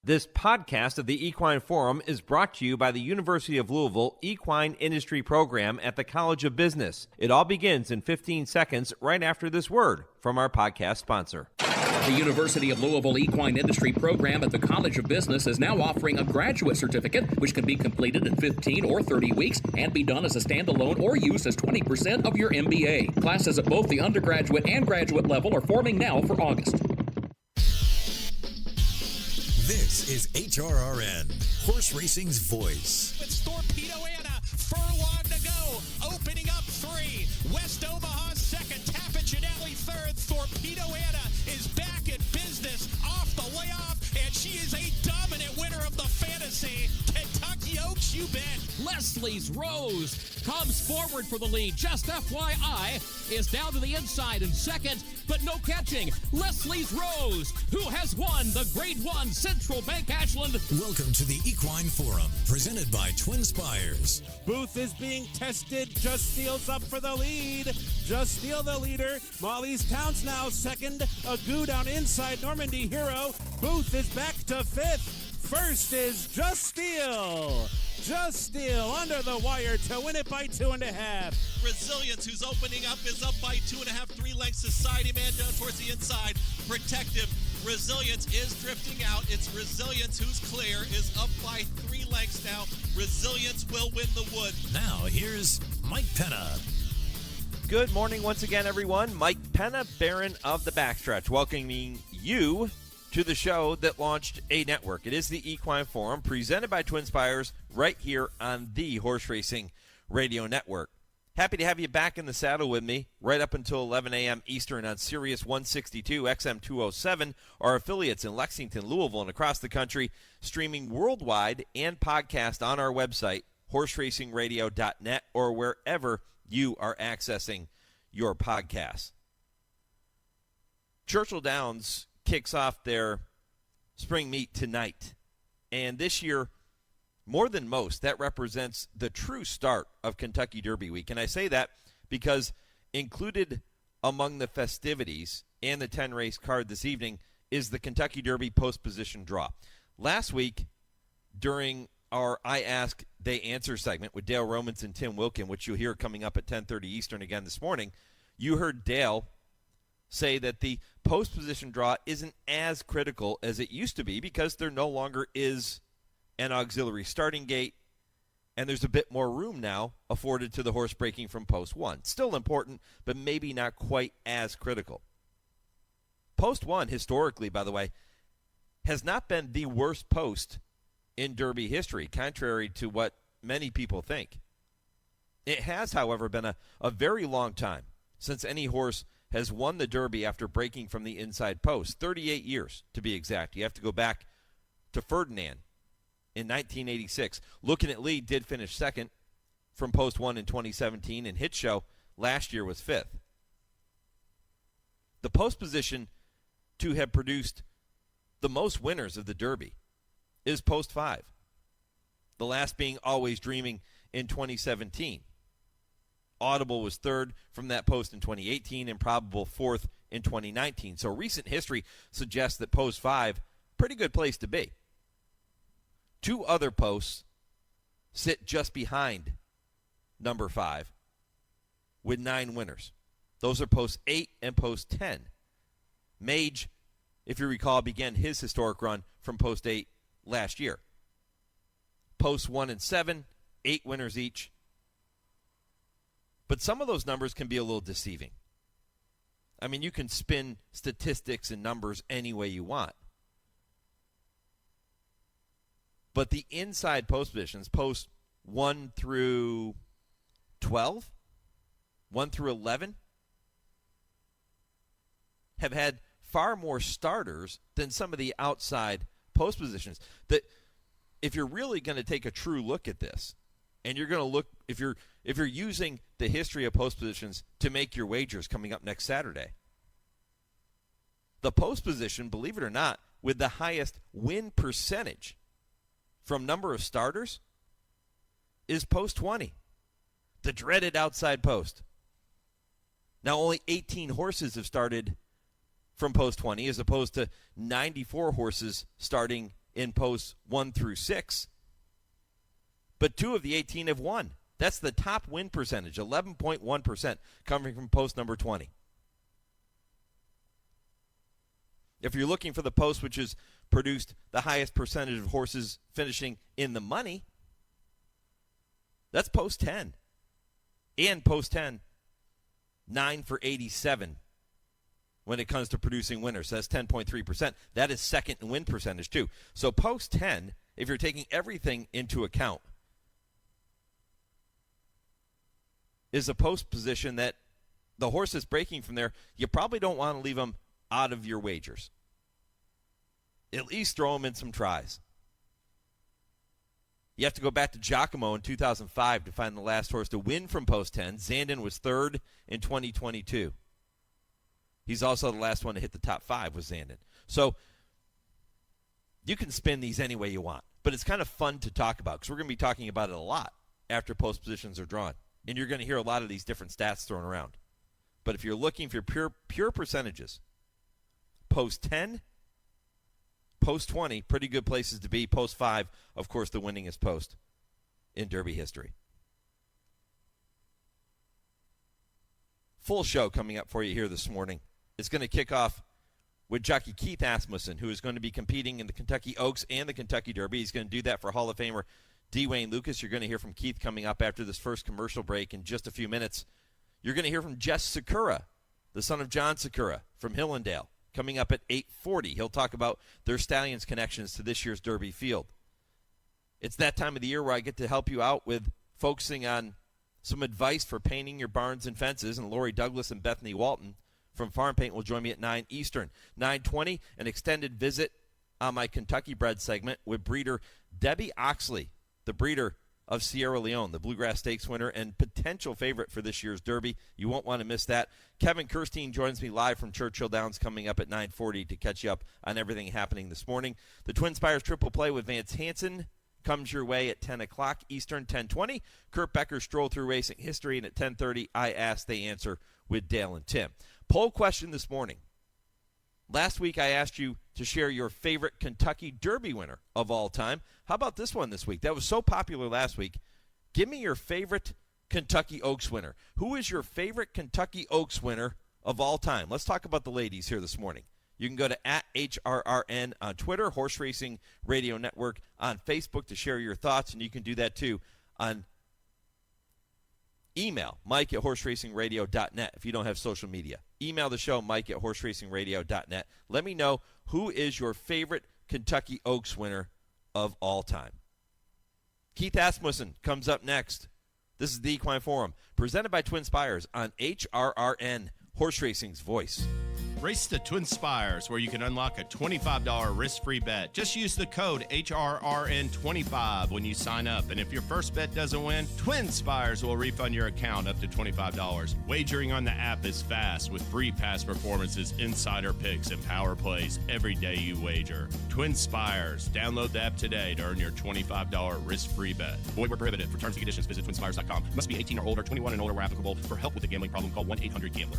This podcast of the Equine Forum is brought to you by the University of Louisville Equine Industry Program at the College of Business. It all begins in 15 seconds right after this word from our podcast sponsor. The University of Louisville Equine Industry Program at the College of Business is now offering a graduate certificate, which can be completed in 15 or 30 weeks and be done as a standalone or used as 20% of your MBA. Classes at both the undergraduate and graduate level are forming now for August. This is HRRN, horse racing's voice. It's Torpedo Anna, furlong to go, opening up 3. West Omaha second, Tappaginelli third. Torpedo Anna is back in business, off the layoff, and she is a dominant winner of the fantasy. Kentucky Oaks, you bet. Leslie's Rose comes forward for the lead. Just FYI, is down to the inside in second, but no catching. Leslie's Rose, who has won the Grade 1 Central Bank Ashland. Welcome to the Equine Forum, presented by TwinSpires. Booth is being tested. Just Steel's up for the lead. Just Steel the leader. Molly's Towns now second. A goo down inside. Normandy Hero. Booth is back to fifth. First is Just Steel. Just Steel under the wire to win it by 2.5. Resilience, who's opening up, is up by 2.5, 3 lengths. Society Man down towards the inside. Protective. Resilience is drifting out. It's Resilience who's clear, is up by 3 lengths now. Resilience will win the wood. Now here's Mike Penna. Good morning once again, everyone. Mike Penna, Baron of the Backstretch, welcoming you to the show that launched a network. It is the Equine Forum, presented by TwinSpires, right here on the Horse Racing Radio Network. Happy to have you back in the saddle with me right up until 11 a.m. Eastern on Sirius 162, XM 207, our affiliates in Lexington, Louisville, and across the country, streaming worldwide and podcast on our website, horseracingradio.net, or wherever you are accessing your podcasts. Churchill Downs kicks off their spring meet tonight. And this year, more than most, that represents the true start of Kentucky Derby Week. And I say that because included among the festivities and the 10-race card this evening is the Kentucky Derby post-position draw. Last week, during our I Ask, They Answer segment with Dale Romans and Tim Wilkin, which you'll hear coming up at 10:30 Eastern again this morning, you heard Dale say that the post-position draw isn't as critical as it used to be because there no longer is an auxiliary starting gate, and there's a bit more room now afforded to the horse breaking from post 1. Still important, but maybe not quite as critical. Post 1, historically, by the way, has not been the worst post in Derby history, contrary to what many people think. It has, however, been a very long time since any horse has won the Derby after breaking from the inside post. 38 years, to be exact. You have to go back to Ferdinand in 1986. Looking at Lee did finish second from post 1 in 2017, and Hit Show last year was 5th. The post position to have produced the most winners of the Derby is post 5. The last being Always Dreaming in 2017. Audible was 3rd from that post in 2018 and Probable 4th in 2019. So recent history suggests that post 5, pretty good place to be. 2 other posts sit just behind number 5 with 9 winners. Those are post 8 and post 10. Mage, if you recall, began his historic run from post 8 last year. Post 1 and 7, 8 winners each. But some of those numbers can be a little deceiving. I mean, you can spin statistics and numbers any way you want. But the inside post positions, post 1 through 12, 1 through 11, have had far more starters than some of the outside post positions. That if you're really going to take a true look at this, and you're going to look, if you're using the history of post positions to make your wagers coming up next Saturday, the post position, believe it or not, with the highest win percentage from number of starters is post 20, the dreaded outside post. Now, only 18 horses have started from post 20 as opposed to 94 horses starting in posts 1 through 6. But 2 of the 18 have won. That's the top win percentage, 11.1% coming from post number 20. If you're looking for the post which has produced the highest percentage of horses finishing in the money, that's post 10. And post 10, 9 for 87 when it comes to producing winners. So that's 10.3%. That is second in win percentage, too. So post 10, if you're taking everything into account, is a post position that the horse is breaking from there. You probably don't want to leave them out of your wagers. At least throw them in some tries. You have to go back to Giacomo in 2005 to find the last horse to win from post 10. Zandon was third in 2022. He's also the last one to hit the top 5 was Zandon. So you can spin these any way you want. But it's kind of fun to talk about because we're going to be talking about it a lot after post positions are drawn. And you're going to hear a lot of these different stats thrown around. But if you're looking for pure percentages, post 10, post 20, pretty good places to be. Post 5, of course, the winningest post in Derby history. Full show coming up for you here this morning. It's going to kick off with Jockey Keith Asmussen, who is going to be competing in the Kentucky Oaks and the Kentucky Derby. He's going to do that for Hall of Famer D. Wayne Lucas. You're going to hear from Keith coming up after this first commercial break in just a few minutes. You're going to hear from Jess Sikura, the son of John Sikura from Hillendale, coming up at 8:40. He'll talk about their stallions' connections to this year's Derby field. It's that time of the year where I get to help you out with focusing on some advice for painting your barns and fences, and Lori Douglas and Bethany Walton from Farm Paint will join me at 9 Eastern. 9:20, an extended visit on my Kentucky Bred segment with breeder Debby Oxley, the breeder of Sierra Leone, the Bluegrass Stakes winner and potential favorite for this year's Derby. You won't want to miss that. Kevin Kerstein joins me live from Churchill Downs coming up at 9:40 to catch you up on everything happening this morning. The TwinSpires Triple Play with Vance Hanson comes your way at 10 o'clock Eastern, 10:20. Kurt Becker, Stroll Through Racing History, and at 10:30, I Ask, They Answer with Dale and Tim. Poll question this morning. Last week, I asked you to share your favorite Kentucky Derby winner of all time. How about this one this week? That was so popular last week. Give me your favorite Kentucky Oaks winner. Who is your favorite Kentucky Oaks winner of all time? Let's talk about the ladies here this morning. You can go to @HRRN on Twitter, Horse Racing Radio Network on Facebook to share your thoughts, and you can do that too on email, mike@horseracingradio.net if you don't have social media. Email the show, mike@horseracingradio.net. Let me know who is your favorite Kentucky Oaks winner of all time. Keith Asmussen comes up next. This is the Equine Forum, presented by TwinSpires on HRRN, Horse Racing's voice. Race to TwinSpires, where you can unlock a $25 risk-free bet. Just use the code HRRN25 when you sign up. And if your first bet doesn't win, TwinSpires will refund your account up to $25. Wagering on the app is fast with free past performances, insider picks, and power plays every day you wager. TwinSpires. Download the app today to earn your $25 risk-free bet. Void where prohibited. For terms and conditions, visit TwinSpires.com. Must be 18 or older, 21 and older where applicable. For help with a gambling problem, call 1-800-GAMBLER.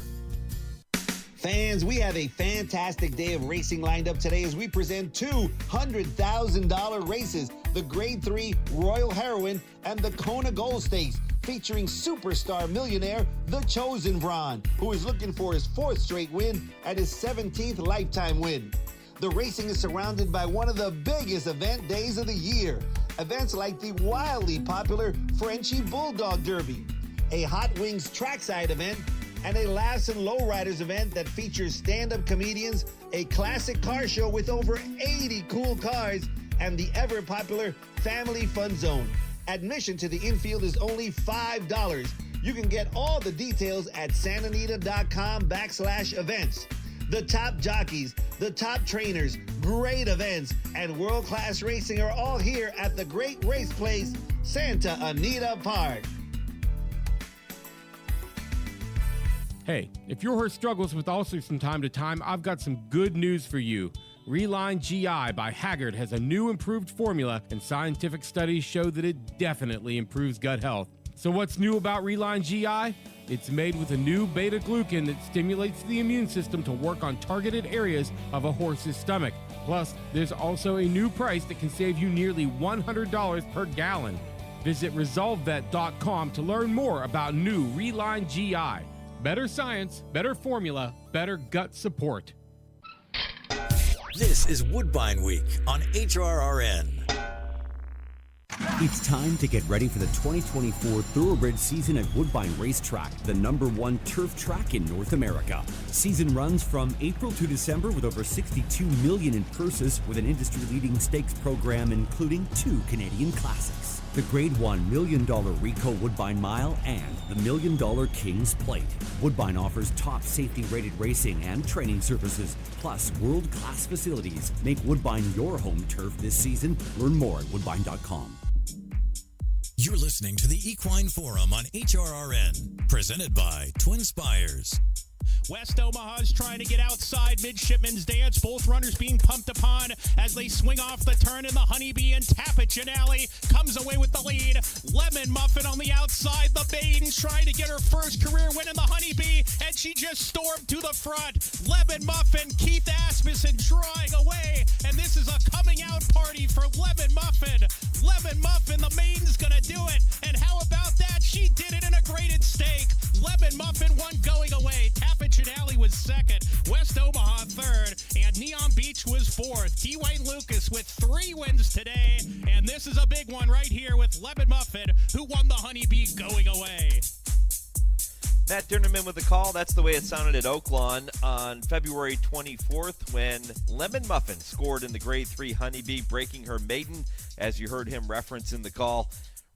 Fans, we have a fantastic day of racing lined up today as we present two $100,000 races, the Grade 3 Royal Heroine and the Kona Gold Stakes, featuring superstar millionaire The Chosen Braun, who is looking for his 4th straight win and his 17th lifetime win. The racing is surrounded by one of the biggest event days of the year. Events like the wildly popular Frenchie Bulldog Derby, a Hot Wings trackside event, and a Laughs and Lowriders event that features stand-up comedians, a classic car show with over 80 cool cars, and the ever-popular Family Fun Zone. Admission to the infield is only $5. You can get all the details at santanita.com/events. The top jockeys, the top trainers, great events, and world-class racing are all here at the great race place, Santa Anita Park. Hey, if your horse struggles with ulcers from time to time, I've got some good news for you. Reline GI by Haggard has a new improved formula, and scientific studies show that it definitely improves gut health. So what's new about Reline GI? It's made with a new beta-glucan that stimulates the immune system to work on targeted areas of a horse's stomach. Plus, there's also a new price that can save you nearly $100 per gallon. Visit ResolveVet.com to learn more about new Reline GI. Better science, better formula, better gut support. This is Woodbine Week on HRRN. It's time to get ready for the 2024 Thoroughbred season at Woodbine Racetrack, the #1 turf track in North America. Season runs from April to December with over $62 million in purses, with an industry-leading stakes program including 2 Canadian classics: the Grade 1 $1 million Rico Woodbine Mile and the $1 million Kings Plate. Woodbine offers top safety-rated racing and training services, plus world-class facilities. Make Woodbine your home turf this season. Learn more at woodbine.com. You're listening to the Equine Forum on HRRN, presented by TwinSpires. West Omaha's trying to get outside Midshipman's Dance. Both runners being pumped upon as they swing off the turn, and the Honeybee and Tappet Janelle comes away with the lead. Lemon Muffin on the outside. The maiden trying to get her first career win in the Honeybee, and she just stormed to the front. Lemon Muffin, Keith Asmussen drawing away, and this is a coming out party for Lemon Muffin. Lemon Muffin, the maiden's gonna do it, and how about that? She did it in a graded stake. Lemon Muffin won going away. Tappet Janelle was second. West Omaha third, and Neon Beach was fourth. Dwayne Lucas with 3 wins today, and this is a big one right here with Lemon Muffin, who won the Honeybee going away. Matt Dinnerman with the call. That's the way it sounded at Oaklawn on February 24th when Lemon Muffin scored in the Grade 3 Honeybee, breaking her maiden, as you heard him reference in the call,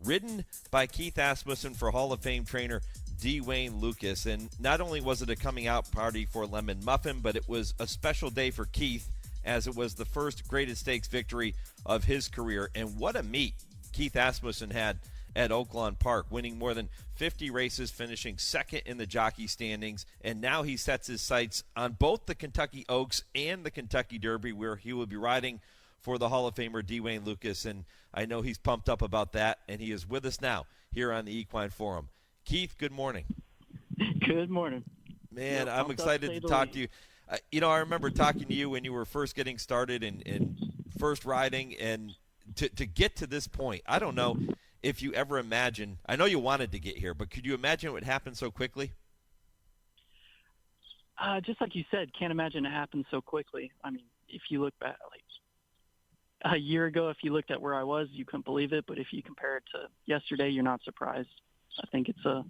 ridden by Keith Asmussen for Hall of Fame trainer Dwayne Lucas. And not only was it a coming out party for Lemon Muffin, but it was a special day for Keith, as it was the first graded stakes victory of his career. And what a meet Keith Asmussen had at Oaklawn Park, winning more than 50 races, finishing second in the jockey standings, and now he sets his sights on both the Kentucky Oaks and the Kentucky Derby, where he will be riding for the Hall of Famer Dwayne Lucas, and I know he's pumped up about that, and he is with us now here on the Equine Forum. Keith, good morning. Good morning. Man, I'm excited to talk to you. I remember talking to you when you were first getting started and first riding, and to get to this point, I don't know if you ever imagined, I know you wanted to get here, but could you imagine it would happen so quickly? Just like you said, can't imagine it happened so quickly. I mean, if you look back, like a year ago, if you looked at where I was, you couldn't believe it. But if you compare it to yesterday, you're not surprised. I think it's a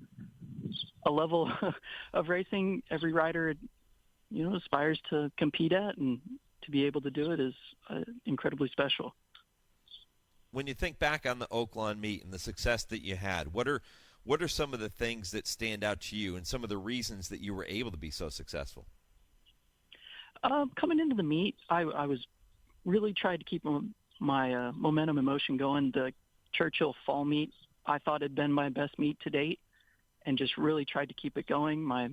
level of racing every rider, aspires to compete at, and to be able to do it is incredibly special. When you think back on the Oaklawn meet and the success that you had, what are some of the things that stand out to you and some of the reasons that you were able to be so successful? Coming into the meet, I was really tried to keep my momentum and motion going. The Churchill fall meet, I thought had been my best meet to date, and just really tried to keep it going. My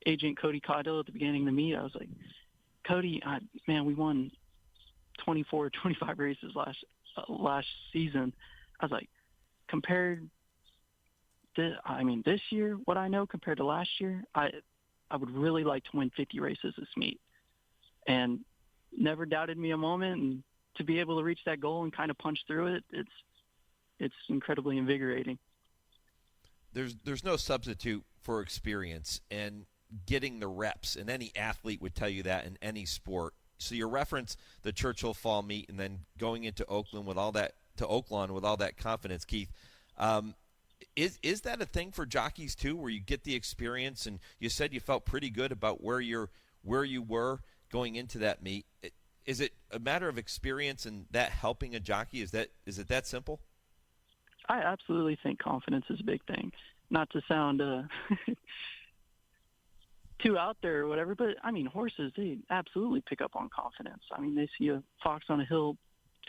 agent, Cody Caudill, at the beginning of the meet, I was like, Cody, we won 24, 25 races last season. I was like, compared this year, what I know compared to last year, I would really like to win 50 races this meet. And never doubted me a moment, and to be able to reach that goal and kind of punch through it, it's incredibly invigorating. There's no substitute for experience and getting the reps, and any athlete would tell you that in any sport. So you reference the Churchill fall meet and then going into Oaklawn with all that confidence, Keith. Is that a thing for jockeys too, where you get the experience, and you said you felt pretty good about where you were going into that meet? Is it a matter of experience and that helping a jockey? Is it that simple? I absolutely think confidence is a big thing. Not to sound too out there or whatever, but I mean, horses, they absolutely pick up on confidence. I mean, they see a fox on a hill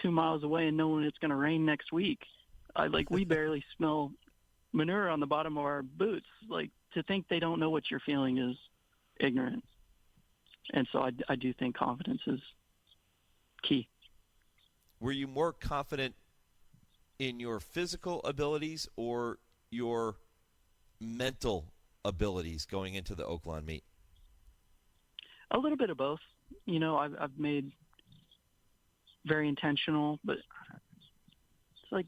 2 miles away and knowing it's going to rain next week. We barely smell manure on the bottom of our boots. Like, to think they don't know what you're feeling is ignorant. And so I do think confidence is key. Were you more confident in your physical abilities or your mental abilities going into the Oaklawn meet? A little bit of both. I've made very intentional, but it's like,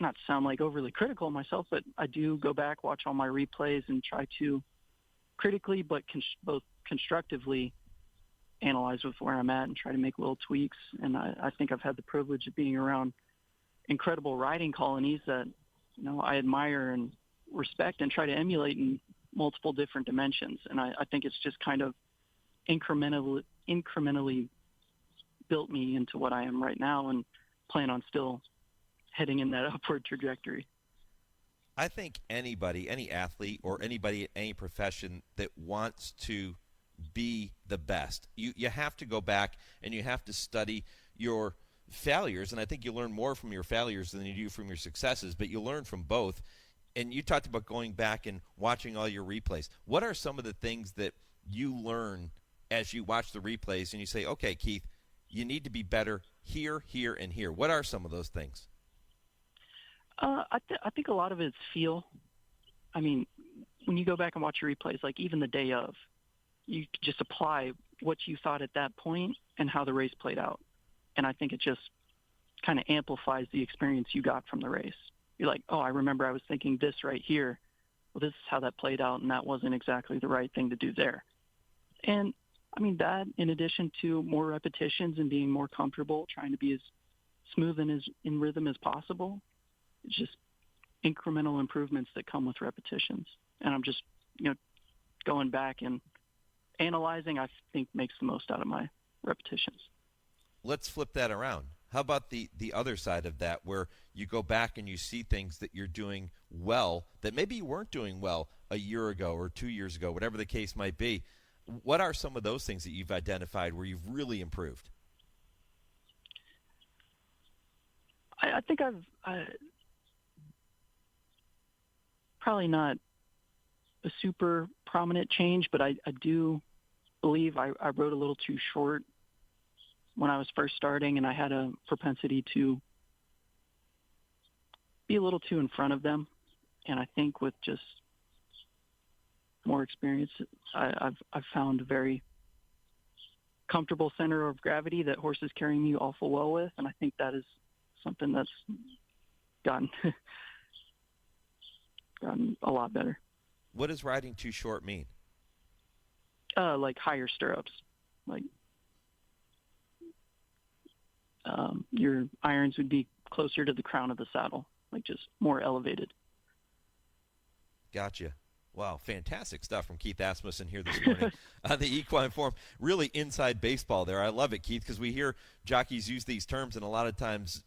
not to sound like overly critical of myself, but I do go back, watch all my replays, and try to critically but both constructively analyze with where I'm at and try to make little tweaks. And I think I've had the privilege of being around incredible riding colonies that, I admire and respect and try to emulate in multiple different dimensions. And I think it's just kind of incrementally built me into what I am right now, and plan on still heading in that upward trajectory. I think anybody, any athlete or anybody in any profession that wants to be the best, you have to go back and you have to study your failures, and I think you learn more from your failures than you do from your successes, but you learn from both. And you talked about going back and watching all your replays. What are some of the things that you learn as you watch the replays and you say, okay, Keith, you need to be better here, here, and here? What are some of those things? I think a lot of it's feel. I mean, when you go back and watch your replays, like even the day of, you just apply what you thought at that point and how the race played out. And I think it just kind of amplifies the experience you got from the race. You're like, oh, I remember I was thinking this right here. Well, this is how that played out, and that wasn't exactly the right thing to do there. And, I mean, that in addition to more repetitions and being more comfortable, trying to be as smooth and as in rhythm as possible, it's just incremental improvements that come with repetitions. And I'm just, going back and analyzing, I think, makes the most out of my repetitions. Let's flip that around. How about the other side of that, where you go back and you see things that you're doing well that maybe you weren't doing well a year ago or 2 years ago, whatever the case might be? What are some of those things that you've identified where you've really improved? I think I've probably not a super prominent change, but I do believe I rode a little too short when I was first starting, and I had a propensity to be a little too in front of them. And I think with just more experience, I've found a very comfortable center of gravity that horses carry me awful well with, and I think that is something that's gotten a lot better. What does riding too short mean? Like higher stirrups, like your irons would be closer to the crown of the saddle, like just more elevated. Gotcha. Wow, fantastic stuff from Keith Asmussen here this morning on the Equine Forum. Really inside baseball there. I love it, Keith, because we hear jockeys use these terms, and a lot of times,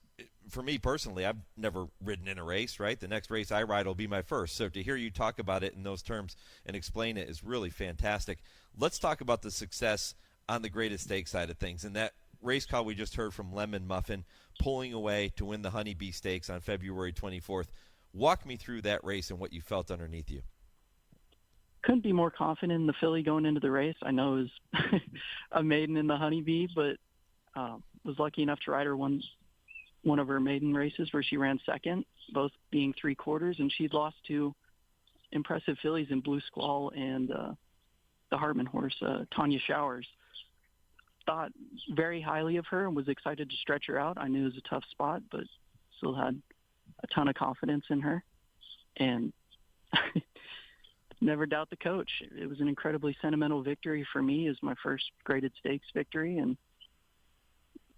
for me personally, I've never ridden in a race, right? The next race I ride will be my first. So to hear you talk about it in those terms and explain it is really fantastic. Let's talk about the success on the graded stakes side of things. And that race call we just heard from Lemon Muffin, pulling away to win the Honeybee Stakes on February 24th. Walk me through that race and what you felt underneath you. Couldn't be more confident in the filly going into the race. I know it was a maiden in the Honeybee, but was lucky enough to ride her one of her maiden races where she ran second, both being 3/4, and she'd lost to impressive fillies in Blue Squall and the Hartman horse, Tanya Showers. Thought very highly of her and was excited to stretch her out. I knew it was a tough spot, but still had a ton of confidence in her. And never doubt the coach. It was an incredibly sentimental victory for me. It was my first graded stakes victory. And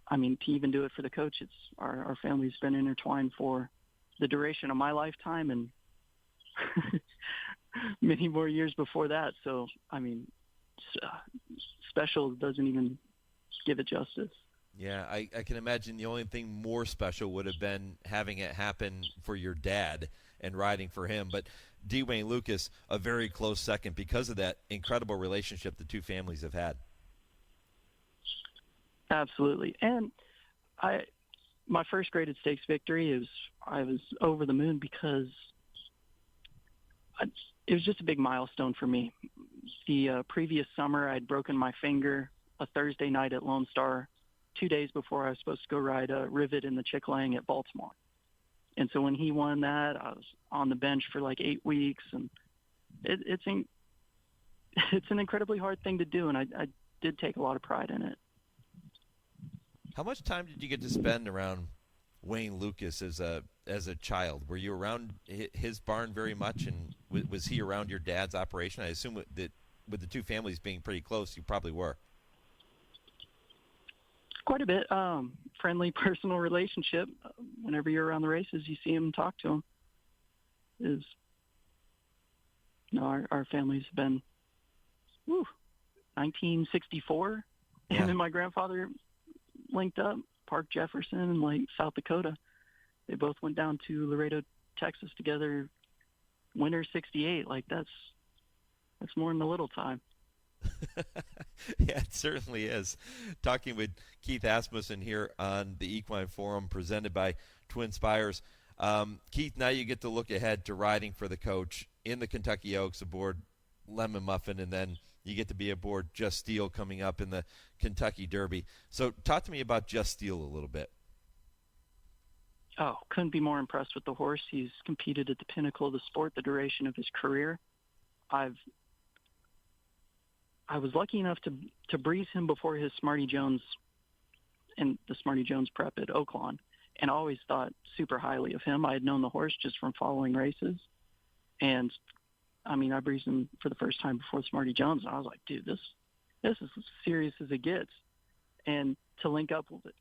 I mean, to even do it for the coach, it's our family's been intertwined for the duration of my lifetime and many more years before that. So, I mean, special doesn't even give it justice. Yeah, I can imagine the only thing more special would have been having it happen for your dad and riding for him. But Dwayne Lucas, a very close second because of that incredible relationship the two families have had. Absolutely. And my first graded stakes victory, I was over the moon because it was just a big milestone for me. The previous summer, I'd broken my finger a Thursday night at Lone Star, 2 days before I was supposed to go ride a Rivet in the Chick-Lang at Baltimore. And so when he won that, I was on the bench for like 8 weeks, and it's an incredibly hard thing to do, and I did take a lot of pride in it. How much time did you get to spend around Wayne Lucas as a child? Were you around his barn very much, and was he around your dad's operation? I assume that with the two families being pretty close, you probably were. Quite a bit. Friendly, personal relationship. Whenever you're around the races, you see him and talk to him. Our family's been 1964, Yeah. and then my grandfather linked up, Park Jefferson and like South Dakota. They both went down to Laredo, Texas together, winter '68. Like that's more than a little time. Yeah, it certainly is. Talking with Keith Asmussen here on the Equine Forum presented by TwinSpires. Keith, now you get to look ahead to riding for the coach in the Kentucky Oaks aboard Lemon Muffin, and then you get to be aboard Just Steel coming up in the Kentucky Derby. So talk to me about Just Steel a little bit. Oh, couldn't be more impressed with the horse. He's competed at the pinnacle of the sport the duration of his career. I was lucky enough to breeze him before his Smarty Jones and the Smarty Jones prep at Oaklawn, and always thought super highly of him. I had known the horse just from following races, and I breezed him for the first time before Smarty Jones, and I was like, dude, this is as serious as it gets. And to link up with it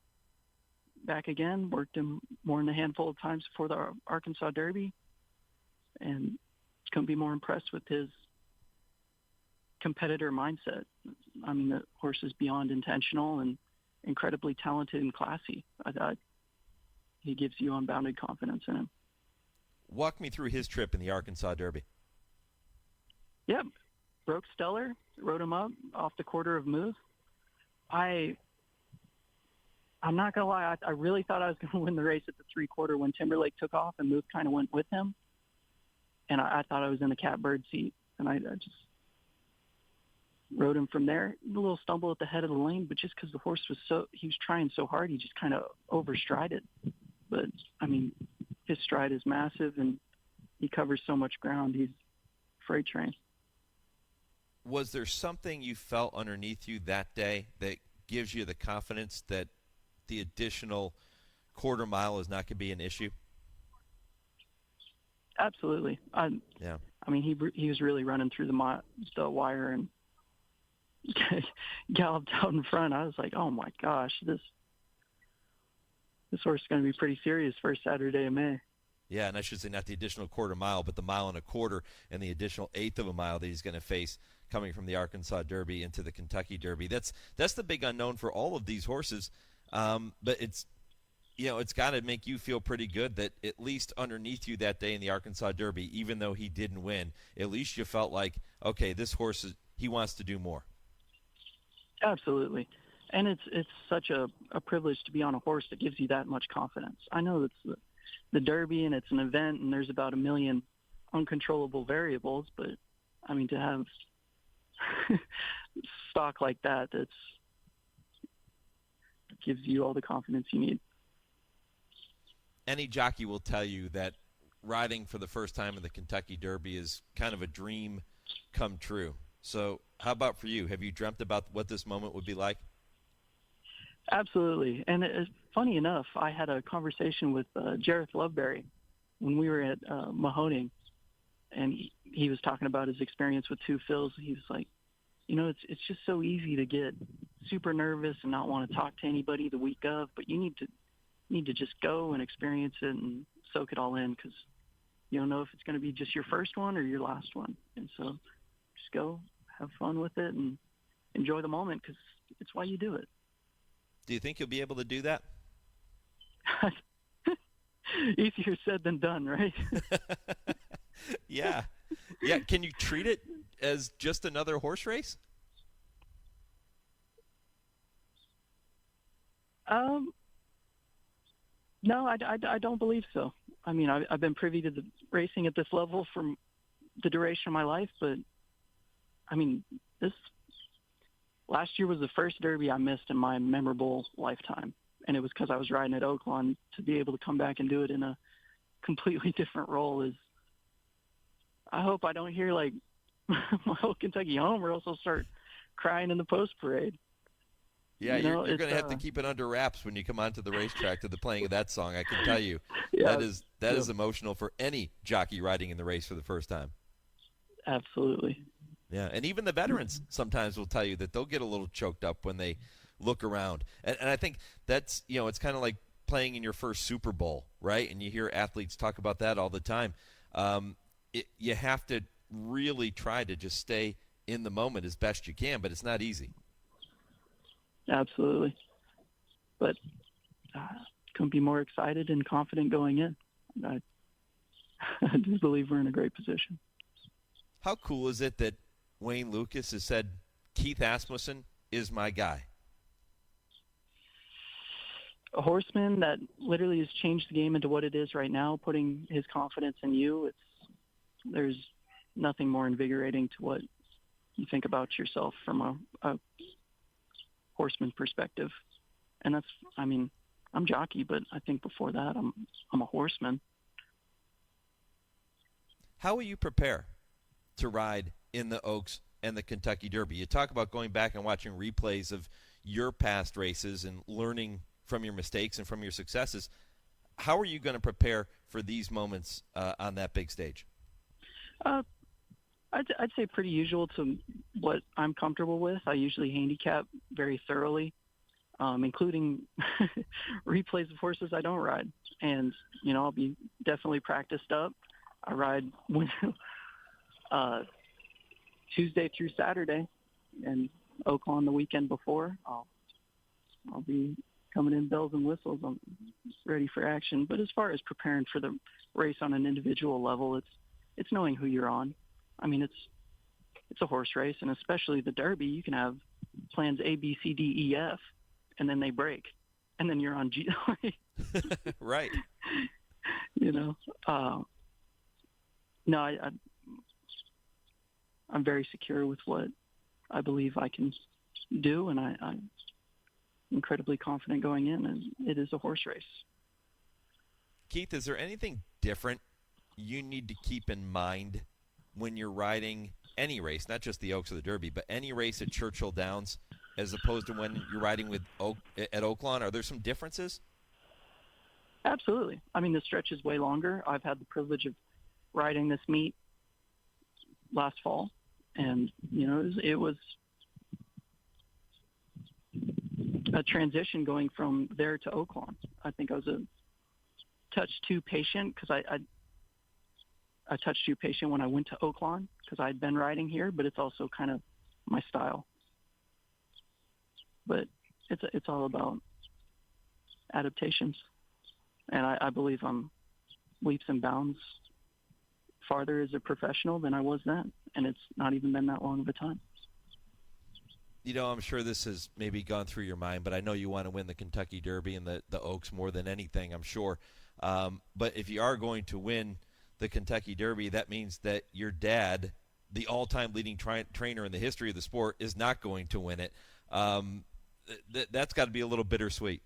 back again, worked him more than a handful of times before the Arkansas Derby, and couldn't be more impressed with his competitor mindset. The horse is beyond intentional and incredibly talented and classy. I thought he gives you unbounded confidence in him. Walk me through his trip in the Arkansas Derby. Yep. Broke stellar, rode him up off the quarter of Muth. I'm not going to lie, I really thought I was going to win the race at the 3/4 when Timberlake took off and Muth kind of went with him. And I thought I was in the catbird seat, and I just rode him from there. A little stumble at the head of the lane, but just because the horse he was trying so hard, he just kind of overstrided. But, his stride is massive, and he covers so much ground. He's a freight train. Was there something you felt underneath you that day that gives you the confidence that the additional quarter mile is not going to be an issue? Absolutely. Yeah. He was really running through the wire and galloped out in front. I was like, oh my gosh, this horse is going to be pretty serious first Saturday of May. Yeah, and I should say not the additional quarter mile, but the 1.25 miles and the additional 1/8 of a mile that he's going to face coming from the Arkansas Derby into the Kentucky Derby. That's the big unknown for all of these horses. But it's got to make you feel pretty good that at least underneath you that day in the Arkansas Derby, even though he didn't win, at least you felt like, okay, this horse he wants to do more. Absolutely. And it's such a privilege to be on a horse that gives you that much confidence. I know it's the Derby and it's an event and there's about 1 million uncontrollable variables, but to have stock like that gives you all the confidence you need. Any jockey will tell you that riding for the first time in the Kentucky Derby is kind of a dream come true. So how about for you? Have you dreamt about what this moment would be like? Absolutely. And it's funny enough, I had a conversation with Jareth Loveberry when we were at Mahoning, and he was talking about his experience with Two Phils. He was like, it's just so easy to get super nervous and not want to talk to anybody the week of, but you need to just go and experience it and soak it all in, because you don't know if it's going to be just your first one or your last one. And so just go, have fun with it, and enjoy the moment, because it's why you do it. Do you think you'll be able to do that? Easier said than done, right? Yeah. Can you treat it as just another horse race? No, I don't believe so. I've been privy to the racing at this level from the duration of my life, but this last year was the first Derby I missed in my memorable lifetime, and it was because I was riding at Oaklawn. To be able to come back and do it in a completely different role is, I hope I don't hear like my whole Kentucky home, or else I'll start crying in the post parade. Yeah, you're going to have to keep it under wraps when you come onto the racetrack to the playing of that song. I can tell you that is emotional for any jockey riding in the race for the first time. Absolutely. Yeah, and even the veterans sometimes will tell you that they'll get a little choked up when they look around. And I think that's, it's kind of like playing in your first Super Bowl, right? And you hear athletes talk about that all the time. You have to really try to just stay in the moment as best you can, but it's not easy. Absolutely. But couldn't be more excited and confident going in. I do believe we're in a great position. How cool is it that Wayne Lukas has said, Keith Asmussen is my guy? A horseman that literally has changed the game into what it is right now, putting his confidence in you. There's nothing more invigorating to what you think about yourself from a horseman perspective. And that's, I'm jockey, but I think before that I'm a horseman. How will you prepare to ride in the Oaks and the Kentucky Derby? You talk about going back and watching replays of your past races and learning from your mistakes and from your successes. How are you going to prepare for these moments on that big stage? I'd say pretty usual to what I'm comfortable with. I usually handicap very thoroughly, including replays of horses I don't ride. And, I'll be definitely practiced up. I ride Tuesday through Saturday, and Oakland the weekend before. I'll be coming in bells and whistles. I'm ready for action. But as far as preparing for the race on an individual level, it's knowing who you're on. It's a horse race, and especially the Derby, you can have plans A, B, C, D, E, F, and then they break, and then you're on G. Right. No, I'm very secure with what I believe I can do, and I'm incredibly confident going in, and it is a horse race. Keith, is there anything different you need to keep in mind when you're riding any race, not just the Oaks or the Derby, but any race at Churchill Downs, as opposed to when you're riding at Oakland? Are there some differences? Absolutely. The stretch is way longer. I've had the privilege of riding this meet last fall, and it was a transition going from there to Oakland. I think I was a touch too patient because I touched too patient when I went to Oakland because I'd been riding here, but it's also kind of my style. But it's all about adaptations, and I believe I'm leaps and bounds farther as a professional than I was then, and it's not even been that long of a time. I'm sure this has maybe gone through your mind, but I know you want to win the Kentucky Derby and the Oaks more than anything, I'm sure. But if you are going to win the Kentucky Derby, that means that your dad, the all-time leading trainer in the history of the sport, is not going to win it. That's got to be a little bittersweet.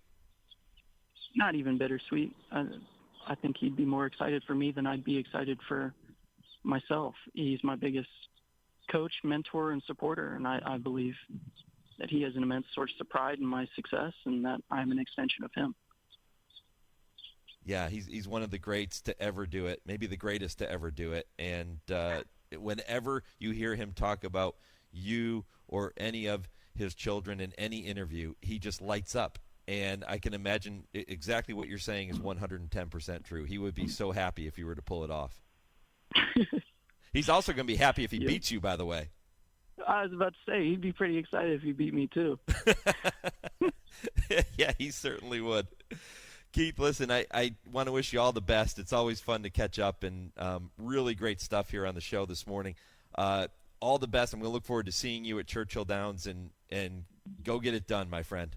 Not even bittersweet. I think he'd be more excited for me than I'd be excited for myself. He's my biggest coach, mentor, and supporter, and I believe that he has an immense source of pride in my success and that I'm an extension of him. Yeah, he's one of the greats to ever do it, maybe the greatest to ever do it. And whenever you hear him talk about you or any of his children in any interview, he just lights up. And I can imagine exactly what you're saying is 110% true. He would be so happy if you were to pull it off. He's also going to be happy if he beats you, by the way. I was about to say, he'd be pretty excited if he beat me, too. Yeah, he certainly would. Keith, listen, I want to wish you all the best. It's always fun to catch up, and really great stuff here on the show this morning. All the best. I'm going to look forward to seeing you at Churchill Downs, and go get it done, my friend.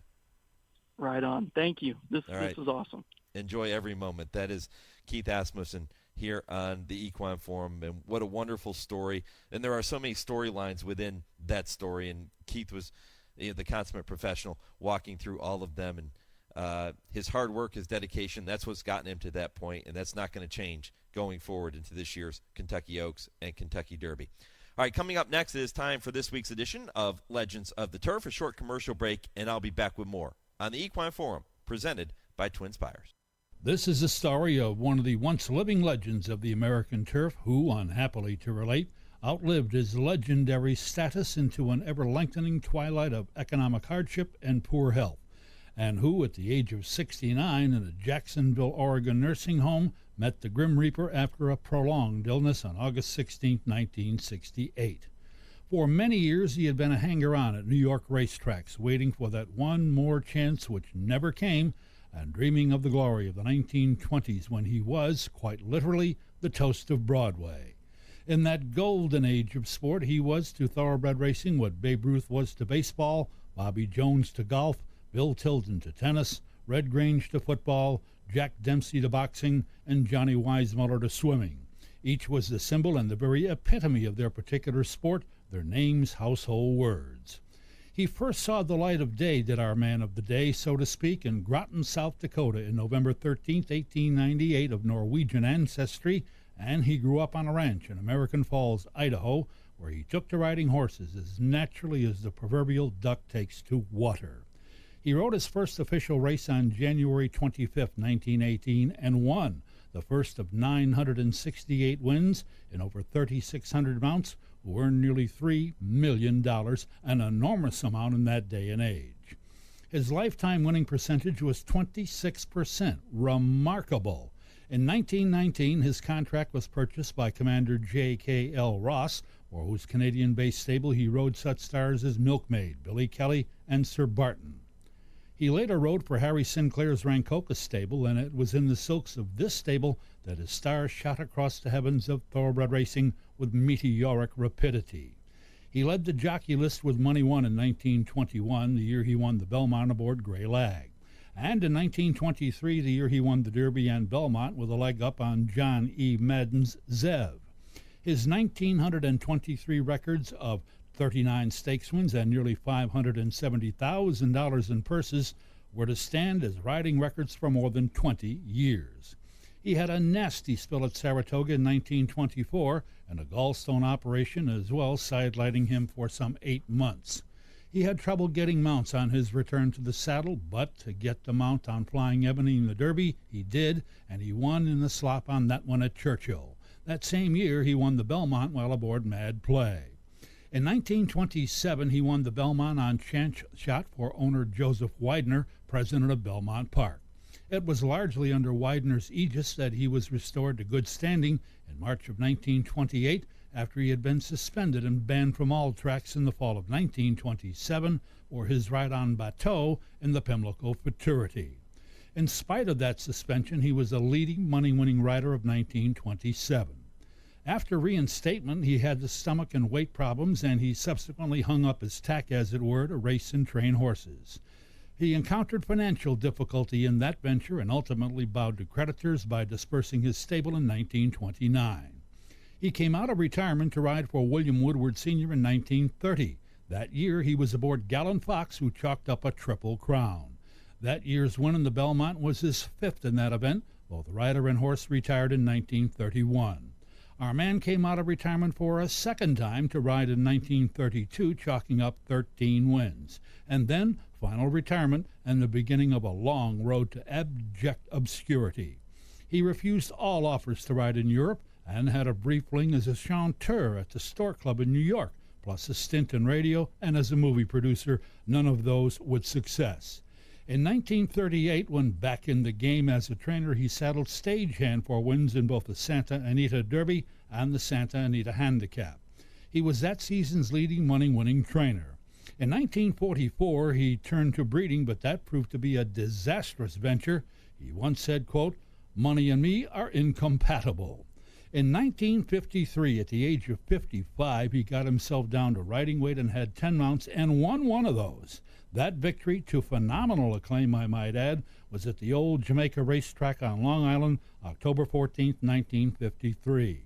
Right on. Thank you. This was awesome. Enjoy every moment. That is Keith Asmussen here on the Equine Forum, and what a wonderful story. And there are so many storylines within that story, and Keith was the consummate professional walking through all of them, and his hard work, his dedication, that's what's gotten him to that point, and that's not going to change going forward into this year's Kentucky Oaks and Kentucky Derby. All right, coming up next, it is time for this week's edition of Legends of the Turf, a short commercial break, and I'll be back with more on the Equine Forum, presented by TwinSpires. This is the story of one of the once living legends of the American turf who, unhappily to relate, outlived his legendary status into an ever-lengthening twilight of economic hardship and poor health, and who, at the age of 69 in a Jacksonville, Oregon nursing home, met the Grim Reaper after a prolonged illness on August 16, 1968. For many years he had been a hanger-on at New York racetracks, waiting for that one more chance which never came, and dreaming of the glory of the 1920s when he was, quite literally, the toast of Broadway. In that golden age of sport, he was to thoroughbred racing what Babe Ruth was to baseball, Bobby Jones to golf, Bill Tilden to tennis, Red Grange to football, Jack Dempsey to boxing, and Johnny Weissmuller to swimming. Each was the symbol and the very epitome of their particular sport, their names household words. He first saw the light of day, did our man of the day, so to speak, in Groton, South Dakota in November 13, 1898, of Norwegian ancestry, and he grew up on a ranch in American Falls, Idaho, where he took to riding horses as naturally as the proverbial duck takes to water. He rode his first official race on January 25, 1918, and won, the first of 968 wins in over 3,600 mounts, who earned nearly $3 million, an enormous amount in that day and age. His lifetime winning percentage was 26%, remarkable. In 1919, his contract was purchased by Commander J.K.L. Ross, for whose Canadian-based stable he rode such stars as Milkmaid, Billy Kelly, and Sir Barton. He later rode for Harry Sinclair's Rancoca stable, and it was in the silks of this stable that his stars shot across the heavens of thoroughbred racing with meteoric rapidity. He led the jockey list with money won in 1921, the year he won the Belmont aboard Grey Lag, and in 1923, the year he won the Derby and Belmont with a leg up on John E. Madden's Zev. His 1,923 records of 39 stakes wins and nearly $570,000 in purses were to stand as riding records for more than 20 years. He had a nasty spill at Saratoga in 1924 and a gallstone operation as well, sidelining him for some 8 months. He had trouble getting mounts on his return to the saddle, but to get the mount on Flying Ebony in the Derby, he did, and he won in the slop on that one at Churchill. That same year, he won the Belmont while aboard Mad Play. In 1927, he won the Belmont on chance shot for owner Joseph Widener, president of Belmont Park. It was largely under Widener's aegis that he was restored to good standing in March of 1928, after he had been suspended and banned from all tracks in the fall of 1927 for his ride on Bateau in the Pimlico Futurity. In spite of that suspension, he was a leading money-winning rider of 1927. After reinstatement, he had the stomach and weight problems, and he subsequently hung up his tack, as it were, to race and train horses. He encountered financial difficulty in that venture and ultimately bowed to creditors by dispersing his stable in 1929. He came out of retirement to ride for William Woodward Sr. in 1930. That year, he was aboard Gallon Fox, who chalked up a triple crown. That year's win in the Belmont was his fifth in that event, though the rider and horse retired in 1931. Our man came out of retirement for a second time to ride in 1932, chalking up 13 wins, and then final retirement and the beginning of a long road to abject obscurity. He refused all offers to ride in Europe and had a brief fling as a chanteur at the Stork Club in New York, plus a stint in radio and as a movie producer, none of those with success. In 1938, when back in the game as a trainer, he saddled stagehand for wins in both the Santa Anita Derby and the Santa Anita Handicap. He was that season's leading money-winning trainer. In 1944, he turned to breeding, but that proved to be a disastrous venture. He once said, quote, "Money and me are incompatible." In 1953, at the age of 55, he got himself down to riding weight and had 10 mounts and won one of those. That victory, to phenomenal acclaim, I might add, was at the old Jamaica racetrack on Long Island, October 14, 1953.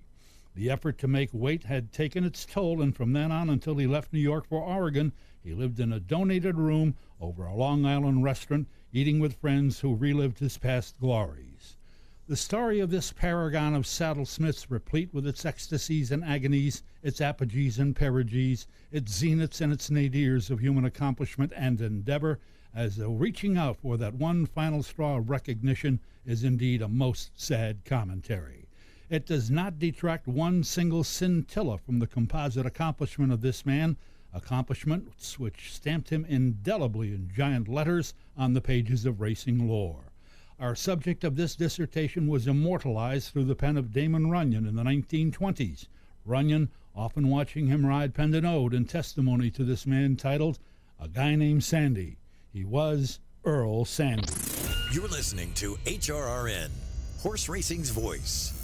The effort to make weight had taken its toll, and from then on until he left New York for Oregon, he lived in a donated room over a Long Island restaurant, eating with friends who relived his past glories. The story of this paragon of saddlesmiths, replete with its ecstasies and agonies, its apogees and perigees, its zeniths and its nadirs of human accomplishment and endeavor, as though reaching out for that one final straw of recognition, is indeed a most sad commentary. It does not detract one single scintilla from the composite accomplishment of this man, accomplishments which stamped him indelibly in giant letters on the pages of racing lore. Our subject of this dissertation was immortalized through the pen of Damon Runyon in the 1920s. Runyon, often watching him ride, penned an ode in testimony to this man titled, "A Guy Named Sandy." He was Earl Sandy. You're listening to HRRN, Horse Racing's Voice.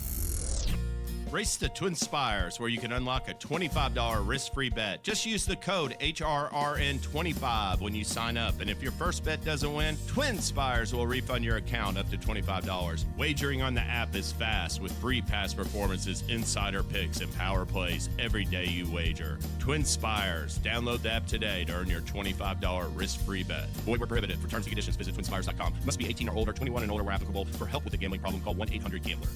Race the TwinSpires, where you can unlock a $25 risk-free bet. Just use the code HRRN25 when you sign up. And if your first bet doesn't win, TwinSpires will refund your account up to $25. Wagering on the app is fast with free past performances, insider picks, and power plays every day you wager. TwinSpires. Download the app today to earn your $25 risk-free bet. Void where prohibited. For terms and conditions, visit TwinSpires.com. Must be 18 or older, 21 and older where applicable. For help with a gambling problem, call 1-800-GAMBLER.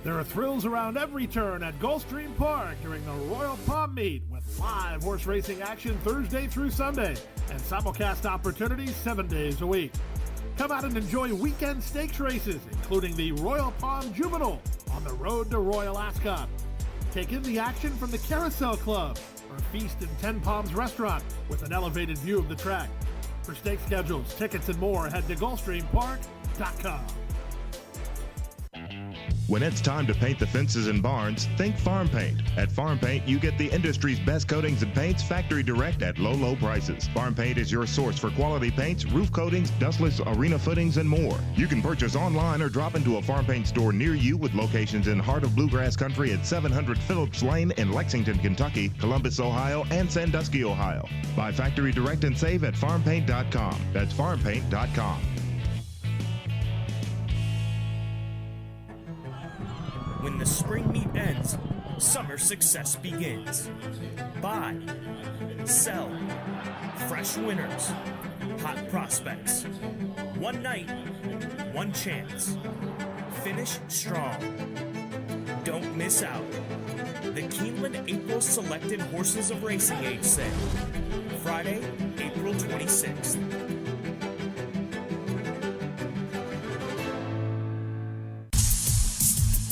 There are thrills around every turn at Gulfstream Park during the Royal Palm Meet with live horse racing action Thursday through Sunday and simulcast opportunities 7 days a week. Come out and enjoy weekend stakes races, including the Royal Palm Juvenile on the road to Royal Ascot. Take in the action from the Carousel Club or feast in Ten Palms Restaurant with an elevated view of the track. For stake schedules, tickets, and more, head to GulfstreamPark.com. When it's time to paint the fences and barns, think Farm Paint. At Farm Paint, you get the industry's best coatings and paints factory direct at low, low prices. Farm Paint is your source for quality paints, roof coatings, dustless arena footings, and more. You can purchase online or drop into a Farm Paint store near you with locations in Heart of Bluegrass Country at 700 Phillips Lane in Lexington, Kentucky, Columbus, Ohio, and Sandusky, Ohio. Buy factory direct and save at farmpaint.com. That's farmpaint.com. When the spring meet ends, summer success begins. Buy, sell, fresh winners, hot prospects. One night, one chance. Finish strong. Don't miss out. The Keeneland April Selected Horses of Racing Age Sale. Friday, April 26th.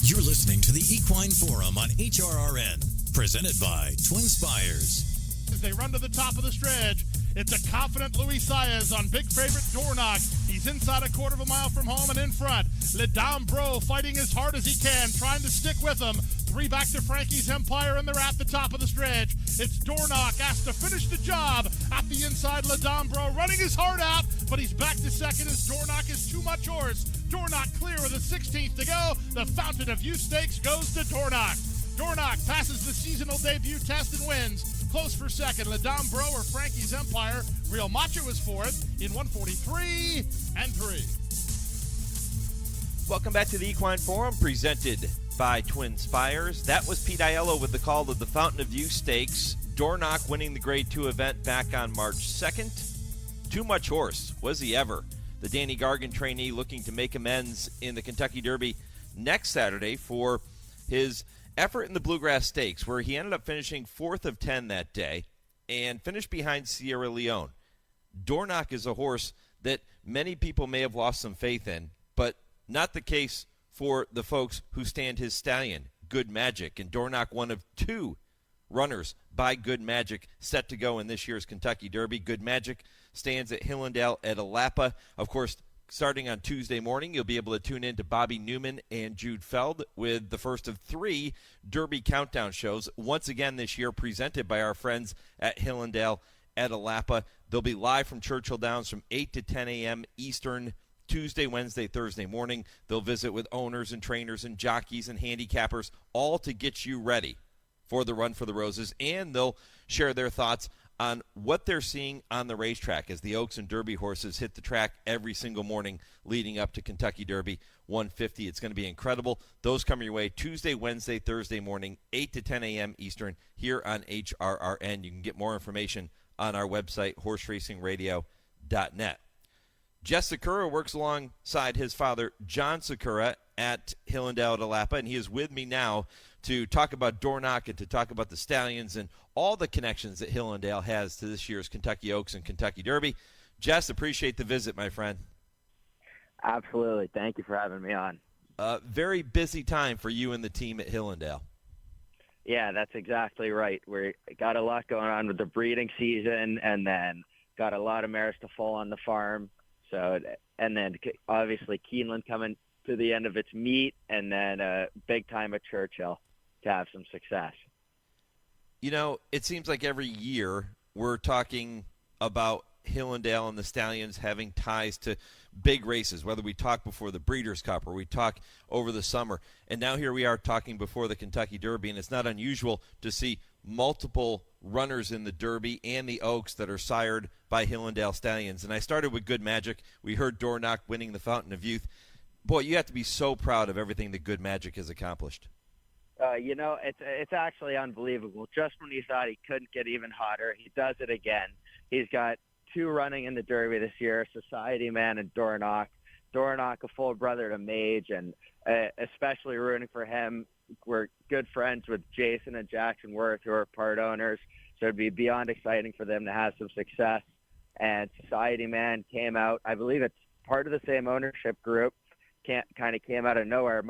You're listening to the Equine Forum on HRRN, presented by TwinSpires. As they run to the top of the stretch, it's a confident Luis Saez on big favorite Dornoch. He's inside a quarter of a mile from home and in front. Le Dame Bro fighting as hard as he can, trying to stick with him. 3 back to Frankie's Empire, and they're at the top of the stretch. It's Dornoch asked to finish the job at the inside. Le Dame Bro running his heart out, but he's back to second as Dornoch is too much horse. Dornoch clear with a 16th to go. The Fountain of Youth Stakes goes to Dornoch. Dornoch passes the seasonal debut test and wins. Close for second, Le Dame Bro or Frankie's Empire. Real Macho is fourth in 143 and 3. Welcome back to the Equine Forum, presented by TwinSpires. That was Pete Aiello with the call of the Fountain of Youth Stakes. Dornoch winning the Grade 2 event back on March 2nd. Too much horse, was he ever? The Danny Gargan trainee looking to make amends in the Kentucky Derby next Saturday for his effort in the Bluegrass Stakes, where he ended up finishing 4th of 10 that day and finished behind Sierra Leone. Dornoch is a horse that many people may have lost some faith in, but not the case for the folks who stand his stallion, Good Magic. And Dornoch, one of 2 runners by Good Magic set to go in this year's Kentucky Derby. Good Magic stands at Hillendale at Alapa. Of course, starting on Tuesday morning, you'll be able to tune in to Bobby Newman and Jude Feld with the first of 3 Derby countdown shows, once again this year presented by our friends at Hillendale at Alapa. They'll be live from Churchill Downs from 8 to 10 a.m. Eastern, Tuesday, Wednesday, Thursday morning. They'll visit with owners and trainers and jockeys and handicappers, all to get you ready for the Run for the Roses, and they'll share their thoughts on what they're seeing on the racetrack as the Oaks and Derby horses hit the track every single morning leading up to Kentucky Derby 150. It's going to be incredible. Those come your way Tuesday, Wednesday, Thursday morning, 8 to 10 a.m. Eastern here on HRRN. You can get more information on our website, horseracingradio.net. Jess Sikura works alongside his father, John Sikura, at Hillendale Lapa, and he is with me now to talk about Dornoch and to talk about the Stallions and all the connections that Hillendale has to this year's Kentucky Oaks and Kentucky Derby. Jess, appreciate the visit, my friend. Absolutely. Thank you for having me on. Very busy time for you and the team at Hillendale. Yeah, that's exactly right. We got a lot going on with the breeding season, and then got a lot of mares to fall on the farm. So, and then obviously Keeneland coming to the end of its meet, and then big time at Churchill to have some success. You know, it seems like every year we're talking about Hillendale and the Stallions having ties to big races, whether we talk before the Breeders' Cup or we talk over the summer. And now here we are talking before the Kentucky Derby, and it's not unusual to see multiple runners in the Derby and the Oaks that are sired by Hillendale Stallions. And I started with Good Magic. We heard Dornoch winning the Fountain of Youth. Boy, you have to be so proud of everything that Good Magic has accomplished. You know, it's actually unbelievable. Just when you thought he couldn't get even hotter, he does it again. He's got 2 running in the Derby this year, Society Man and Dornoch. Dornoch, a full brother to Mage, and especially rooting for him. We're good friends with Jason and Jackson Worth, who are part owners, so it'd be beyond exciting for them to have some success. And Society Man came out, I believe it's part of the same ownership group, kind of came out of nowhere,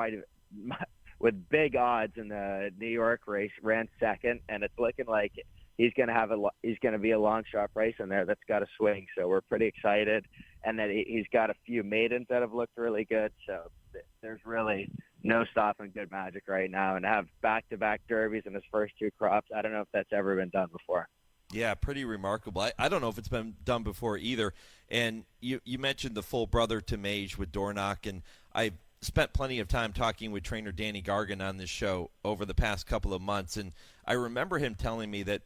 with big odds in the New York race, ran second, and it's looking like he's going to be a long shot price in there that's got a swing. So we're pretty excited, and then he's got a few maidens that have looked really good. So there's really no stopping Good Magic right now, and to have back-to-back derbies in his first 2 crops, I don't know if that's ever been done before. Yeah, pretty remarkable. I don't know if it's been done before either. And you mentioned the full brother to Mage with Dornoch, and I spent plenty of time talking with trainer Danny Gargan on this show over the past couple of months, and I remember him telling me that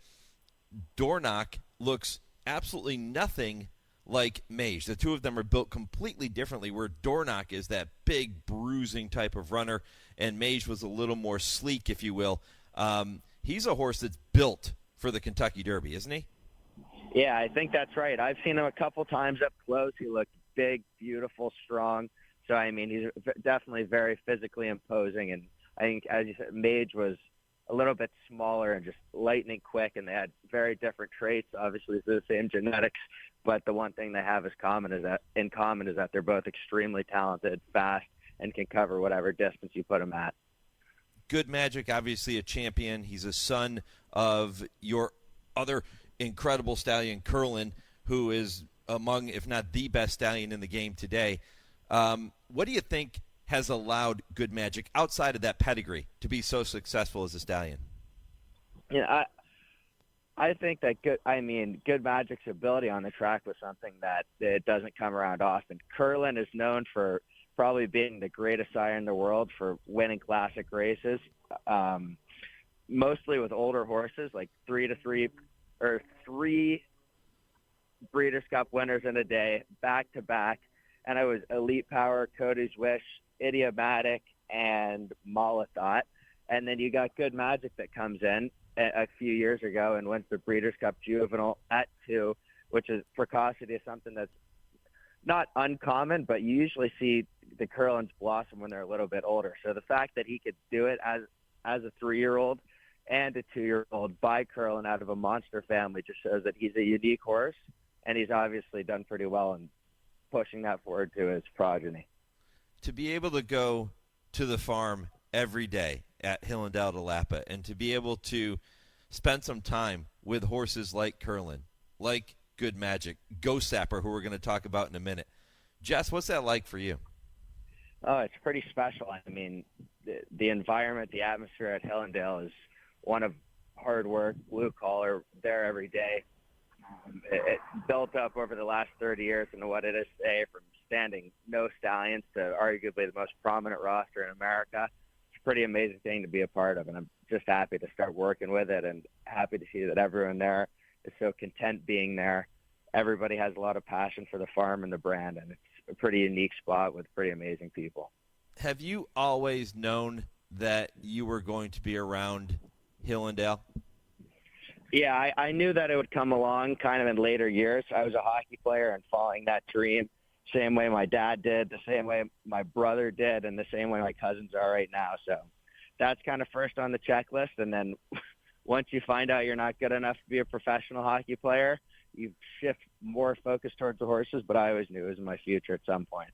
Dornoch looks absolutely nothing like Mage. The two of them are built completely differently, where Dornoch is that big bruising type of runner, and Mage was a little more sleek, if you will. He's a horse that's built for the Kentucky Derby, isn't he? Yeah, I think that's right. I've seen him a couple times up close. He looked big, beautiful, strong. So, I mean, he's definitely very physically imposing. And I think, as you said, Mage was a little bit smaller and just lightning quick, and they had very different traits. Obviously, they're the same genetics, but the one thing they have in common is that they're both extremely talented, fast, and can cover whatever distance you put them at. Good Magic, obviously a champion. He's a son of your other incredible stallion, Curlin, who is among, if not the best stallion in the game today. What do you think has allowed Good Magic, outside of that pedigree, to be so successful as a stallion? Yeah, I think that Good Magic's ability on the track was something that it doesn't come around often. Curlin is known for probably being the greatest sire in the world for winning classic races, mostly with older horses, like 3 Breeders' Cup winners in a day, back-to-back. And I was Elite Power, Cody's Wish, Idiomatic, and Molotov. And then you got Good Magic that comes in a few years ago and wins the Breeders' Cup Juvenile at 2, which is precocity is something that's not uncommon, but you usually see the Curlins blossom when they're a little bit older. So the fact that he could do it as a 3-year-old and a 2-year-old by Curlin out of a monster family just shows that he's a unique horse, and he's obviously done pretty well in pushing that forward to his progeny. To be able to go to the farm every day at Hillendale Lapa and to be able to spend some time with horses like Curlin, like Good Magic, Ghost Sapper, who we're going to talk about in a minute. Jess, what's that like for you? Oh, it's pretty special. I mean, the environment, the atmosphere at Hillendale is one of hard work, blue collar, there every day. It built up over the last 30 years into what it is today, from standing no stallions to arguably the most prominent roster in America. It's a pretty amazing thing to be a part of, and I'm just happy to start working with it and happy to see that everyone there is so content being there. Everybody has a lot of passion for the farm and the brand, and it's a pretty unique spot with pretty amazing people. Have you always known that you were going to be around Hillendale? Yeah, I knew that it would come along kind of in later years. I was a hockey player, and following that dream same way my dad did, the same way my brother did, and the same way my cousins are right now. So that's kind of first on the checklist. And then once you find out you're not good enough to be a professional hockey player, you shift more focus towards the horses. But I always knew it was my future at some point.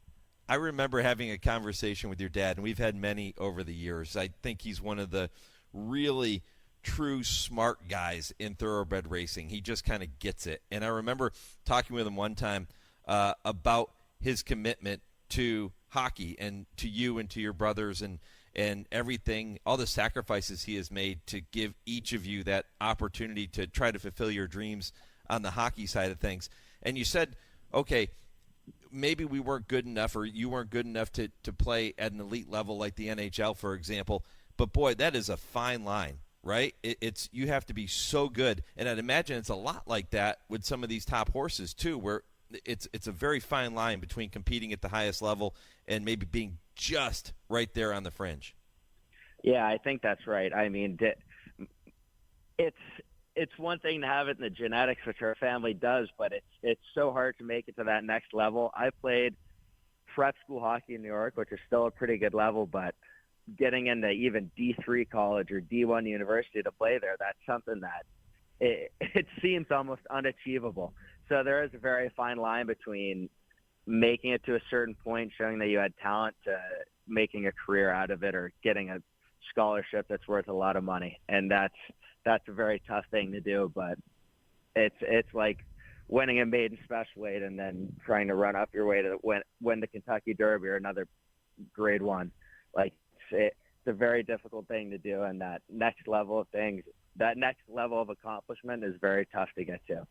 I remember having a conversation with your dad, and we've had many over the years. I think he's one of the really true smart guys in thoroughbred racing. He just kind of gets it. And I remember talking with him one time about his commitment to hockey and to you and to your brothers and everything, all the sacrifices he has made to give each of you that opportunity to try to fulfill your dreams on the hockey side of things. And you said, okay, maybe we weren't good enough, or you weren't good enough to play at an elite level like the NHL, for example. But boy, that is a fine line, right? It's you have to be so good. And I'd imagine it's a lot like that with some of these top horses too, where it's a very fine line between competing at the highest level and maybe being just right there on the fringe. Yeah, I think that's right. I mean, it's one thing to have it in the genetics, which our family does, but it's so hard to make it to that next level. I played prep school hockey in New York, which is still a pretty good level, but getting into even D3 college or D1 university to play there, that's something that it seems almost unachievable. So there is a very fine line between making it to a certain point, showing that you had talent, to making a career out of it or getting a scholarship that's worth a lot of money. And that's a very tough thing to do, but it's like winning a maiden special weight and then trying to run up your way to win the Kentucky Derby or another grade one. Like it's a very difficult thing to do, and that next level of things, that next level of accomplishment is very tough to get to.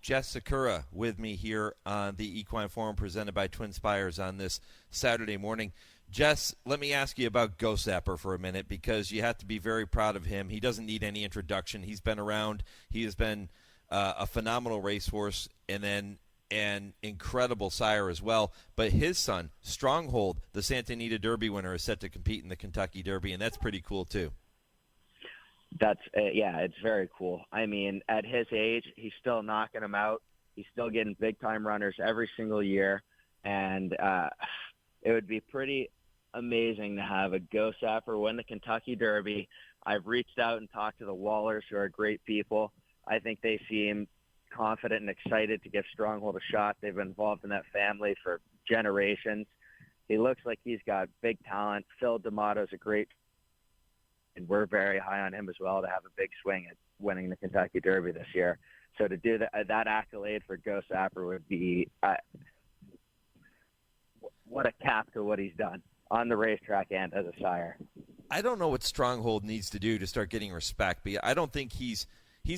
Jess Sikura with me here on the Equine Forum presented by TwinSpires on this Saturday morning. Jess, let me ask you about Go Sapper for a minute, because you have to be very proud of him. He doesn't need any introduction. He's been around. He has been a phenomenal racehorse and then an incredible sire as well. But his son, Stronghold, the Santa Anita Derby winner, is set to compete in the Kentucky Derby, and that's pretty cool too. That's yeah, it's very cool. I mean, at his age, he's still knocking them out. He's still getting big-time runners every single year, and it would be pretty amazing to have a Go Sapper win the Kentucky Derby. I've reached out and talked to the Wallers, who are great people. I think they seem confident and excited to give Stronghold a shot. They've been involved in that family for generations. He looks like he's got big talent. Phil D'Amato's a great, and we're very high on him as well, to have a big swing at winning the Kentucky Derby this year. So to do that accolade for Go Sapper would be what a cap to what he's done on the racetrack and as a sire. I don't know what Stronghold needs to do to start getting respect, but I don't think he's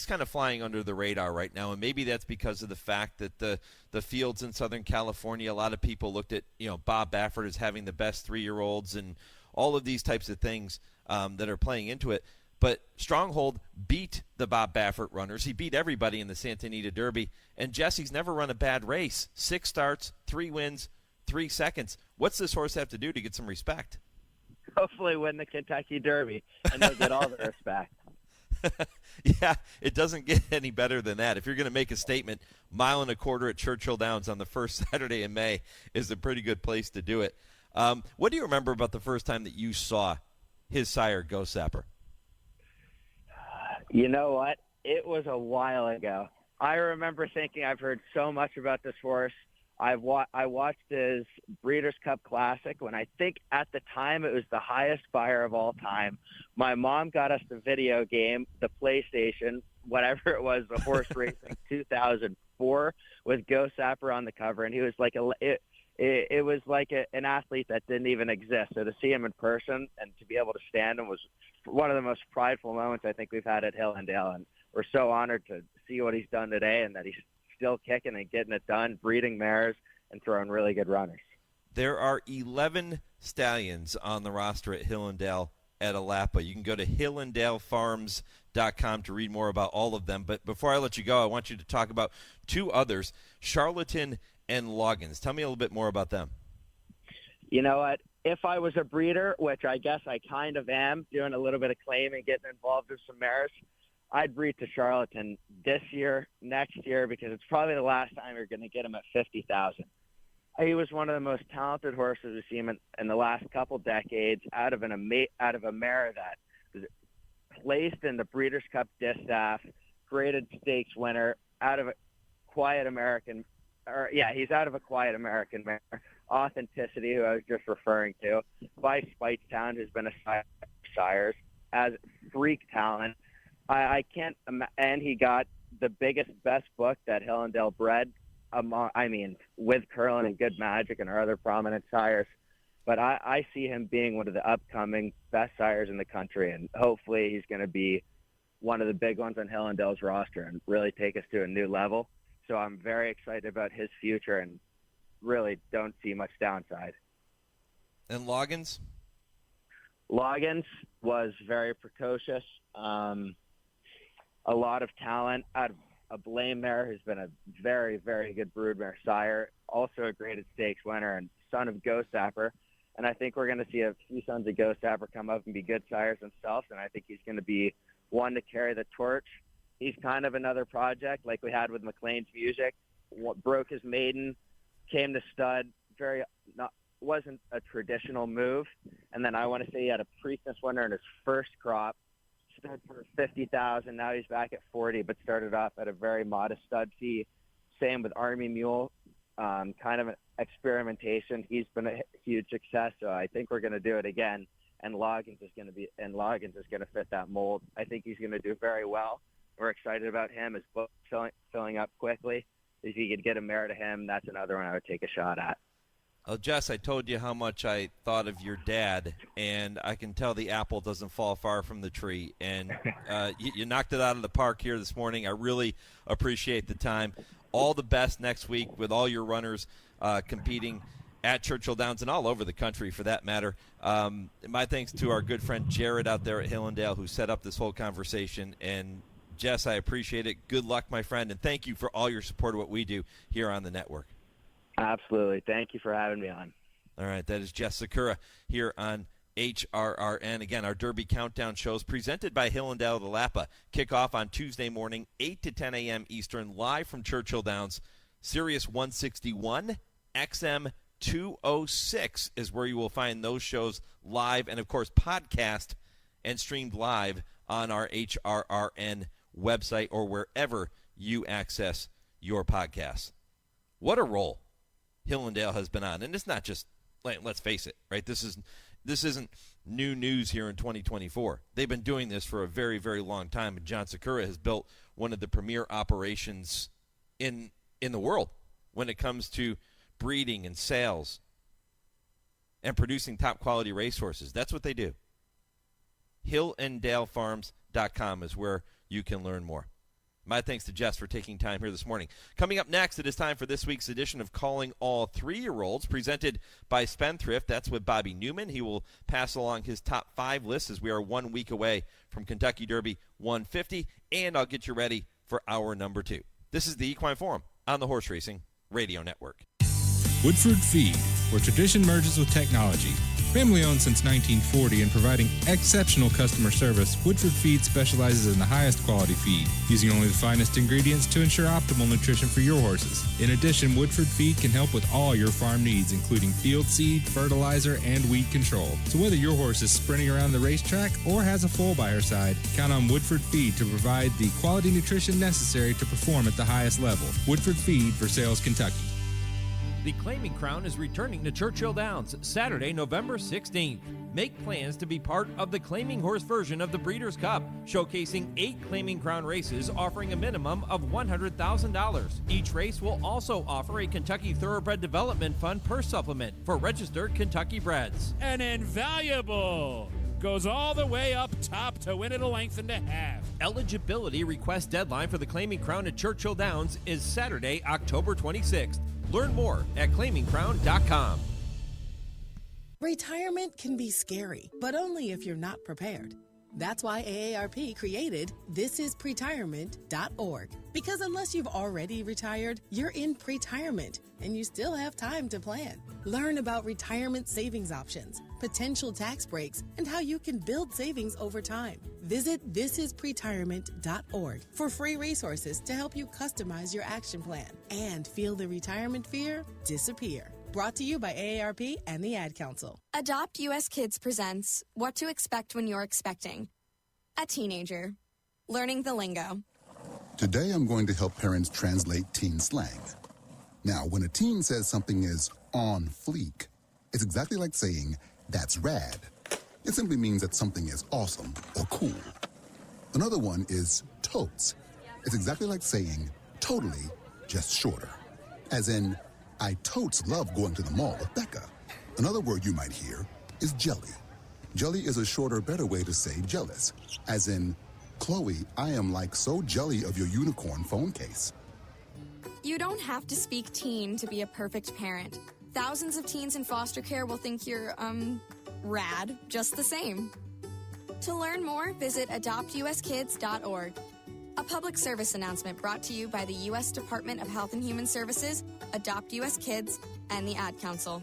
kind of flying under the radar right now, and maybe that's because of the fact that the fields in Southern California, a lot of people looked at Bob Baffert as having the best 3-year-olds and all of these types of things that are playing into it. But Stronghold beat the Bob Baffert runners. He beat everybody in the Santa Anita Derby, and Jesse's never run a bad race. 6 starts, 3 wins, 3 seconds. What's this horse have to do to get some respect? Hopefully win the Kentucky Derby, and they'll get all the respect. Yeah, it doesn't get any better than that. If you're going to make a statement, 1.25 miles at Churchill Downs on the first Saturday in May is a pretty good place to do it. What do you remember about the first time that you saw his sire, Go Sapper? You know what? It was a while ago. I remember thinking, I've heard so much about this horse. I watched his Breeders' Cup Classic when I think at the time it was the highest buyer of all time. My mom got us the video game, the PlayStation, whatever it was, the Horse Racing 2004 with Go Sapper on the cover, and he was like it was like an athlete that didn't even exist. So to see him in person and to be able to stand him was one of the most prideful moments I think we've had at Hillendale, and we're so honored to see what he's done today and that he's still kicking and getting it done, breeding mares and throwing really good runners. There are 11 stallions on the roster at Hillendale at Alapa. You can go to hillendalefarms.com to read more about all of them. But before I let you go, I want you to talk about 2 others, Charlatan and Loggins. Tell me a little bit more about them. You know what? If I was a breeder, which I guess I kind of am, doing a little bit of claim and getting involved with some mares, I'd breed to Charlatan this year, next year, because it's probably the last time you're going to get him at 50,000. He was one of the most talented horses we've seen in the last couple decades, out of a mare that was placed in the Breeders' Cup Distaff, graded stakes winner, out of a quiet American, he's out of a quiet American mare. Authenticity, who I was just referring to, by Spitestown, who's been a sire of sires, as freak talent. I can't, and he got the biggest, best book that Hillendale bred. With Curlin and Good Magic and our other prominent sires. But I see him being one of the upcoming best sires in the country, and hopefully he's going to be one of the big ones on Hillendale's roster and really take us to a new level. So I'm very excited about his future and really don't see much downside. And Loggins? Loggins was very precocious, a lot of talent out of a blame mare who's been a very, very good broodmare sire, also a graded stakes winner and son of Ghost Zapper. And I think we're going to see a few sons of Ghost Zapper come up and be good sires themselves, and I think he's going to be one to carry the torch. He's kind of another project like we had with McLean's Music. Broke his maiden, came to stud, wasn't a traditional move. And then I want to say he had a Preakness winner in his first crop, stud for $50,000. Now he's back at $40,000, but started off at a very modest stud fee. Same with Army Mule, kind of an experimentation. He's been a huge success, so I think we're going to do it again. And Loggins is going to fit that mold. I think he's going to do very well. We're excited about him. His book's filling up quickly. If you could get a mare to him, that's another one I would take a shot at. Oh, Jess, I told you how much I thought of your dad, and I can tell the apple doesn't fall far from the tree. And you knocked it out of the park here this morning. I really appreciate the time. All the best next week with all your runners competing at Churchill Downs and all over the country for that matter. My thanks to our good friend Jared out there at Hillendale who set up this whole conversation. And, Jess, I appreciate it. Good luck, my friend, and thank you for all your support of what we do here on the network. Absolutely. Thank you for having me on. All right, that is Jess Sikura here on HRRN. Again, our Derby Countdown shows presented by Hillendale de Lapa kick off on Tuesday morning, 8 to 10 a.m. Eastern, live from Churchill Downs. Sirius 161, XM 206 is where you will find those shows live and, of course, podcast and streamed live on our HRRN website or wherever you access your podcasts. What a role Hillendale has been on. And it's not just, let's face it, right? This isn't new news here in 2024. They've been doing this for a very, very long time, and John Sikura has built one of the premier operations in the world when it comes to breeding and sales and producing top-quality racehorses. That's what they do. HillandaleFarms.com is where you can learn more. My thanks to Jess for taking time here this morning. Coming up next, it is time for this week's edition of Calling All 3-Year-Olds, presented by Spendthrift. That's with Bobby Newman. He will pass along his top 5 lists as we are 1 week away from Kentucky Derby 150, and I'll get you ready for hour number 2. This is the Equine Forum on the Horse Racing Radio Network. Woodford Feed, where tradition merges with technology. Family owned since 1940 and providing exceptional customer service, Woodford Feed specializes in the highest quality feed, using only the finest ingredients to ensure optimal nutrition for your horses. In addition, Woodford Feed can help with all your farm needs, including field seed, fertilizer, and weed control. So whether your horse is sprinting around the racetrack or has a foal by her side, count on Woodford Feed to provide the quality nutrition necessary to perform at the highest level. Woodford Feed for Sales, Kentucky. The Claiming Crown is returning to Churchill Downs Saturday, November 16th. Make plans to be part of the Claiming Horse version of the Breeders' Cup, showcasing 8 Claiming Crown races offering a minimum of $100,000. Each race will also offer a Kentucky Thoroughbred Development Fund purse supplement for registered Kentucky Breds. An invaluable goes all the way up top to win at a length and a half. Eligibility request deadline for the Claiming Crown at Churchill Downs is Saturday, October 26th. Learn more at claimingcrown.com. Retirement can be scary, but only if you're not prepared. That's why AARP created thisispretirement.org. Because unless you've already retired, you're in pretirement, and you still have time to plan. Learn about retirement savings options, potential tax breaks, and how you can build savings over time. Visit thisispretirement.org for free resources to help you customize your action plan and feel the retirement fear disappear. Brought to you by AARP and the Ad Council. Adopt US Kids presents What to Expect When You're Expecting a Teenager. Learning the lingo. Today I'm going to help parents translate teen slang. Now, when a teen says something is on fleek, it's exactly like saying, that's rad. It simply means that something is awesome or cool. Another one is totes. It's exactly like saying, totally, just shorter. As in, I totes love going to the mall with Becker. Another word you might hear is jelly. Jelly is a shorter, better way to say jealous. As in, Chloe, I am like so jelly of your unicorn phone case. You don't have to speak teen to be a perfect parent. Thousands of teens in foster care will think you're, rad just the same. To learn more, visit adoptuskids.org. A public service announcement brought to you by the U.S. Department of Health and Human Services, Adopt U.S. Kids, and the Ad Council.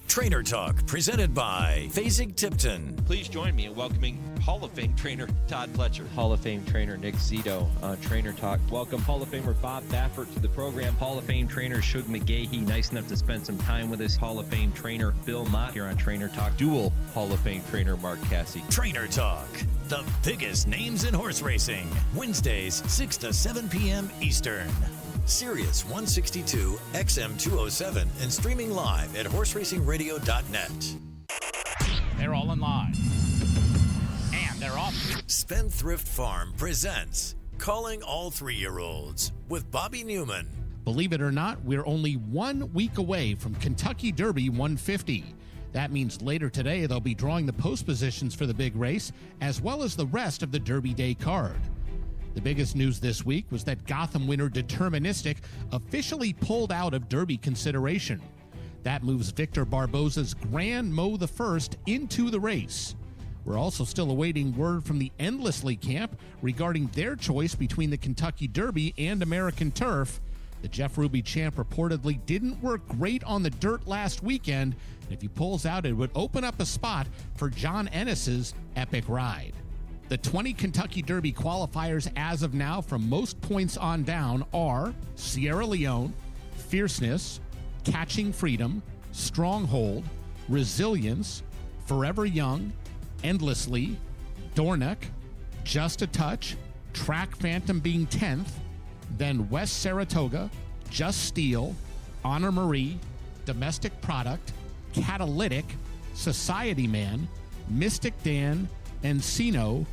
Trainer Talk, presented by Fasig-Tipton. Please join me in welcoming Hall of Fame trainer Todd Fletcher. Hall of Fame trainer Nick Zito on Trainer Talk. Welcome Hall of Famer Bob Baffert to the program. Hall of Fame trainer Shug McGahee, nice enough to spend some time with us. Hall of Fame trainer Bill Mott here on Trainer Talk. Dual Hall of Fame trainer Mark Cassie. Trainer Talk, the biggest names in horse racing. Wednesdays, 6 to 7 p.m. Eastern. Sirius 162, XM 207, and streaming live at horseracingradio.net. They're all in line. And they're off. Spendthrift Farm presents Calling All 3-Year-Olds with Bobby Newman. Believe it or not, we're only 1 week away from Kentucky Derby 150. That means later today they'll be drawing the post positions for the big race, as well as the rest of the Derby Day card. The biggest news this week was that Gotham winner Deterministic officially pulled out of Derby consideration. That moves Victor Barboza's Grand Mo the First into the race. We're also still awaiting word from the Endlessly camp regarding their choice between the Kentucky Derby and American Turf. The Jeff Ruby champ reportedly didn't work great on the dirt last weekend, and if he pulls out, it would open up a spot for John Ennis's Epic Ride. The 20 Kentucky Derby qualifiers as of now from most points on down are Sierra Leone, Fierceness, Catching Freedom, Stronghold, Resilience, Forever Young, Endlessly, Dornoch, Just a Touch, Track Phantom being 10th, then West Saratoga, Just Steel, Honor Marie, Domestic Product, Catalytic, Society Man, Mystic Dan, Encino,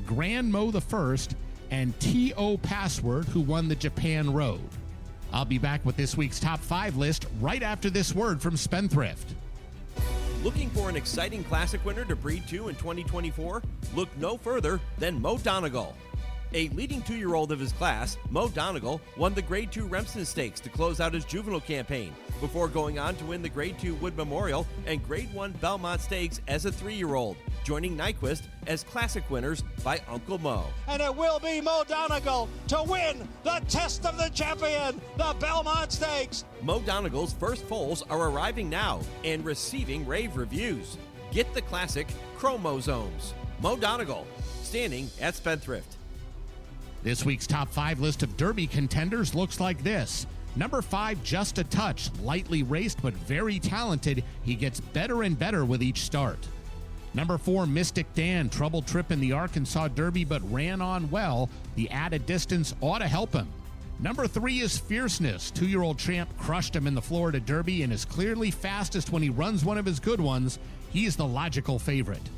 Grand Mo the First, and T.O. Password, who won the Japan Road. I'll be back with this week's top 5 list right after this word from Spendthrift. Looking for an exciting classic winner to breed to in 2024? Look no further than Mo Donegal. A leading 2-year-old of his class, Mo Donegal won the Grade 2 Remsen Stakes to close out his juvenile campaign, before going on to win the Grade 2 Wood Memorial and Grade 1 Belmont Stakes as a 3-year-old, joining Nyquist as classic winners by Uncle Mo. And it will be Mo Donegal to win the Test of the Champion, the Belmont Stakes. Mo Donegal's first foals are arriving now and receiving rave reviews. Get the classic chromosomes. Mo Donegal, standing at Spendthrift. This week's top 5 list of Derby contenders looks like this. Number 5, Just a Touch. Lightly raced but very talented. He gets better and better with each start. Number 4, Mystic Dan. Trouble trip in the Arkansas Derby but ran on well. The added distance ought to help him. Number 3 is Fierceness. 2-year-old Tramp crushed him in the Florida Derby and is clearly fastest when he runs one of his good ones. He is the logical favorite.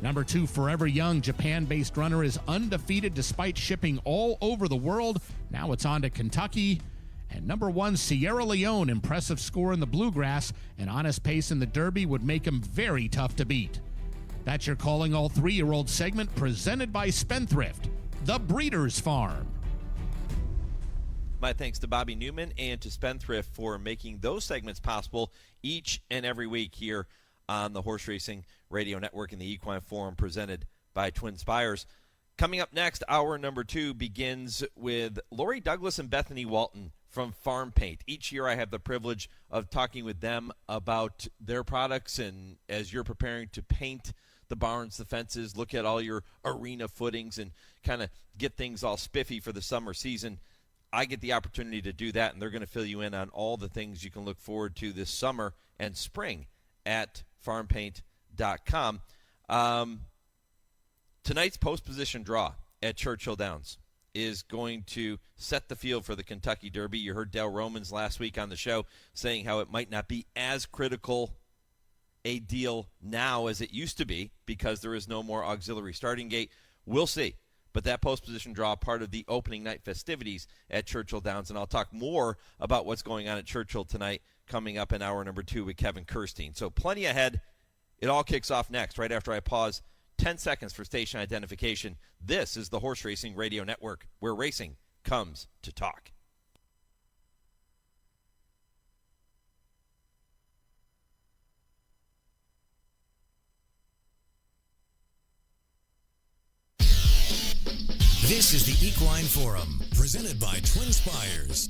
Number 2, Forever Young, Japan-based runner, is undefeated despite shipping all over the world. Now it's on to Kentucky. And number 1, Sierra Leone, impressive score in the Bluegrass. An honest pace in the Derby would make him very tough to beat. That's your Calling All 3-Year-Old segment presented by Spendthrift, the Breeders' Farm. My thanks to Bobby Newman and to Spendthrift for making those segments possible each and every week here on the Horse Racing Radio Network and the Equine Forum presented by TwinSpires. Coming up next, hour number 2 begins with Lori Douglas and Bethany Walton from Farm Paint. Each year I have the privilege of talking with them about their products, and as you're preparing to paint the barns, the fences, look at all your arena footings and kind of get things all spiffy for the summer season, I get the opportunity to do that, and they're going to fill you in on all the things you can look forward to this summer and spring at farmpaint.com. Tonight's post-position draw at Churchill Downs is going to set the field for the Kentucky Derby. You heard Dale Romans last week on the show saying how it might not be as critical a deal now as it used to be because there is no more auxiliary starting gate. We'll see. But that post-position draw, part of the opening night festivities at Churchill Downs, and I'll talk more about what's going on at Churchill tonight coming up in hour number 2 with Kevin Kerstein. So plenty ahead. It all kicks off next, right after I pause 10 seconds for station identification. This is the Horse Racing Radio Network, where racing comes to talk. This is the Equine Forum, presented by TwinSpires.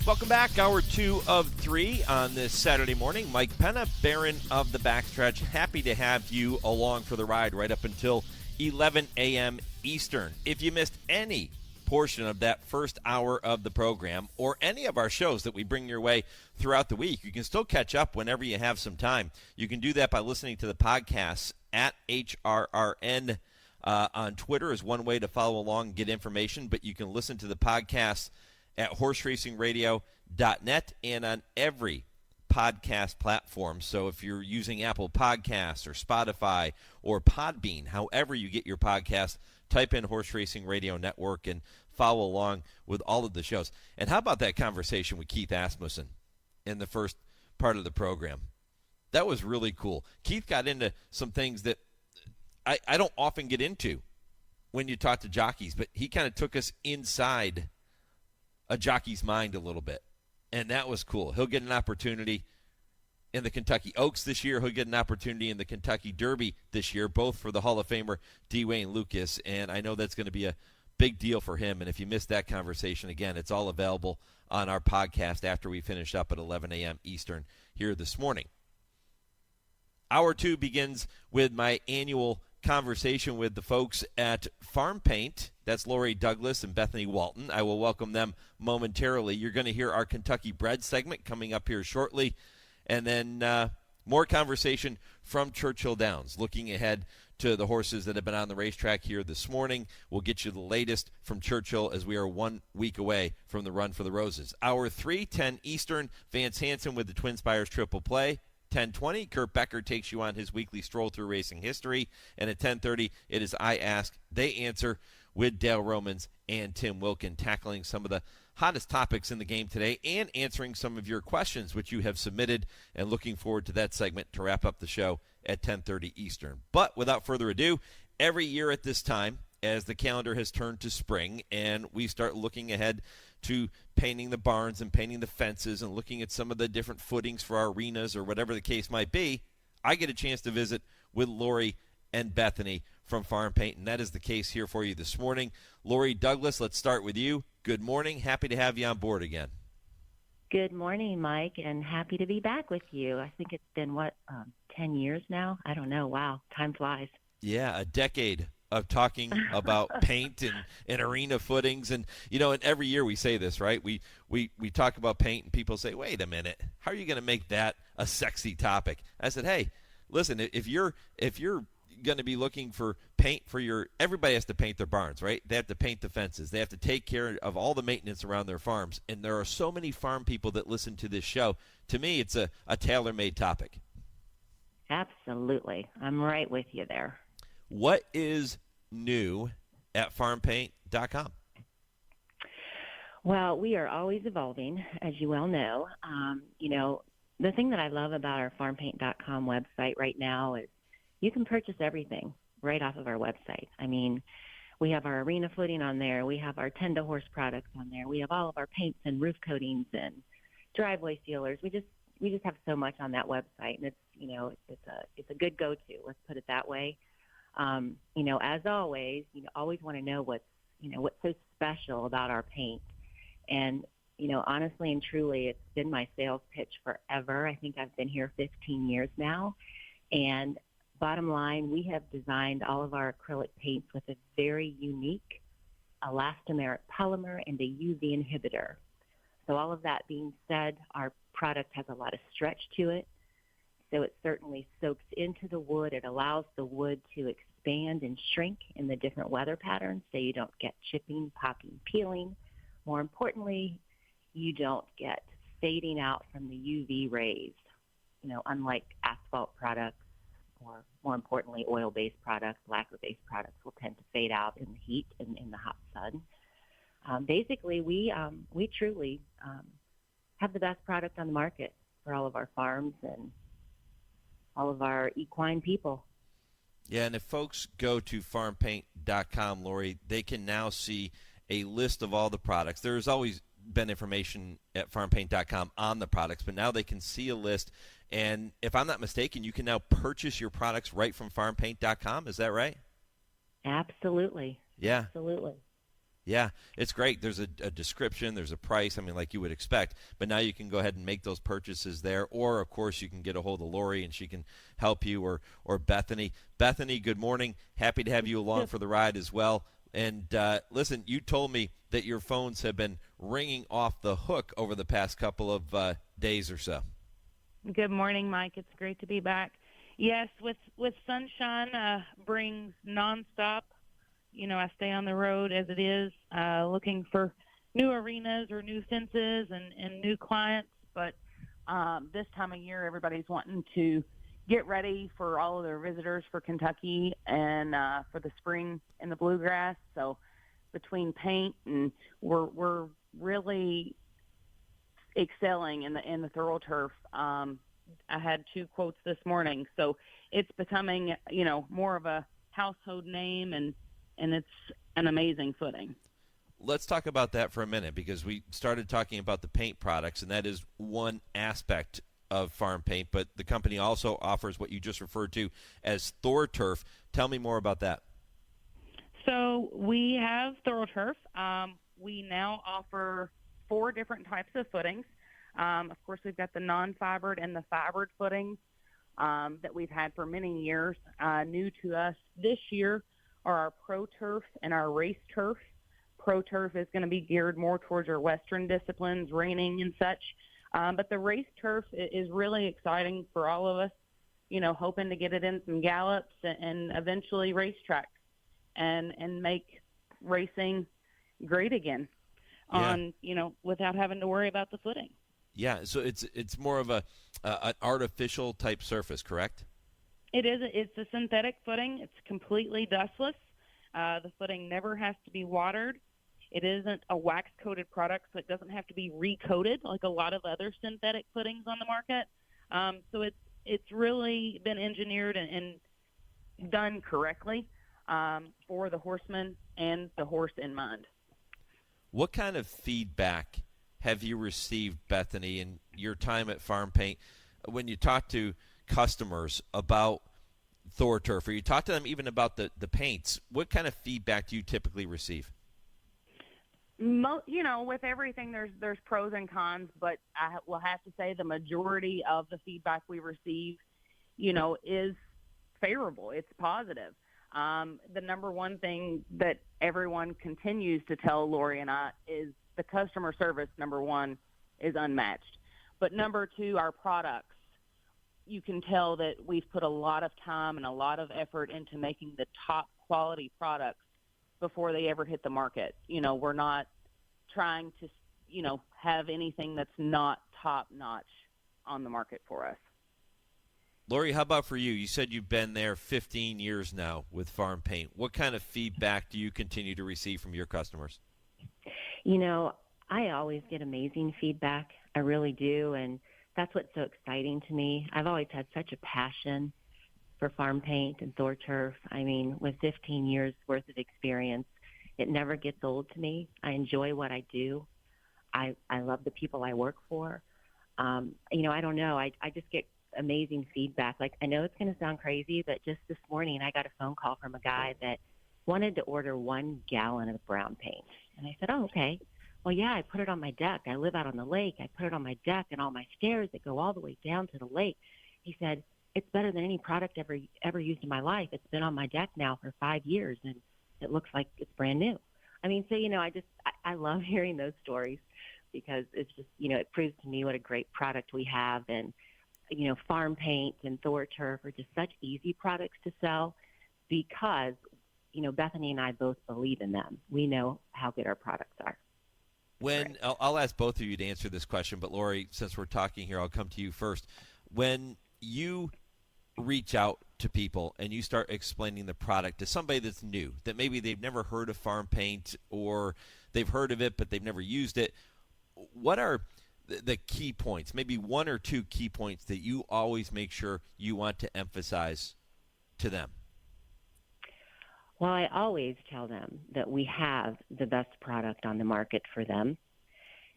Welcome back. Hour 2 of 3 on this Saturday morning. Mike Penna, Baron of the Backstretch. Happy to have you along for the ride right up until 11 a.m. Eastern. If you missed any portion of that first hour of the program or any of our shows that we bring your way throughout the week, you can still catch up whenever you have some time. You can do that by listening to the podcasts at HRRN on Twitter is one way to follow along and get information, but you can listen to the podcasts at horseracingradio.net and on every podcast platform. So if you're using Apple Podcasts or Spotify or Podbean, however you get your podcast, type in Horse Racing Radio Network and follow along with all of the shows. And how about that conversation with Keith Asmussen in the first part of the program? That was really cool. Keith got into some things that I don't often get into when you talk to jockeys, but he kind of took us inside a jockey's mind a little bit, and that was cool. He'll get an opportunity in the Kentucky Oaks this year. He'll get an opportunity in the Kentucky Derby this year, both for the Hall of Famer Dwayne Lucas, and I know that's going to be a big deal for him. And if you missed that conversation, again, it's all available on our podcast after we finish up at 11 a.m. Eastern here this morning. Hour 2 begins with my annual conversation with the folks at Farm Paint. That's Lori Douglas and Bethany Walton. I will welcome them momentarily. You're going to hear our Kentucky Bred segment coming up here shortly. And then more conversation from Churchill Downs, looking ahead to the horses that have been on the racetrack here this morning. We'll get you the latest from Churchill as we are 1 week away from the Run for the Roses. Hour 3, 10 Eastern, Vance Hanson with the TwinSpires Triple Play. 10:20, Kurt Becker takes you on his weekly Stroll Through Racing History. And at 10:30, it is I Ask, They Answer with Dale Romans and Tim Wilkin, tackling some of the hottest topics in the game today and answering some of your questions which you have submitted, and looking forward to that segment to wrap up the show at 10:30 Eastern. But without further ado, every year at this time, as the calendar has turned to spring and we start looking ahead to painting the barns and painting the fences and looking at some of the different footings for our arenas or whatever the case might be, I get a chance to visit with Lori and Bethany from Farm Paint, and that is the case here for you this morning. Lori Douglas, let's start with you. Good morning. Happy to have you on board again. Good morning, Mike, and happy to be back with you. I think it's been, 10 years now? I don't know. Wow, time flies. Yeah, a decade of talking about paint and arena footings. And, and every year we say this, right? We talk about paint and people say, wait a minute, how are you going to make that a sexy topic? I said, hey, listen, if you're going to be looking for paint for everybody has to paint their barns, right? They have to paint the fences. They have to take care of all the maintenance around their farms. And there are so many farm people that listen to this show. To me, it's a tailor-made topic. Absolutely. I'm right with you there. What is new at farmpaint.com? Well, we are always evolving, as you well know. The thing that I love about our farmpaint.com website right now is you can purchase everything right off of our website. I mean, we have our arena footing on there. We have our 10-to-horse products on there. We have all of our paints and roof coatings and driveway sealers. We just have so much on that website, and it's a good go-to. Let's put it that way. As always, always want to know what's so special about our paint. And, honestly and truly, it's been my sales pitch forever. I think I've been here 15 years now. And bottom line, we have designed all of our acrylic paints with a very unique elastomeric polymer and a UV inhibitor. So all of that being said, our product has a lot of stretch to it. So it certainly soaks into the wood. It allows the wood to expand and shrink in the different weather patterns so you don't get chipping, popping, peeling. More importantly, you don't get fading out from the UV rays, unlike asphalt products or, more importantly, oil-based products, lacquer-based products will tend to fade out in the heat and in the hot sun. Basically, we truly have the best product on the market for all of our farms and all of our equine people. Yeah, and if folks go to farmpaint.com, Lori, they can now see a list of all the products. There's always been information at farmpaint.com on the products, but now they can see a list. And if I'm not mistaken, you can now purchase your products right from farmpaint.com. Is that right? Absolutely. Yeah. Absolutely. Yeah, it's great. There's a description, there's a price, like you would expect. But now you can go ahead and make those purchases there. Or, of course, you can get a hold of Lori and she can help you, or Bethany. Bethany, good morning. Happy to have you along for the ride as well. And listen, you told me that your phones have been ringing off the hook over the past couple of days or so. Good morning, Mike. It's great to be back. Yes, with sunshine brings nonstop. I stay on the road as it is, looking for new arenas or new fences and new clients. But this time of year, everybody's wanting to get ready for all of their visitors for Kentucky and for the spring in the bluegrass. So between paint and we're really excelling in the thorough turf. I had 2 quotes this morning, so it's becoming more of a household name, and it's an amazing footing. Let's talk about that for a minute, because we started talking about the paint products, and that is one aspect of Farm Paint, but the company also offers what you just referred to as Thor Turf. Tell me more about that. So we have thorough turf. We now offer 4 different types of footings. Of course, we've got the non-fibered and the fibered footings that we've had for many years. New to us this year are our Pro Turf and our Race Turf. Pro Turf is going to be geared more towards our Western disciplines, reining and such. But the Race Turf is really exciting for all of us, hoping to get it in some gallops and eventually racetracks and make racing great again without having to worry about the footing. Yeah, so it's more of an artificial type surface, correct? It is. It's a synthetic footing. It's completely dustless. The footing never has to be watered. It isn't a wax-coated product, so it doesn't have to be recoated like a lot of other synthetic footings on the market. So it's really been engineered and done correctly for the horseman and the horse in mind. What kind of feedback have you received, Bethany, in your time at Farm Paint when you talk to customers about Thor Turf, or you talk to them even about the paints? What kind of feedback do you typically receive? With everything, there's pros and cons, but I will have to say the majority of the feedback we receive, is favorable. It's positive. The number one thing that everyone continues to tell Lori and I is the customer service, number one, is unmatched. But number two, our products. You can tell that we've put a lot of time and a lot of effort into making the top quality products before they ever hit the market. We're not trying to, have anything that's not top notch on the market for us. Lori, how about for you? You said you've been there 15 years now with Farm Paint. What kind of feedback do you continue to receive from your customers? I always get amazing feedback. I really do, and that's what's so exciting to me. I've always had such a passion for Farm Paint and Thor Turf. With 15 years worth of experience, it never gets old to me. I enjoy what I do. I love the people I work for. I don't know. I just get amazing feedback. I know it's going to sound crazy, but just this morning I got a phone call from a guy that wanted to order 1 gallon of brown paint. And I said, oh, okay. Well, yeah, I put it on my deck. I live out on the lake. I put it on my deck and all my stairs that go all the way down to the lake. He said, it's better than any product ever used in my life. It's been on my deck now for 5 years, and it looks like it's brand new. I mean, so, I love hearing those stories because it's just, it proves to me what a great product we have. And, Farm Paint and Thor Turf are just such easy products to sell because, Bethany and I both believe in them. We know how good our products are. I'll ask both of you to answer this question, but Lori, since we're talking here, I'll come to you first. When you reach out to people and you start explaining the product to somebody that's new, that maybe they've never heard of Farm Paint or they've heard of it but they've never used it, what are the key points, maybe one or two key points that you always make sure you want to emphasize to them? Well, I always tell them that we have the best product on the market for them.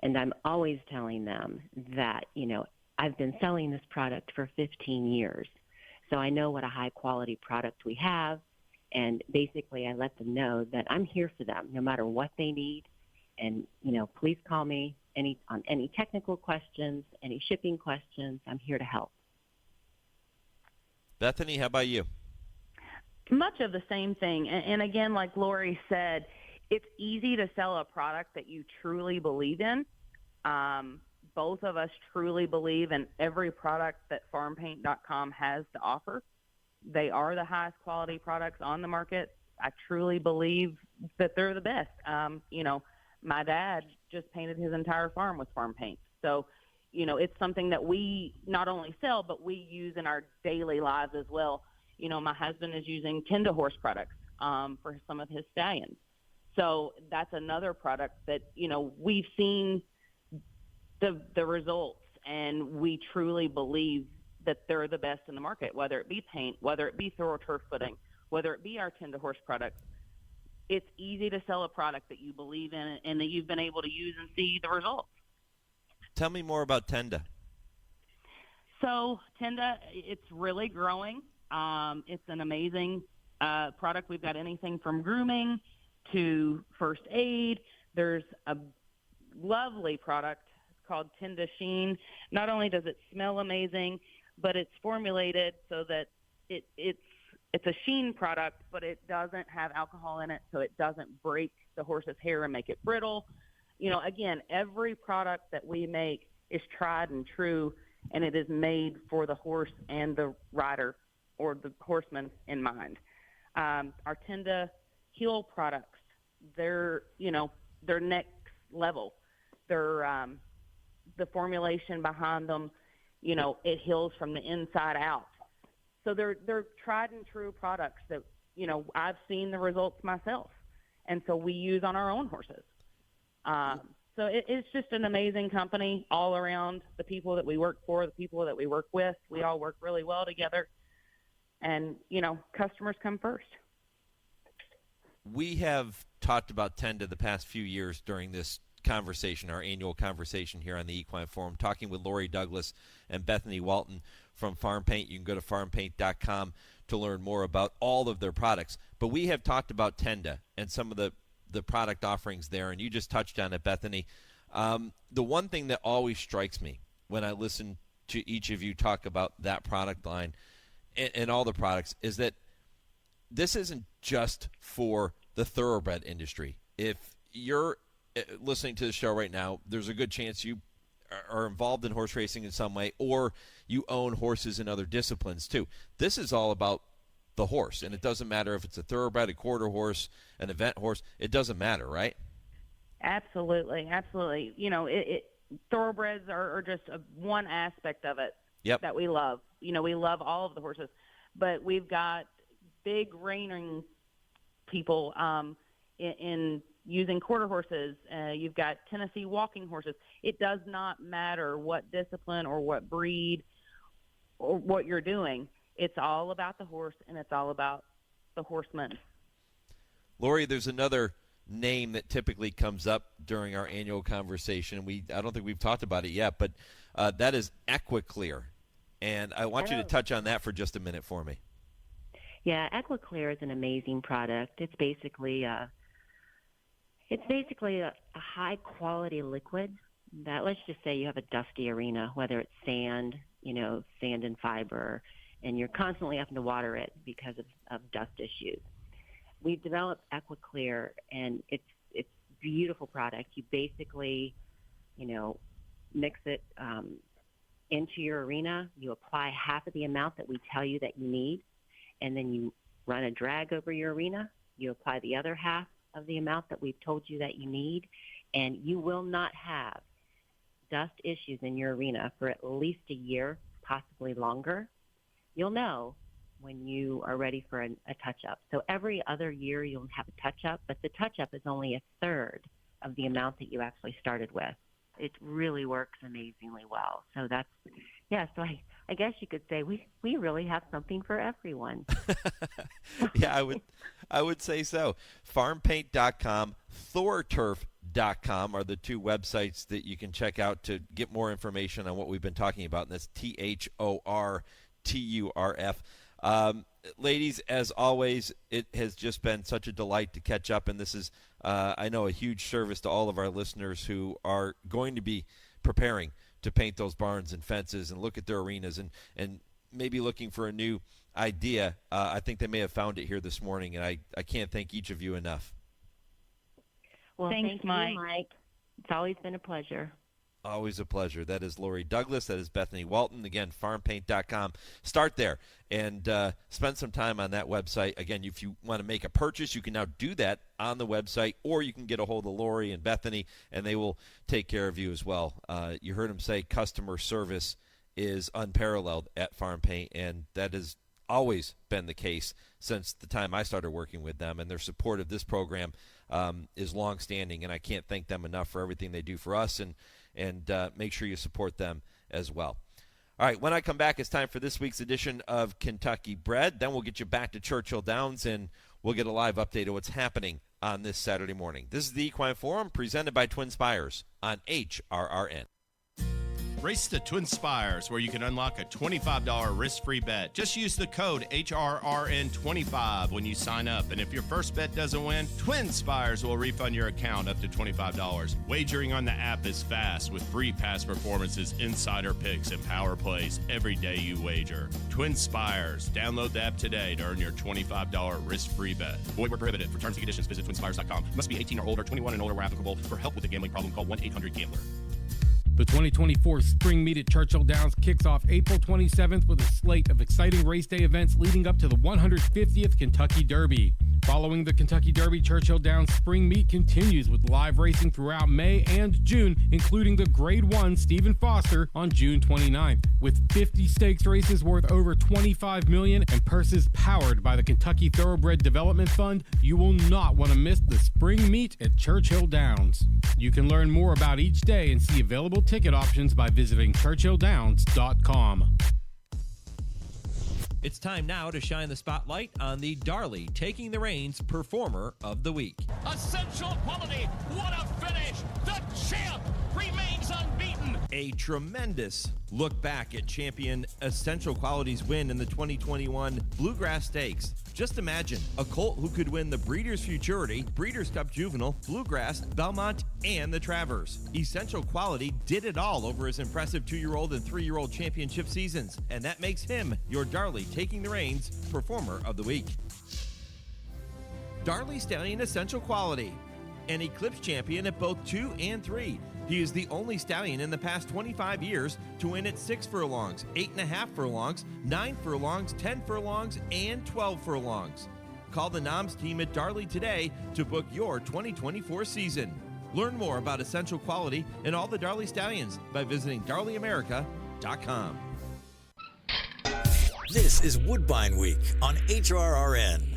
And I'm always telling them that, I've been selling this product for 15 years. So I know what a high-quality product we have. And basically, I let them know that I'm here for them no matter what they need. And, please call me on any technical questions, any shipping questions. I'm here to help. Bethany, how about you? Much of the same thing. And again, like Lori said, it's easy to sell a product that you truly believe in. Both of us truly believe in every product that FarmPaint.com has to offer. They are the highest quality products on the market. I truly believe that they're the best. My dad just painted his entire farm with Farm Paint. So, it's something that we not only sell, but we use in our daily lives as well. My husband is using Tenda horse products for some of his stallions. So that's another product that, we've seen the results, and we truly believe that they're the best in the market, whether it be paint, whether it be thorough turf footing, whether it be our Tenda horse products. It's easy to sell a product that you believe in and that you've been able to use and see the results. Tell me more about Tenda. So Tenda, it's really growing. It's an amazing product. We've got anything from grooming to first aid. There's a lovely product called Tenda Sheen. Not only does it smell amazing, but it's formulated so that it's a sheen product, but it doesn't have alcohol in it, so it doesn't break the horse's hair and make it brittle. Again, every product that we make is tried and true, and it is made for the horse and the rider or the horseman in mind. Our Tenda heel products, they're next level. They're the formulation behind them, it heals from the inside out. So they're tried and true products that, I've seen the results myself. And so we use on our own horses. So it's just an amazing company all around. The people that we work for, the people that we work with, we all work really well together. And, customers come first. We have talked about Tenda the past few years during this conversation, our annual conversation here on the Equine Forum, talking with Lori Douglas and Bethany Walton from Farm Paint. You can go to farmpaint.com to learn more about all of their products. But we have talked about Tenda and some of the product offerings there, and you just touched on it, Bethany. The one thing that always strikes me when I listen to each of you talk about that product line and all the products is that this isn't just for the thoroughbred industry. If you're listening to the show right now, there's a good chance you are involved in horse racing in some way, or you own horses in other disciplines too. This is all about the horse, and it doesn't matter if it's a thoroughbred, a quarter horse, an event horse. It doesn't matter, right? Absolutely. Thoroughbreds are just one aspect of it that we love. We love all of the horses, but we've got big reining people in using quarter horses. You've got Tennessee walking horses. It does not matter what discipline or what breed or what you're doing. It's all about the horse, and it's all about the horseman. Lori, there's another name that typically comes up during our annual conversation. I don't think we've talked about it yet, but that is Equiclear. And I want you to touch on that for just a minute for me. Yeah, Equiclear is an amazing product. It's basically a high-quality liquid that, let's just say you have a dusty arena, whether it's sand, sand and fiber, and you're constantly having to water it because of dust issues. We've developed EquiClear, and it's a beautiful product. You basically, mix it into your arena. You apply half of the amount that we tell you that you need, and then you run a drag over your arena. You apply the other half of the amount that we've told you that you need, and you will not have dust issues in your arena for at least a year, possibly longer. You'll know when you are ready for a touch-up. So every other year you'll have a touch-up, but the touch-up is only a third of the amount that you actually started with. It really works amazingly well. So so I guess you could say we really have something for everyone. Yeah, I would say so. FarmPaint.com, ThorTurf.com are the two websites that you can check out to get more information on what we've been talking about, and that's THORTURF. Ladies, as always, it has just been such a delight to catch up, and this is, I know, a huge service to all of our listeners who are going to be preparing to paint those barns and fences and look at their arenas and maybe looking for a new idea. I think they may have found it here this morning, and I can't thank each of you enough. Well, Thanks, thank Mike. you, Mike. It's always been a pleasure. Always a pleasure. That is Lori Douglas. That is Bethany Walton. Again, farmpaint.com. Start there and spend some time on that website. Again, if you want to make a purchase, you can now do that on the website, or you can get a hold of Lori and Bethany, and they will take care of you as well. You heard them say customer service is unparalleled at Farm Paint, and that has always been the case since the time I started working with them, and their support of this program is longstanding, and I can't thank them enough for everything they do for us, and make sure you support them as well. All right, when I come back, it's time for this week's edition of Kentucky Bred. Then we'll get you back to Churchill Downs, and we'll get a live update of what's happening on this Saturday morning. This is the Equine Forum presented by TwinSpires on HRRN. Race to TwinSpires, where you can unlock a $25 risk-free bet. Just use the code HRRN25 when you sign up. And if your first bet doesn't win, TwinSpires will refund your account up to $25. Wagering on the app is fast with free past performances, insider picks, and power plays every day you wager. TwinSpires. Download the app today to earn your $25 risk-free bet. Void where prohibited. For terms and conditions, visit TwinSpires.com. Must be 18 or older, 21 and older where applicable. For help with a gambling problem, call 1-800-GAMBLER. The 2024 Spring Meet at Churchill Downs kicks off April 27th with a slate of exciting race day events leading up to the 150th Kentucky Derby. Following the Kentucky Derby, Churchill Downs Spring Meet continues with live racing throughout May and June, including the Grade 1 Stephen Foster on June 29th. With 50 stakes races worth over $25 million and purses powered by the Kentucky Thoroughbred Development Fund, you will not want to miss the Spring Meet at Churchill Downs. You can learn more about each day and see available ticket options by visiting churchilldowns.com. It's time now to shine the spotlight on the Darley Taking the Reins Performer of the Week. Essential quality. What a finish. The champ remains unbeaten. A tremendous look back at champion Essential Quality's win in the 2021 Bluegrass Stakes. Just imagine a colt who could win the Breeders' Futurity, Breeders' Cup Juvenile, Bluegrass, Belmont, and the Travers. Essential Quality did it all over his impressive 2-year-old and 3-year-old championship seasons, and that makes him your Darley Taking the Reins Performer of the Week. Darley Stallion Essential Quality, an Eclipse champion at both 2 and 3. He is the only stallion in the past 25 years to win at 6 furlongs, 8.5 furlongs, 9 furlongs, 10 furlongs, and 12 furlongs. Call the NOMS team at Darley today to book your 2024 season. Learn more about Essential Quality and all the Darley stallions by visiting darleyamerica.com. This is Woodbine Week on HRRN.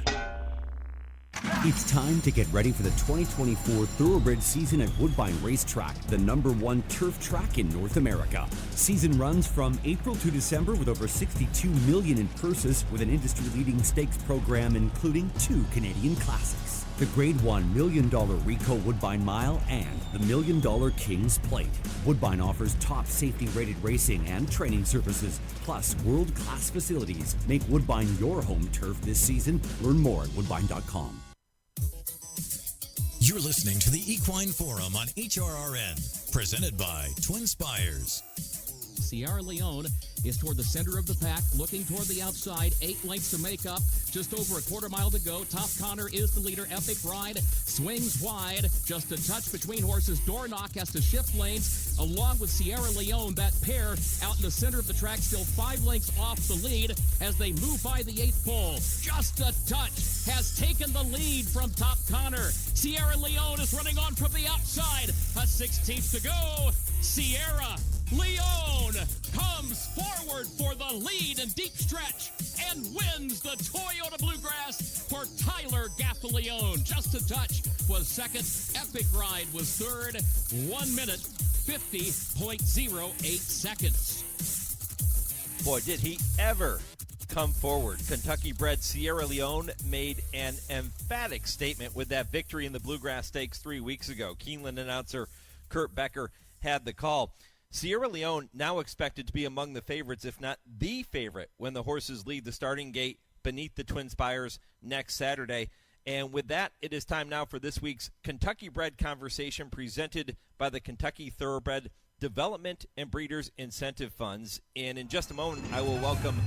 It's time to get ready for the 2024 Thoroughbred season at Woodbine Racetrack, the #1 turf track in North America. Season runs from April to December with over $62 million in purses, with an industry-leading stakes program including 2 Canadian classics: the Grade 1 $1 million Rico Woodbine Mile and the $1 million King's Plate. Woodbine offers top safety-rated racing and training services, plus world-class facilities. Make Woodbine your home turf this season. Learn more at woodbine.com. You're listening to the Equine Forum on HRRN, presented by TwinSpires. Sierra Leone is toward the center of the pack, looking toward the outside. 8 lengths to make up. Just over a quarter mile to go. Top Connor is the leader. Epic Ride swings wide. Just a touch between horses. Door Knock has to shift lanes along with Sierra Leone. That pair out in the center of the track, still 5 lengths off the lead as they move by the 8th pole. Just a touch has taken the lead from Top Connor. Sierra Leone is running on from the outside. A 16th to go. Sierra Leone comes forward for the lead and deep stretch and wins the Toyota Bluegrass for Tyler Gaffalione. Just a touch was second. Epic Ride was third. 1 minute, 50.08 seconds. Boy, did he ever come forward. Kentucky Bred Sierra Leone made an emphatic statement with that victory in the Bluegrass Stakes 3 weeks ago. Keeneland announcer Kurt Becker had the call. Sierra Leone now expected to be among the favorites, if not the favorite, when the horses leave the starting gate beneath the TwinSpires next Saturday. And with that, it is time now for this week's Kentucky Bred Conversation presented by the Kentucky Thoroughbred Development and Breeders Incentive Funds. And in just a moment, I will welcome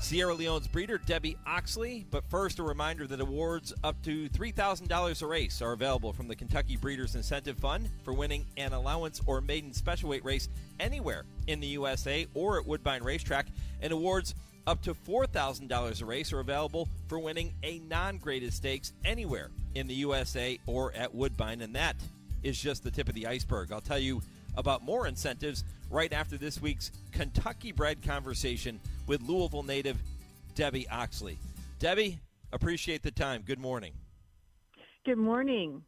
Sierra Leone's breeder, Debby Oxley. But first, a reminder that awards up to $3,000 a race are available from the Kentucky Breeders Incentive Fund for winning an allowance or maiden special weight race anywhere in the USA or at Woodbine Racetrack. And awards up to $4,000 a race are available for winning a non-graded stakes anywhere in the USA or at Woodbine. And that is just the tip of the iceberg. I'll tell you about more incentives right after this week's Kentucky Bred Conversation with Louisville native Debby Oxley. Debby, appreciate the time. Good morning. Good morning.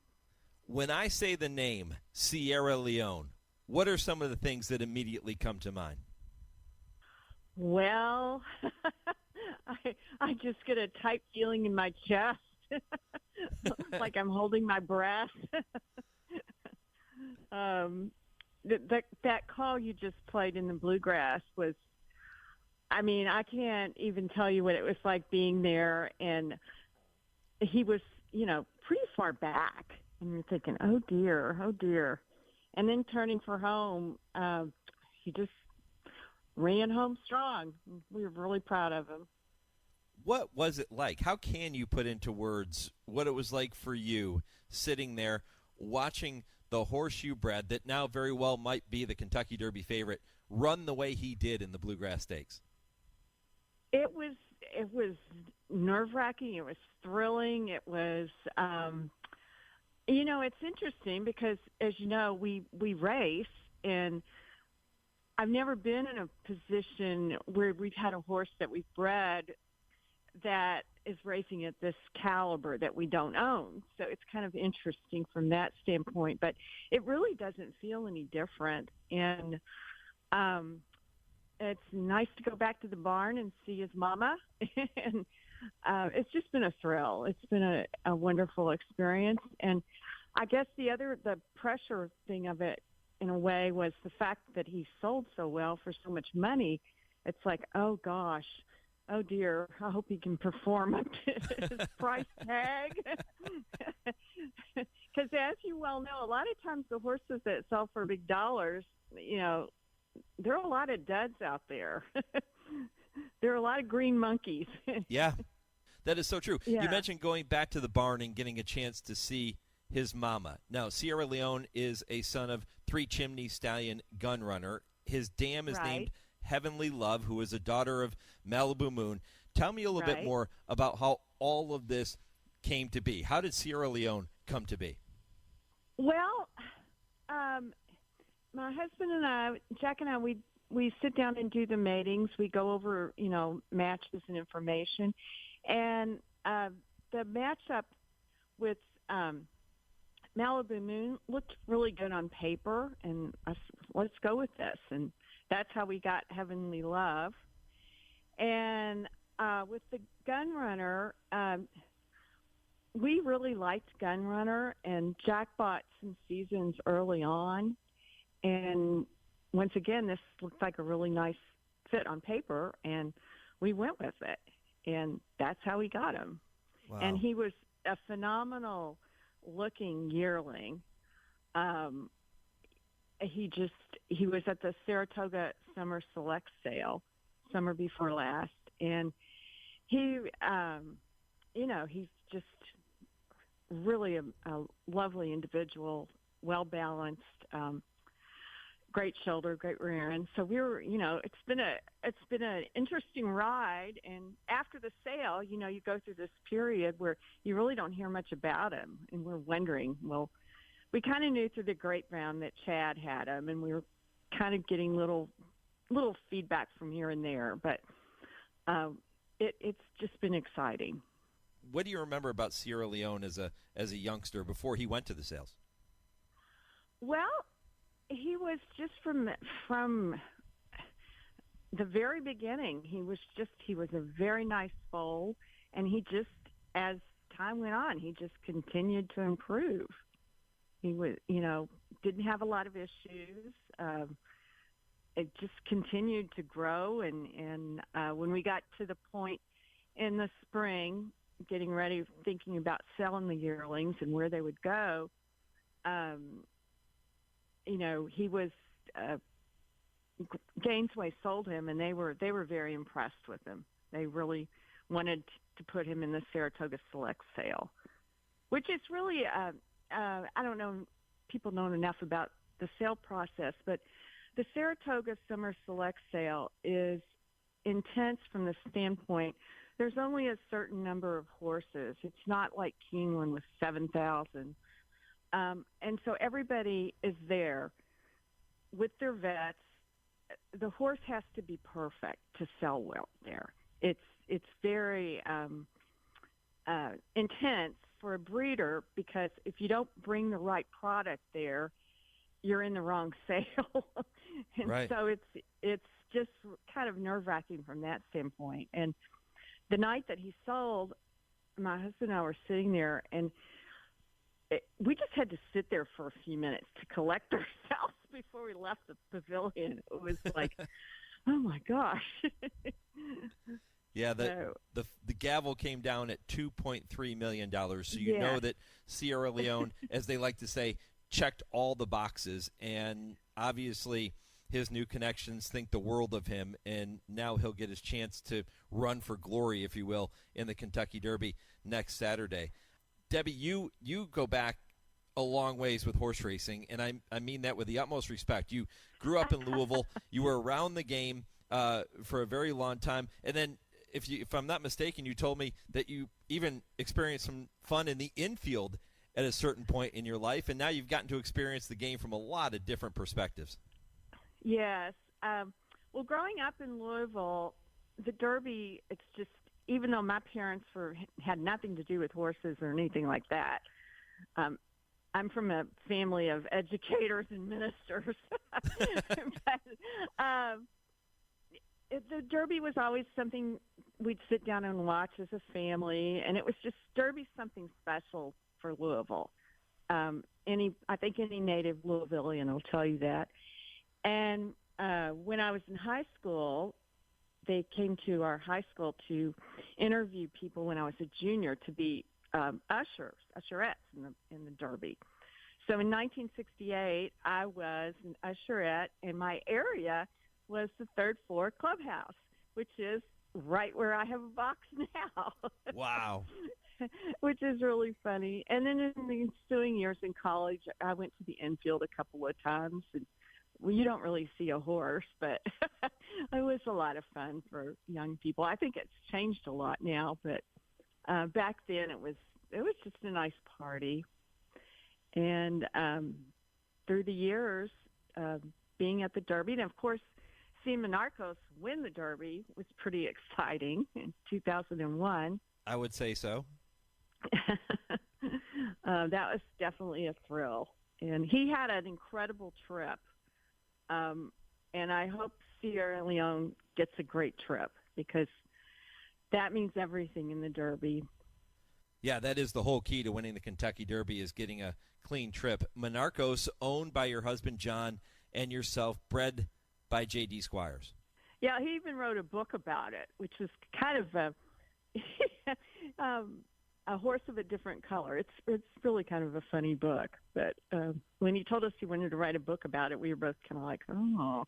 When I say the name Sierra Leone, what are some of the things that immediately come to mind? Well, I just get a tight feeling in my chest, like I'm holding my breath. That call you just played in the Bluegrass was, I mean, I can't even tell you what it was like being there. And he was, pretty far back. And you're thinking, oh, dear. And then turning for home, he just ran home strong. We were really proud of him. What was it like? How can you put into words what it was like for you sitting there watching the horseshoe bred that now very well might be the Kentucky Derby favorite run the way he did in the Bluegrass Stakes? It was nerve-wracking. It was thrilling. It was, it's interesting because, as you know, we race, and I've never been in a position where we've had a horse that we've bred that is racing at this caliber that we don't own. So it's kind of interesting from that standpoint, but it really doesn't feel any different. And it's nice to go back to the barn and see his mama. And it's just been a thrill. It's been a wonderful experience. And I guess the pressure thing of it, in a way, was the fact that he sold so well for so much money. It's like, oh gosh, oh dear, I hope he can perform up to his price tag. Because as you well know, a lot of times the horses that sell for big dollars, there are a lot of duds out there. There are a lot of green monkeys. Yeah, that is so true. Yeah. You mentioned going back to the barn and getting a chance to see his mama. Now, Sierra Leone is a son of Three Chimney Stallion Gunrunner. His dam is named Heavenly Love, who is a daughter of Malibu Moon. Tell me a little bit more about how all of this came to be. How did Sierra Leone come to be? Well, my husband and I, Jack and I, we sit down and do the matings. We go over, matches and information. And the matchup with Malibu Moon looked really good on paper, and I said, let's go with this. And that's how we got Heavenly Love. And with the Gunrunner, we really liked Gunrunner, and Jack bought some seasons early on. And once again, this looked like a really nice fit on paper, and we went with it. And that's how we got him. Wow. And he was a phenomenal looking yearling. He was at the Saratoga Summer Select Sale, summer before last, and he, he's just really a lovely individual, well balanced, great shoulder, great rear end. So we were, it's been an interesting ride. And after the sale, you go through this period where you really don't hear much about him, and we're wondering, well, we kind of knew through the grapevine that Chad had him, and we were kind of getting little feedback from here and there, but it's just been exciting. What do you remember about Sierra Leone as a youngster before he went to the sales? Well, he was just from the very beginning. He was a very nice foal, and he just, as time went on, he just continued to improve. He was, didn't have a lot of issues. It just continued to grow, and when we got to the point in the spring, getting ready, thinking about selling the yearlings and where they would go, he was Gainesway sold him, and they were very impressed with him. They really wanted to put him in the Saratoga Select sale, which is really I don't know, people know enough about the sale process, but the Saratoga Summer Select sale is intense from the standpoint there's only a certain number of horses. It's not like Keeneland with 7,000. And so everybody is there with their vets. The horse has to be perfect to sell well there. It's very intense for a breeder, because if you don't bring the right product there, you're in the wrong sale. And right. So it's just kind of nerve-wracking from that standpoint. And the night that he sold, my husband and I were sitting there, and we just had to sit there for a few minutes to collect ourselves before we left the pavilion. It was like, oh my gosh. Yeah, the gavel came down at $2.3 million. So you know that Sierra Leone, as they like to say, checked all the boxes. And obviously his new connections think the world of him. And now he'll get his chance to run for glory, if you will, in the Kentucky Derby next Saturday. Debbie, you go back a long ways with horse racing, and I mean that with the utmost respect. You grew up in Louisville. You were around the game for a very long time. And then, if I'm not mistaken, you told me that you even experienced some fun in the infield at a certain point in your life, and now you've gotten to experience the game from a lot of different perspectives. Yes. Well, growing up in Louisville, the Derby, it's just, even though my parents had nothing to do with horses or anything like that, I'm from a family of educators and ministers. But, the Derby was always something we'd sit down and watch as a family, and it was just, Derby's something special for Louisville. I think any native Louisvillian will tell you that. And when I was in high school, they came to our high school to interview people when I was a junior to be usherettes in the Derby. So in 1968, I was an usherette, and my area was the third floor clubhouse, which is right where I have a box now. Wow. Which is really funny. And then in the ensuing years in college, I went to the infield a couple of times. And, well, you don't really see a horse, but it was a lot of fun for young people. I think it's changed a lot now, but back then it was just a nice party. And through the years, being at the Derby, and of course, seeing Monarchos win the Derby was pretty exciting in 2001. I would say so. That was definitely a thrill. And he had an incredible trip. And I hope Sierra Leone gets a great trip, because that means everything in the Derby. Yeah, that is the whole key to winning the Kentucky Derby, is getting a clean trip. Monarchos, owned by your husband, John, and yourself, bred by J.D. Squires. Yeah, he even wrote a book about it, which was kind of A Horse of a Different Color. It's really kind of a funny book. But when he told us he wanted to write a book about it, we were both kind of like, oh,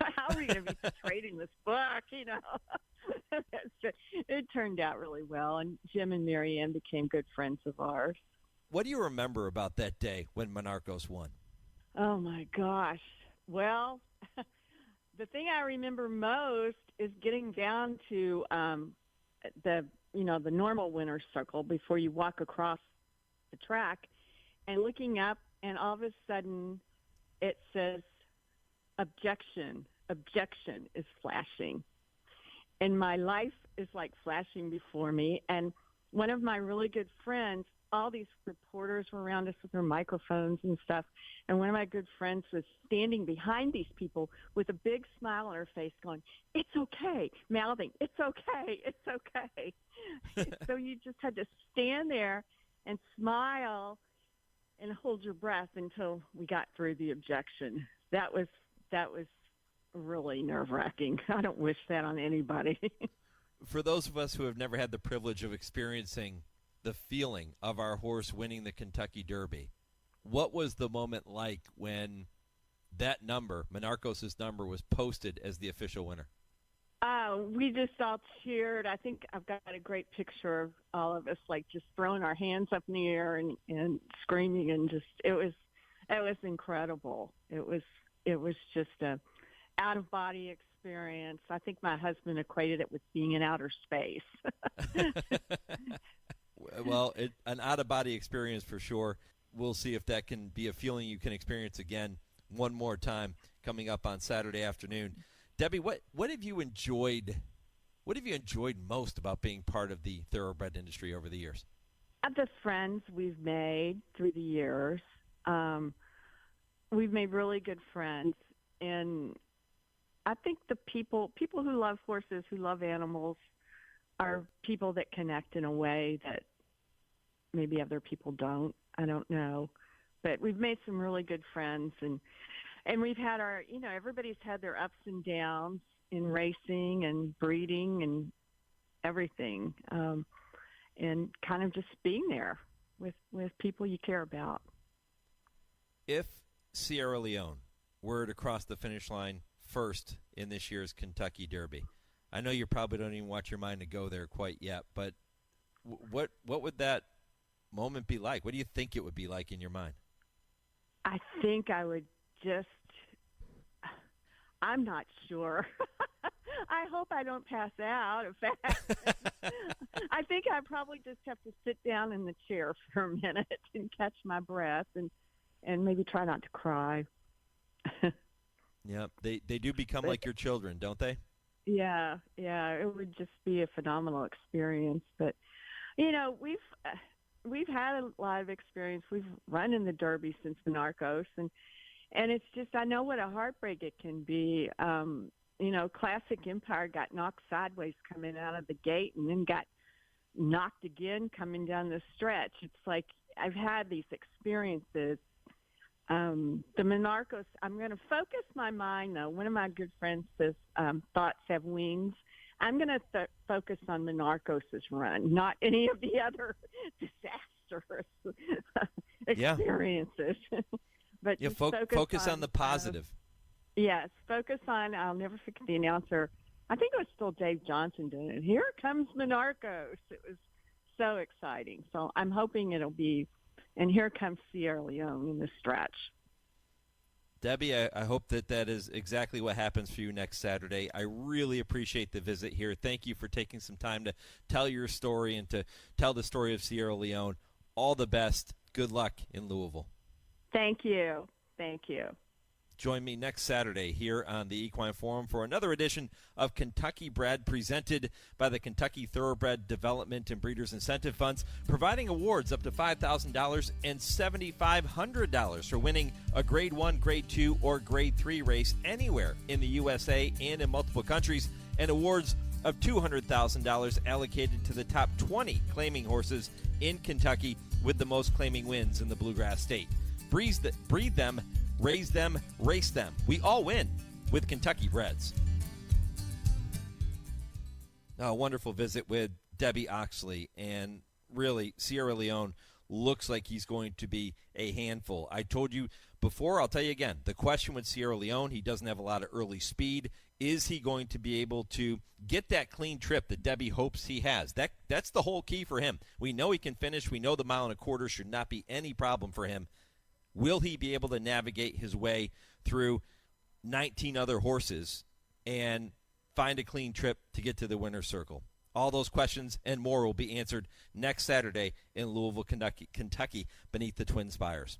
how are we going to be trading this book? You know, it turned out really well. And Jim and Marianne became good friends of ours. What do you remember about that day when Monarchos won? Oh, my gosh. Well, the thing I remember most is getting down to the normal winner's circle before you walk across the track and looking up, and all of a sudden it says, objection is flashing. And my life is like flashing before me. And one of my really good friends, all these reporters were around us with their microphones and stuff. And one of my good friends was standing behind these people with a big smile on her face going, it's okay, mouthing, it's okay, it's okay. So you just had to stand there and smile and hold your breath until we got through the objection. That was really nerve-wracking. I don't wish that on anybody. For those of us who have never had the privilege of experiencing the feeling of our horse winning the Kentucky Derby, what was the moment like when that number, Monarchos' number, was posted as the official winner? We just all cheered. I think I've got a great picture of all of us, like just throwing our hands up in the air and screaming, and just it was incredible. It was just a out of body experience. I think my husband equated it with being in outer space. Well, an out of body experience for sure. We'll see if that can be a feeling you can experience again one more time coming up on Saturday afternoon. Debbie, what have you enjoyed? What have you enjoyed most about being part of the thoroughbred industry over the years? The friends we've made through the years. We've made really good friends, and I think the people who love horses, who love animals, are people that connect in a way that maybe other people don't. I don't know, but we've made some really good friends, and we've had our, everybody's had their ups and downs in racing and breeding and everything, and kind of just being there with people you care about. If Sierra Leone were to cross the finish line first in this year's Kentucky Derby, I know you probably don't even want your mind to go there quite yet, but what would that moment be like? What do you think it would be like in your mind? I think I would I'm not sure. I hope I don't pass out. In fact, I think I probably just have to sit down in the chair for a minute and catch my breath and maybe try not to cry. Yeah, they do become like your children, don't they? Yeah, it would just be a phenomenal experience. But, we've had a lot of experience. We've run in the Derby since Monarchos, and it's just, I know what a heartbreak it can be. Classic Empire got knocked sideways coming out of the gate and then got knocked again coming down the stretch. It's like I've had these experiences. The Monarchos, I'm going to focus my mind, though. One of my good friends says thoughts have wings. I'm going to focus on Monarchos' run, not any of the other disastrous experiences. But focus on the positive. Yes, focus on, I'll never forget the announcer. I think it was still Dave Johnson doing it. Here comes Monarchos. It was so exciting. So I'm hoping it'll be, and here comes Sierra Leone in the stretch. Debbie, I hope that is exactly what happens for you next Saturday. I really appreciate the visit here. Thank you for taking some time to tell your story and to tell the story of Sierra Leone. All the best. Good luck in Louisville. Thank you. Thank you. Join me next Saturday here on the Equine Forum for another edition of Kentucky Bred, presented by the Kentucky Thoroughbred Development and Breeders Incentive Funds, providing awards up to $5,000 and $7,500 for winning a Grade 1, Grade 2, or Grade 3 race anywhere in the USA and in multiple countries, and awards of $200,000 allocated to the top 20 claiming horses in Kentucky with the most claiming wins in the Bluegrass State. Breed them, raise them, race them. We all win with Kentucky Breds. A wonderful visit with Debby Oxley, and really, Sierra Leone looks like he's going to be a handful. I told you before, I'll tell you again, the question with Sierra Leone, he doesn't have a lot of early speed. Is he going to be able to get that clean trip that Debby hopes he has? That's the whole key for him. We know he can finish. We know the 1.25 miles should not be any problem for him. Will he be able to navigate his way through 19 other horses and find a clean trip to get to the winner's circle? All those questions and more will be answered next Saturday in Louisville, Kentucky, beneath the TwinSpires.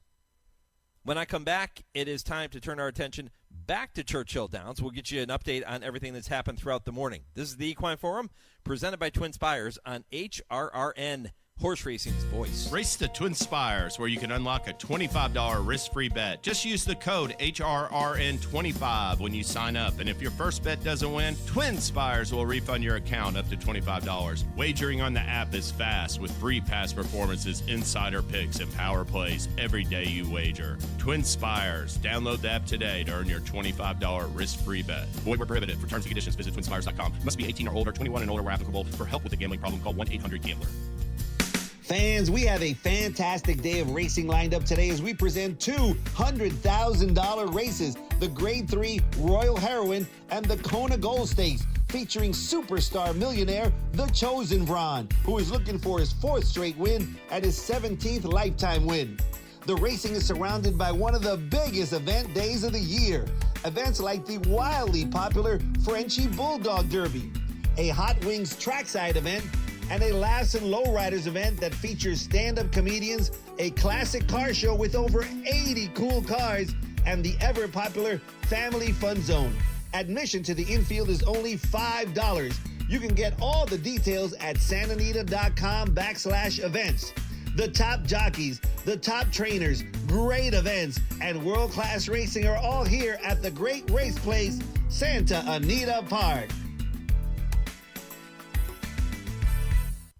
When I come back, it is time to turn our attention back to Churchill Downs. We'll get you an update on everything that's happened throughout the morning. This is the Equine Forum, presented by TwinSpires on HRRN, horse racing's voice. Race the TwinSpires, where you can unlock a $25 risk-free bet. Just use the code HRRN25 when you sign up. And if your first bet doesn't win, TwinSpires will refund your account up to $25. Wagering on the app is fast with free past performances, insider picks, and power plays every day you wager. TwinSpires. Download the app today to earn your $25 risk-free bet. Void where prohibited. For terms and conditions, visit TwinSpires.com. Must be 18 or older, 21 and older where applicable. For help with a gambling problem, call 1-800-GAMBLER. Fans, we have a fantastic day of racing lined up today as we present two $100,000 races, the Grade 3 Royal Heroine and the Kona Gold Stakes, featuring superstar millionaire The Chosen Vron, who is looking for his 4th straight win and his 17th lifetime win. The racing is surrounded by one of the biggest event days of the year. Events like the wildly popular Frenchie Bulldog Derby, a Hot Wings trackside event, and a Laughs and Lowriders event that features stand-up comedians, a classic car show with over 80 cool cars, and the ever-popular Family Fun Zone. Admission to the infield is only $5. You can get all the details at santanita.com/events. The top jockeys, the top trainers, great events, and world-class racing are all here at the great race place, Santa Anita Park.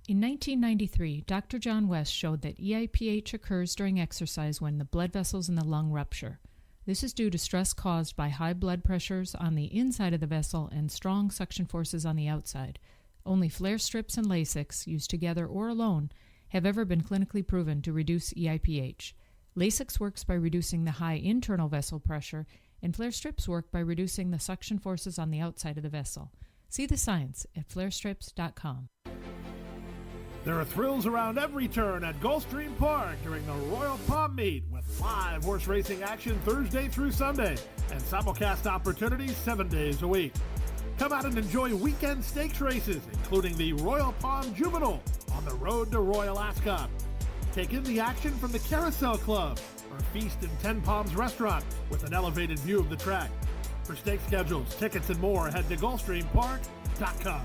In 1993, Dr. John West showed that EIPH occurs during exercise when the blood vessels in the lung rupture. This is due to stress caused by high blood pressures on the inside of the vessel and strong suction forces on the outside. Only flare strips and Lasix, used together or alone, have ever been clinically proven to reduce EIPH. Lasix works by reducing the high internal vessel pressure, and flare strips work by reducing the suction forces on the outside of the vessel. See the science at flarestrips.com. There are thrills around every turn at Gulfstream Park during the Royal Palm Meet with live horse racing action Thursday through Sunday and simulcast opportunities 7 days a week. Come out and enjoy weekend stakes races, including the Royal Palm Juvenile on the road to Royal Ascot. Take in the action from the Carousel Club or feast in Ten Palms Restaurant with an elevated view of the track. For stake schedules, tickets, and more, head to GulfstreamPark.com.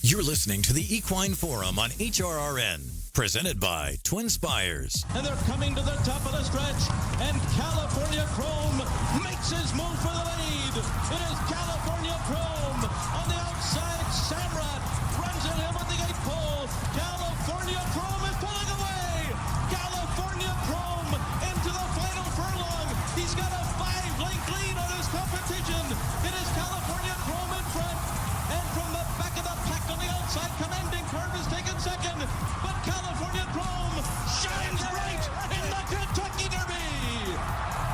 You're listening to the Equine Forum on HRRN, presented by TwinSpires. And they're coming to the top of the stretch, and California Chrome makes his move for the lead. It is California Chrome on the outside. Samrat runs at him at the gate pole. California Chrome is pulling away. California Chrome into the final furlong. He's got a 5-length lead on his competition. It is California Chrome in front, and from the back of the pack on the outside, Commanding Curve is taken second, but California Chrome shines bright in the Kentucky Derby.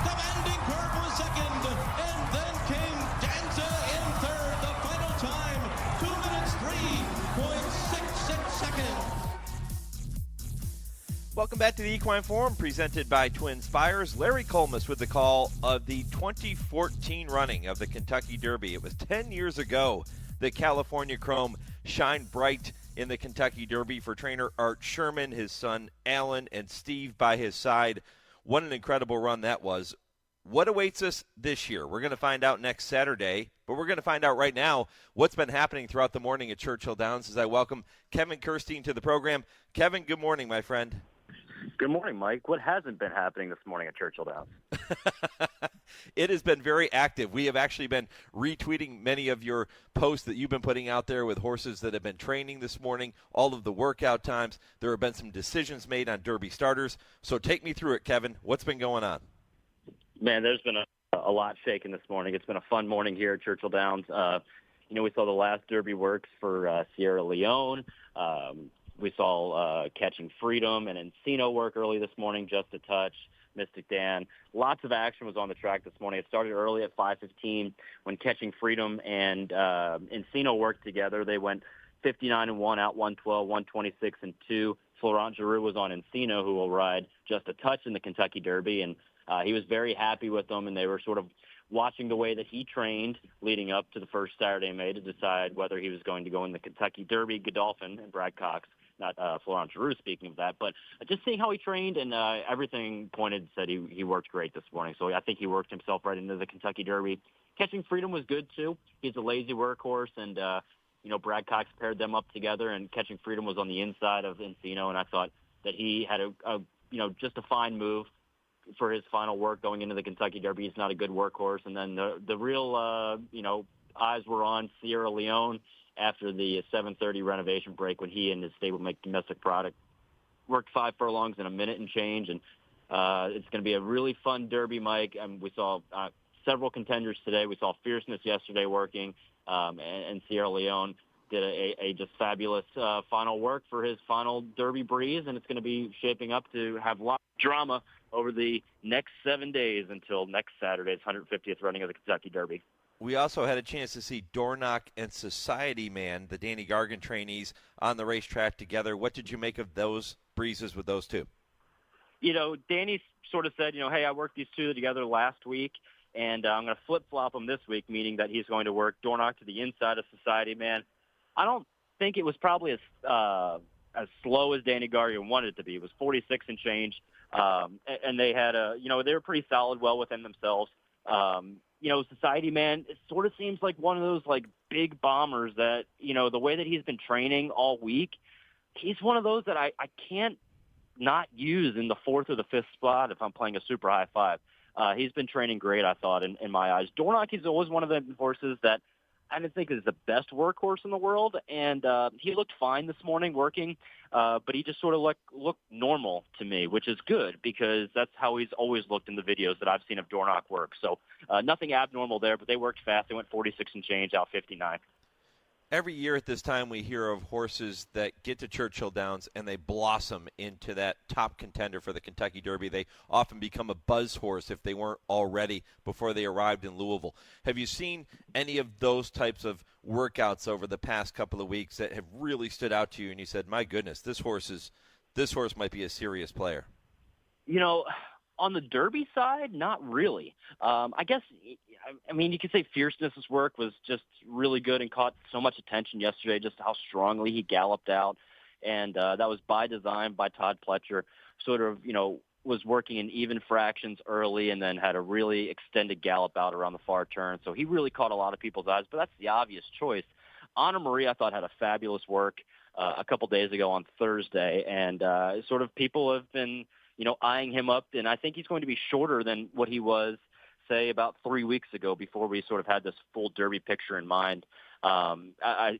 Commanding Curve was second, and then came Danza in third. The final time, 2 minutes 3.66 seconds. Welcome back to the Equine Forum, presented by TwinSpires. Larry Colmus with the call of the 2014 running of the Kentucky Derby. It was 10 years ago that California Chrome shined bright in the Kentucky Derby for trainer Art Sherman, his son Alan, and Steve by his side. What an incredible run that was. What awaits us this year? We're going to find out next Saturday, but we're going to find out right now what's been happening throughout the morning at Churchill Downs as I welcome Kevin Kerstein to the program. Kevin, good morning, my friend. Good morning, Mike. What hasn't been happening this morning at Churchill Downs? It has been very active. We have actually been retweeting many of your posts that you've been putting out there with horses that have been training this morning, all of the workout times. There have been some decisions made on Derby starters. So take me through it, Kevin. What's been going on? Man, there's been a lot shaken this morning. It's been a fun morning here at Churchill Downs. we saw the last Derby works for Sierra Leone. We saw Catching Freedom and Encino work early this morning, Just a Touch, Mystic Dan. Lots of action was on the track this morning. It started early at 5:15 when Catching Freedom and Encino worked together. They went 59-1, out 112, 126 and 2. Florent Giroux was on Encino, who will ride Just a Touch in the Kentucky Derby, and he was very happy with them, and they were sort of watching the way that he trained leading up to the first Saturday in May to decide whether he was going to go in the Kentucky Derby. Godolphin and Brad Cox, not Florent Giroux, speaking of that, but just seeing how he trained, and everything pointed said he worked great this morning. So I think he worked himself right into the Kentucky Derby. Catching Freedom was good too. He's a lazy workhorse, and Brad Cox paired them up together, and Catching Freedom was on the inside of Encino, and I thought that he had just a fine move for his final work going into the Kentucky Derby. He's not a good workhorse. And then the real, eyes were on Sierra Leone after the 7:30 renovation break when he and his stablemate Domestic Product worked 5 furlongs in a minute and change. And it's going to be a really fun Derby, Mike. And we saw several contenders today. We saw Fierceness yesterday working, and Sierra Leone did a just fabulous final work for his final Derby breeze, and it's going to be shaping up to have lots of drama over the next 7 days until next Saturday's 150th running of the Kentucky Derby. We also had a chance to see Dornoch and Society Man, the Danny Gargan trainees, on the racetrack together. What did you make of those breezes with those two? Danny sort of said, hey, I worked these two together last week, and I'm going to flip-flop them this week, meaning that he's going to work Dornoch to the inside of Society Man. I don't think it was probably as slow as Danny Gargan wanted it to be. It was 46 and change, and they had they were pretty solid, well within themselves. Society Man, it sort of seems like one of those big bombers that the way that he's been training all week, he's one of those that I can't not use in the 4th or the 5th spot if I'm playing a super high 5. He's been training great, I thought, in my eyes. Dornoch is always one of the horses that I didn't think is the best workhorse in the world, and he looked fine this morning working, but he just sort of looked normal to me, which is good because that's how he's always looked in the videos that I've seen of Dornoch work. So nothing abnormal there, but they worked fast. They went 46 and change, out 59. Every year at this time we hear of horses that get to Churchill Downs and they blossom into that top contender for the Kentucky Derby. They often become a buzz horse if they weren't already before they arrived in Louisville. Have you seen any of those types of workouts over the past couple of weeks that have really stood out to you and you said, my goodness, this horse might be a serious player? On the Derby side, not really. I guess, you could say Fierceness's work was just really good and caught so much attention yesterday, just how strongly he galloped out. And that was by design by Todd Pletcher, sort of, was working in even fractions early and then had a really extended gallop out around the far turn. So he really caught a lot of people's eyes, but that's the obvious choice. Anna Marie, I thought, had a fabulous work a couple days ago on Thursday. And sort of people have been eyeing him up, and I think he's going to be shorter than what he was, say, about 3 weeks ago before we sort of had this full Derby picture in mind.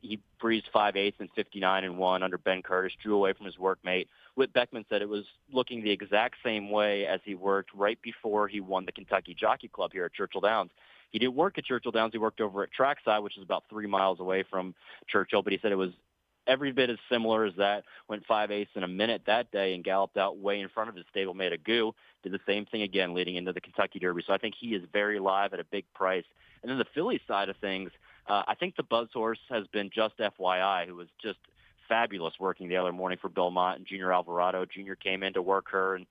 He breezed 5/8 and 59 and 1 under Ben Curtis, drew away from his workmate. Whit Beckman said it was looking the exact same way as he worked right before he won the Kentucky Jockey Club here at Churchill Downs. He didn't work at Churchill Downs. He worked over at Trackside, which is about 3 miles away from Churchill, but he said it was every bit as similar as that. Went 5/8 in a minute that day and galloped out way in front of his stablemate Agu. Did the same thing again leading into the Kentucky Derby. So I think he is very live at a big price. And then the filly side of things, I think the buzz horse has been Just FYI, who was just fabulous working the other morning for Bill Mott and Junior Alvarado. Junior came in to work her, and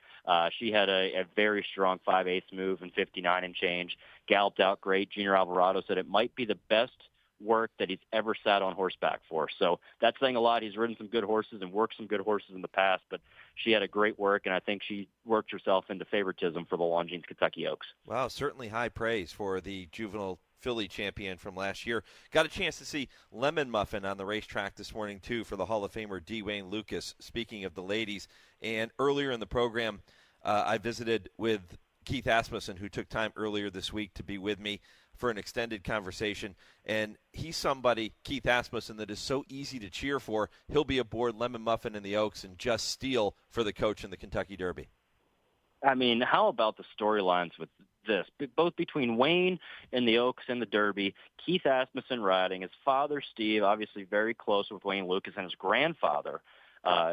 she had a very strong 5/8 move and 59 and change. Galloped out great. Junior Alvarado said it might be the best work that he's ever sat on horseback for. So that's saying a lot. He's ridden some good horses and worked some good horses in the past, but she had a great work, and I think she worked herself into favoritism for the Longines Kentucky Oaks. Wow, certainly high praise for the juvenile filly champion from last year. Got a chance to see Lemon Muffin on the racetrack this morning, too, for the Hall of Famer D. Wayne Lucas, speaking of the ladies. And earlier in the program, I visited with Keith Asmussen, who took time earlier this week to be with me for an extended conversation, and he's somebody, Keith Asmussen, that is so easy to cheer for. He'll be aboard Lemon Muffin in the Oaks and just steal for the coach in the Kentucky Derby. How about the storylines with this, both between Wayne and the Oaks and the Derby. Keith Asmussen riding. His father, Steve, obviously very close with Wayne Lukas, and his grandfather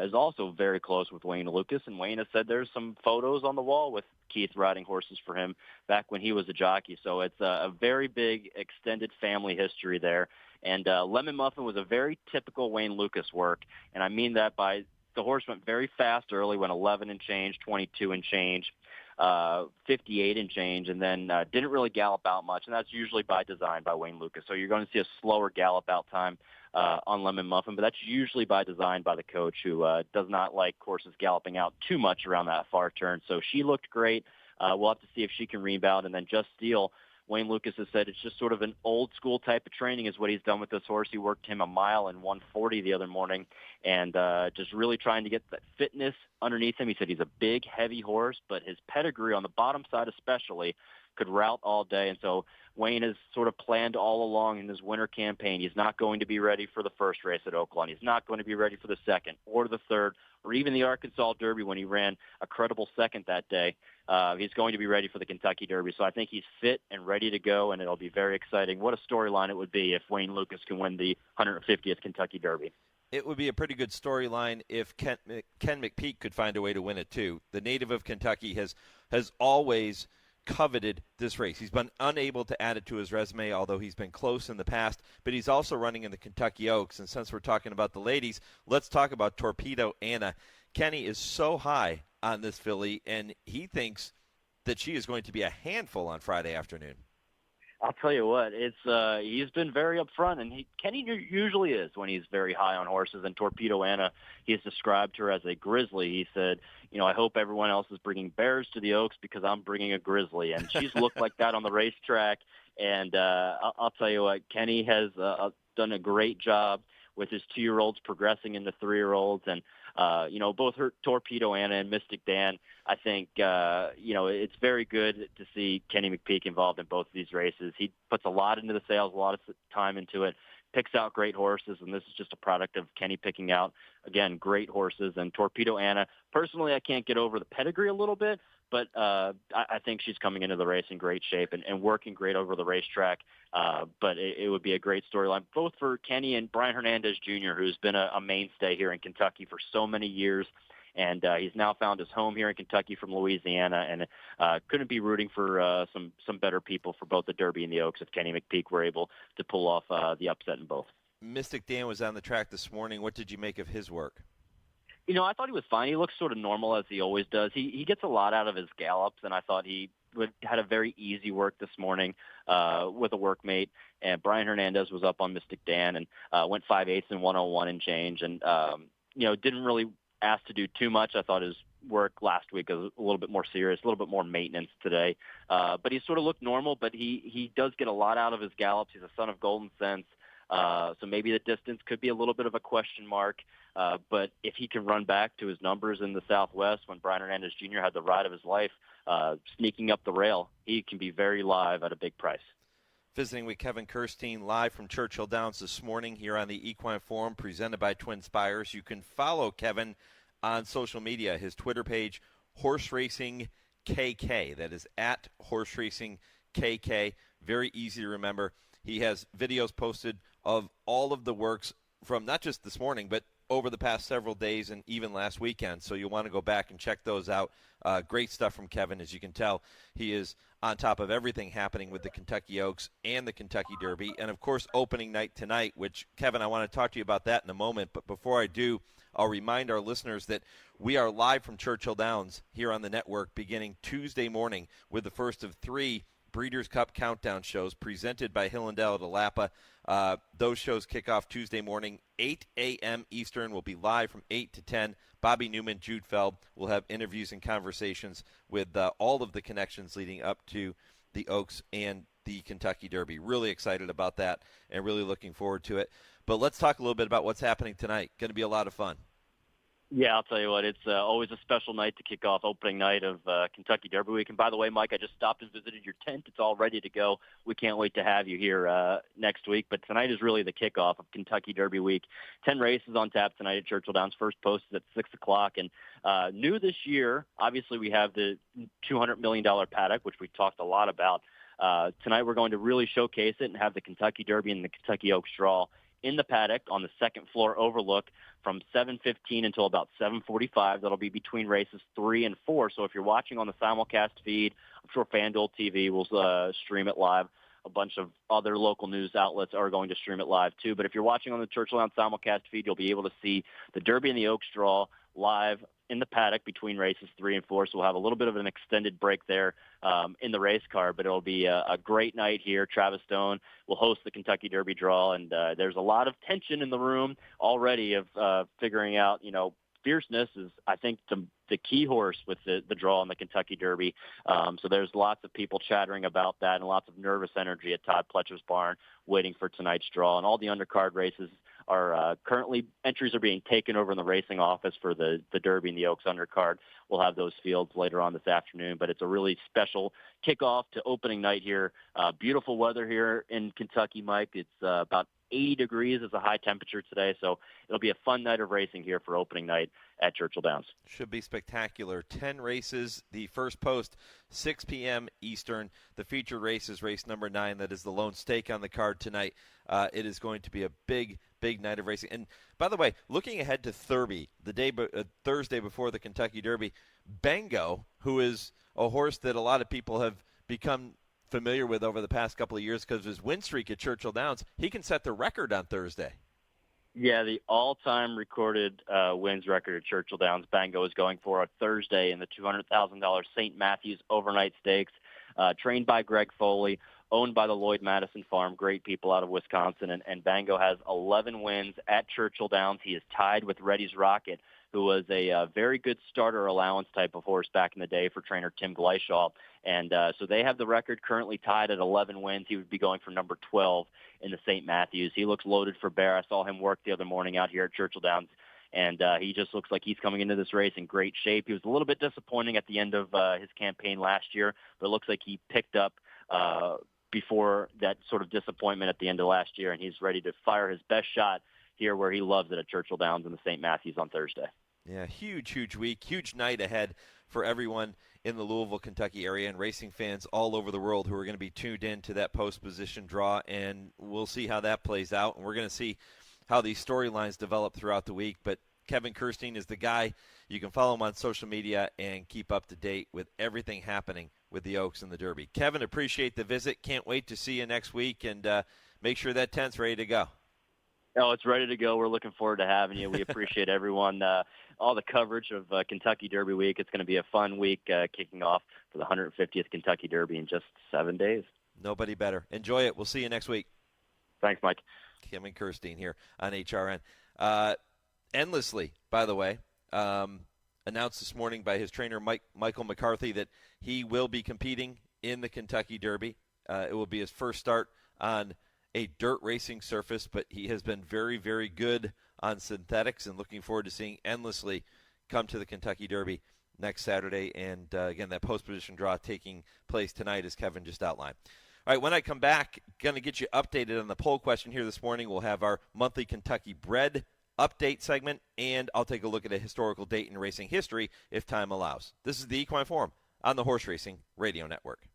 is also very close with Wayne Lukas. And Wayne has said there's some photos on the wall with Keith riding horses for him back when he was a jockey. So it's a very big extended family history there. And Lemon Muffin was a very typical Wayne Lukas work. And I mean that by the horse went very fast early, went 11 and change, 22 and change, 58 and change, and then didn't really gallop out much. And that's usually by design by Wayne Lukas. So you're going to see a slower gallop out time on Lemon Muffin, but that's usually by design by the coach, who does not like horses galloping out too much around that far turn. So she looked great. We'll have to see if she can rebound. And then Just Steel, Wayne Lukas has said it's just sort of an old school type of training is what he's done with this horse. He worked him a mile in 140 the other morning, and just really trying to get that fitness underneath him. He said he's a big, heavy horse, but his pedigree on the bottom side especially could route all day. And so Wayne has sort of planned all along in his winter campaign. He's not going to be ready for the first race at Oaklawn. He's not going to be ready for the second or the third or even the Arkansas Derby when he ran a credible second that day. He's going to be ready for the Kentucky Derby. So I think he's fit and ready to go, and it'll be very exciting. What a storyline it would be if Wayne Lukas can win the 150th Kentucky Derby. It would be a pretty good storyline if Ken McPeak could find a way to win it, too. The native of Kentucky has always coveted this race. He's been unable to add it to his resume, although he's been close in the past, but he's also running in the Kentucky Oaks. And since we're talking about the ladies, let's talk about Torpedo Anna. Kenny is so high on this filly, and he thinks that she is going to be a handful on Friday afternoon. I'll tell you what, it's he's been very upfront, and Kenny usually is when he's very high on horses. And Torpedo Anna, he's described her as a grizzly. He said, I hope everyone else is bringing bears to the Oaks because I'm bringing a grizzly. And she's looked like that on the racetrack. And I'll tell you what, Kenny has done a great job with his 2-year-olds progressing into 3-year-olds. And, both her Torpedo Anna and Mystic Dan, I think, it's very good to see Kenny McPeak involved in both of these races. He puts a lot into the sales, a lot of time into it, picks out great horses, and this is just a product of Kenny picking out, again, great horses. And Torpedo Anna, personally, I can't get over the pedigree a little bit, but I think she's coming into the race in great shape and working great over the racetrack. But it would be a great storyline, both for Kenny and Brian Hernandez Jr., who's been a mainstay here in Kentucky for so many years. And he's now found his home here in Kentucky from Louisiana, and couldn't be rooting for some better people for both the Derby and the Oaks if Kenny McPeak were able to pull off the upset in both. Mystic Dan was on the track this morning. What did you make of his work? I thought he was fine. He looks sort of normal as he always does. He gets a lot out of his gallops, and I thought he had a very easy work this morning with a workmate. And Brian Hernandez was up on Mystic Dan and went 5/8 and 101 and change, and didn't really ask to do too much. I thought his work last week was a little bit more serious, a little bit more maintenance today. But he sort of looked normal, but he does get a lot out of his gallops. He's a son of Golden Sense. So maybe the distance could be a little bit of a question mark. But if he can run back to his numbers in the Southwest when Brian Hernandez Jr. had the ride of his life, sneaking up the rail, he can be very live at a big price. Visiting with Kevin Kerstein live from Churchill Downs this morning here on the Equine Forum presented by TwinSpires. You can follow Kevin on social media. His Twitter page, Horse Racing KK. That is at Horse Racing KK. Very easy to remember. He has videos posted of all of the works from not just this morning, but over the past several days and even last weekend. So you'll want to go back and check those out. Great stuff from Kevin. As you can tell, he is on top of everything happening with the Kentucky Oaks and the Kentucky Derby. And, of course, opening night tonight, which, Kevin, I want to talk to you about that in a moment. But before I do, I'll remind our listeners that we are live from Churchill Downs here on the network beginning Tuesday morning with the first of 3 Breeders' Cup countdown shows presented by Hillendale de Lapa. Those shows kick off Tuesday morning, 8 a.m. Eastern. We'll be live from 8 to 10. Bobby Newman, Jude Feld will have interviews and conversations with all of the connections leading up to the Oaks and the Kentucky Derby. Really excited about that and really looking forward to it. But let's talk a little bit about what's happening tonight. Going to be a lot of fun. Yeah, I'll tell you what, it's always a special night to kick off opening night of Kentucky Derby Week. And by the way, Mike, I just stopped and visited your tent. It's all ready to go. We can't wait to have you here next week. But tonight is really the kickoff of Kentucky Derby Week. 10 races on tap tonight at Churchill Downs. First post is at 6 o'clock. And new this year, obviously we have the $200 million paddock, which we talked a lot about. Tonight we're going to really showcase it and have the Kentucky Derby and the Kentucky Oaks Draw in the paddock on the second floor overlook from 7:15 until about 7:45. That'll be between races 3 and 4. So if you're watching on the simulcast feed, I'm sure FanDuel TV will stream it live. A bunch of other local news outlets are going to stream it live too. But if you're watching on the Churchill Downs simulcast feed, you'll be able to see the Derby and the Oaks Draw live in the paddock between races 3 and 4. So we'll have a little bit of an extended break there in the race car, but it'll be a great night here. Travis Stone will host the Kentucky Derby Draw, and there's a lot of tension in the room already of figuring out, fierceness is, I think, the key horse with the draw in the Kentucky Derby. So there's lots of people chattering about that and lots of nervous energy at Todd Pletcher's barn waiting for tonight's draw. And all the undercard races are currently, entries are being taken over in the racing office for the Derby and the Oaks undercard. We'll have those fields later on this afternoon, but it's a really special kickoff to opening night here. Beautiful weather here in Kentucky, Mike. It's about 80 degrees is a high temperature today, so it'll be a fun night of racing here for opening night at Churchill Downs. Should be spectacular. 10 races. The first post, 6 p.m. Eastern. The featured race is race number 9. That is the lone stake on the card tonight. It is going to be a big night of racing. And by the way, looking ahead to Thursday, Thursday before the Kentucky Derby, Bango, who is a horse that a lot of people have become familiar with over the past couple of years because of his win streak at Churchill Downs, he can set the record on Thursday. Yeah, the all-time recorded wins record at Churchill Downs, Bango is going for a Thursday in the $200,000 St. Matthews Overnight Stakes, trained by Greg Foley, owned by the Lloyd Madison Farm, great people out of Wisconsin, and Bango has 11 wins at Churchill Downs. He is tied with Reddy's Rocket, who was a very good starter allowance type of horse back in the day for trainer Tim Gleishaw. And so they have the record currently tied at 11 wins. He would be going for number 12 in the St. Matthews. He looks loaded for bear. I saw him work the other morning out here at Churchill Downs, and he just looks like he's coming into this race in great shape. He was a little bit disappointing at the end of his campaign last year, but it looks like he picked up before that sort of disappointment at the end of last year, and he's ready to fire his best shot here where he loves it at Churchill Downs in the St. Matthews on Thursday. Yeah, huge week, huge night ahead for everyone in the Louisville, Kentucky area and racing fans all over the world who are going to be tuned in to that post-position draw, and we'll see how that plays out, and we're going to see how these storylines develop throughout the week. But Kevin Kerstein is the guy. You can follow him on social media and keep up to date with everything happening with the Oaks and the Derby. Kevin, appreciate the visit. Can't wait to see you next week, and make sure that tent's ready to go. Oh, it's ready to go. We're looking forward to having you. We appreciate everyone, all the coverage of Kentucky Derby Week. It's going to be a fun week kicking off for the 150th Kentucky Derby in just 7 days. Nobody better. Enjoy it. We'll see you next week. Thanks, Mike. Kevin Kerstein here on HRN. Endlessly, by the way, announced this morning by his trainer, Michael McCarthy, that he will be competing in the Kentucky Derby. It will be his first start on a dirt racing surface, but he has been very, very good on synthetics, and looking forward to seeing Endlessly come to the Kentucky Derby next Saturday. And again, that post-position draw taking place tonight, as Kevin just outlined. All right, when I come back, going to get you updated on the poll question here this morning. We'll have our monthly Kentucky Bred update segment, and I'll take a look at a historical date in racing history if time allows. This is the Equine Forum on the Horse Racing Radio Network.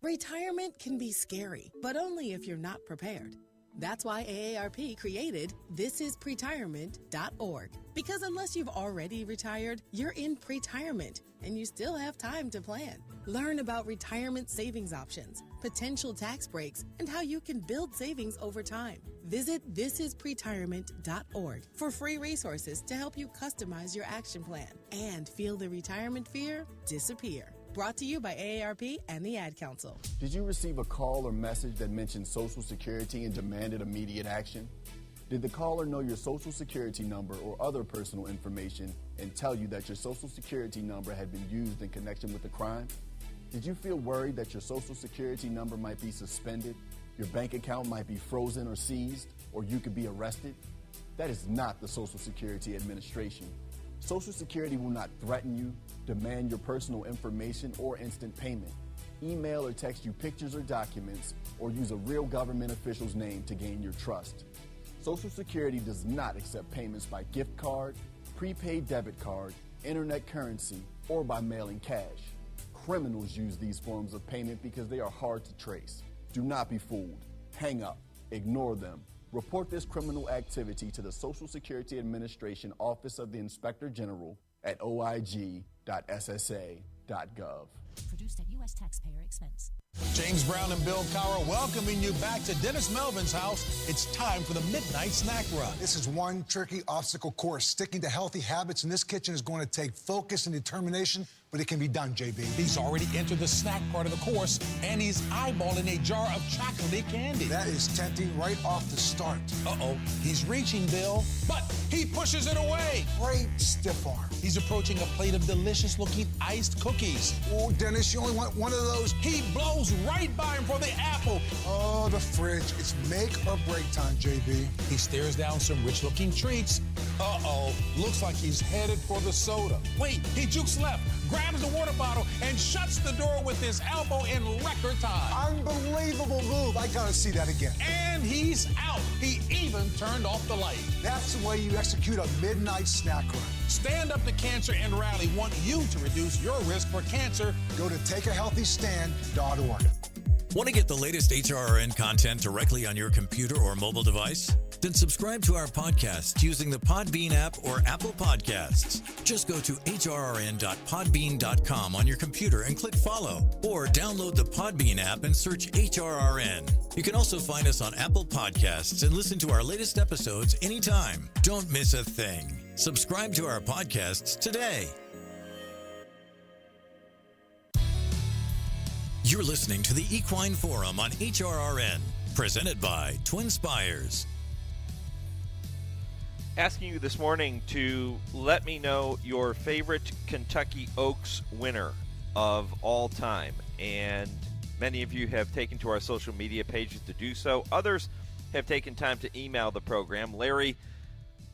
Retirement can be scary, but only if you're not prepared. That's why AARP created thisispretirement.org. Because unless you've already retired, you're in pretirement, and you still have time to plan. Learn about retirement savings options, potential tax breaks, and how you can build savings over time. Visit thisispretirement.org for free resources to help you customize your action plan and feel the retirement fear disappear. Brought to you by AARP and the Ad Council. Did you receive a call or message that mentioned Social Security and demanded immediate action? Did the caller know your Social Security number or other personal information and tell you that your Social Security number had been used in connection with a crime? Did you feel worried that your Social Security number might be suspended, your bank account might be frozen or seized, or you could be arrested? That is not the Social Security Administration. Social Security will not threaten you, demand your personal information, or instant payment. Email or text you pictures or documents, or use a real government official's name to gain your trust. Social Security does not accept payments by gift card, prepaid debit card, internet currency, or by mailing cash. Criminals use these forms of payment because they are hard to trace. Do not be fooled. Hang up. Ignore them. Report this criminal activity to the Social Security Administration Office of the Inspector General at oig.ssa.gov. Produced at U.S. taxpayer expense. James Brown and Bill Cowher welcoming you back to Dennis Melvin's house. It's time for the Midnight Snack Run. This is one tricky obstacle course. Sticking to healthy habits in this kitchen is going to take focus and determination, but it can be done, JB. He's already entered the snack part of the course, and he's eyeballing a jar of chocolatey candy. That is tempting right off the start. Uh-oh, he's reaching, Bill, but he pushes it away. Great stiff arm. He's approaching a plate of delicious-looking iced cookies. Oh, Dennis, you only want one of those. He blows right by him for the apple. Oh, the fridge. It's make or break time, JB. He stares down some rich-looking treats. Uh-oh, looks like he's headed for the soda. Wait, he jukes left, grabs the water bottle, and shuts the door with his elbow in record time. Unbelievable move. I gotta see that again. And he's out. He even turned off the light. That's the way you execute a midnight snack run. Stand Up to Cancer and Rally want you to reduce your risk for cancer. Go to takeahealthystand.org. Want to get the latest HRRN content directly on your computer or mobile device? Then subscribe to our podcast using the Podbean app or Apple Podcasts. Just go to hrrn.podbean.com on your computer and click follow, or download the Podbean app and search HRRN. You can also find us on Apple Podcasts and listen to our latest episodes anytime. Don't miss a thing. Subscribe to our podcasts today. You're listening to the Equine Forum on HRRN, presented by TwinSpires. Asking you this morning to let me know your favorite Kentucky Oaks winner of all time. And many of you have taken to our social media pages to do so. Others have taken time to email the program. Larry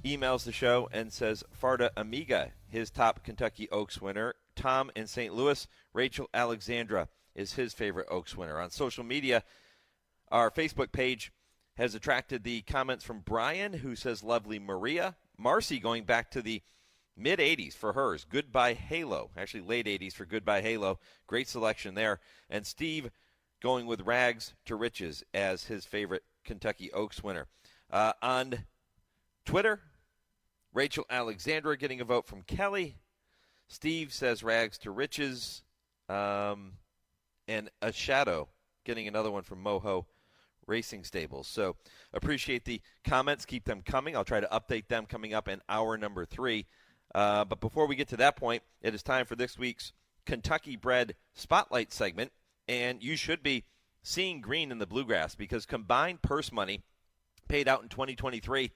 emails the show and says Farda Amiga, his top Kentucky Oaks winner. Tom in St. Louis, Rachel Alexandra is his favorite Oaks winner. On social media, our Facebook page has attracted the comments from Brian, who says lovely Maria. Marcy going back to the mid-'80s for hers. Goodbye Halo. Actually, late 80s for Goodbye Halo. Great selection there. And Steve going with Rags to Riches as his favorite Kentucky Oaks winner. On Twitter, Rachel Alexandra getting a vote from Kelly. Steve says Rags to Riches. And a Shadow getting another one from Moho Racing Stables. So appreciate the comments. Keep them coming. I'll try to update them coming up in hour number 3. But before we get to that point, it is time for this week's Kentucky Bred Spotlight segment. And you should be seeing green in the bluegrass because combined purse money paid out in 2023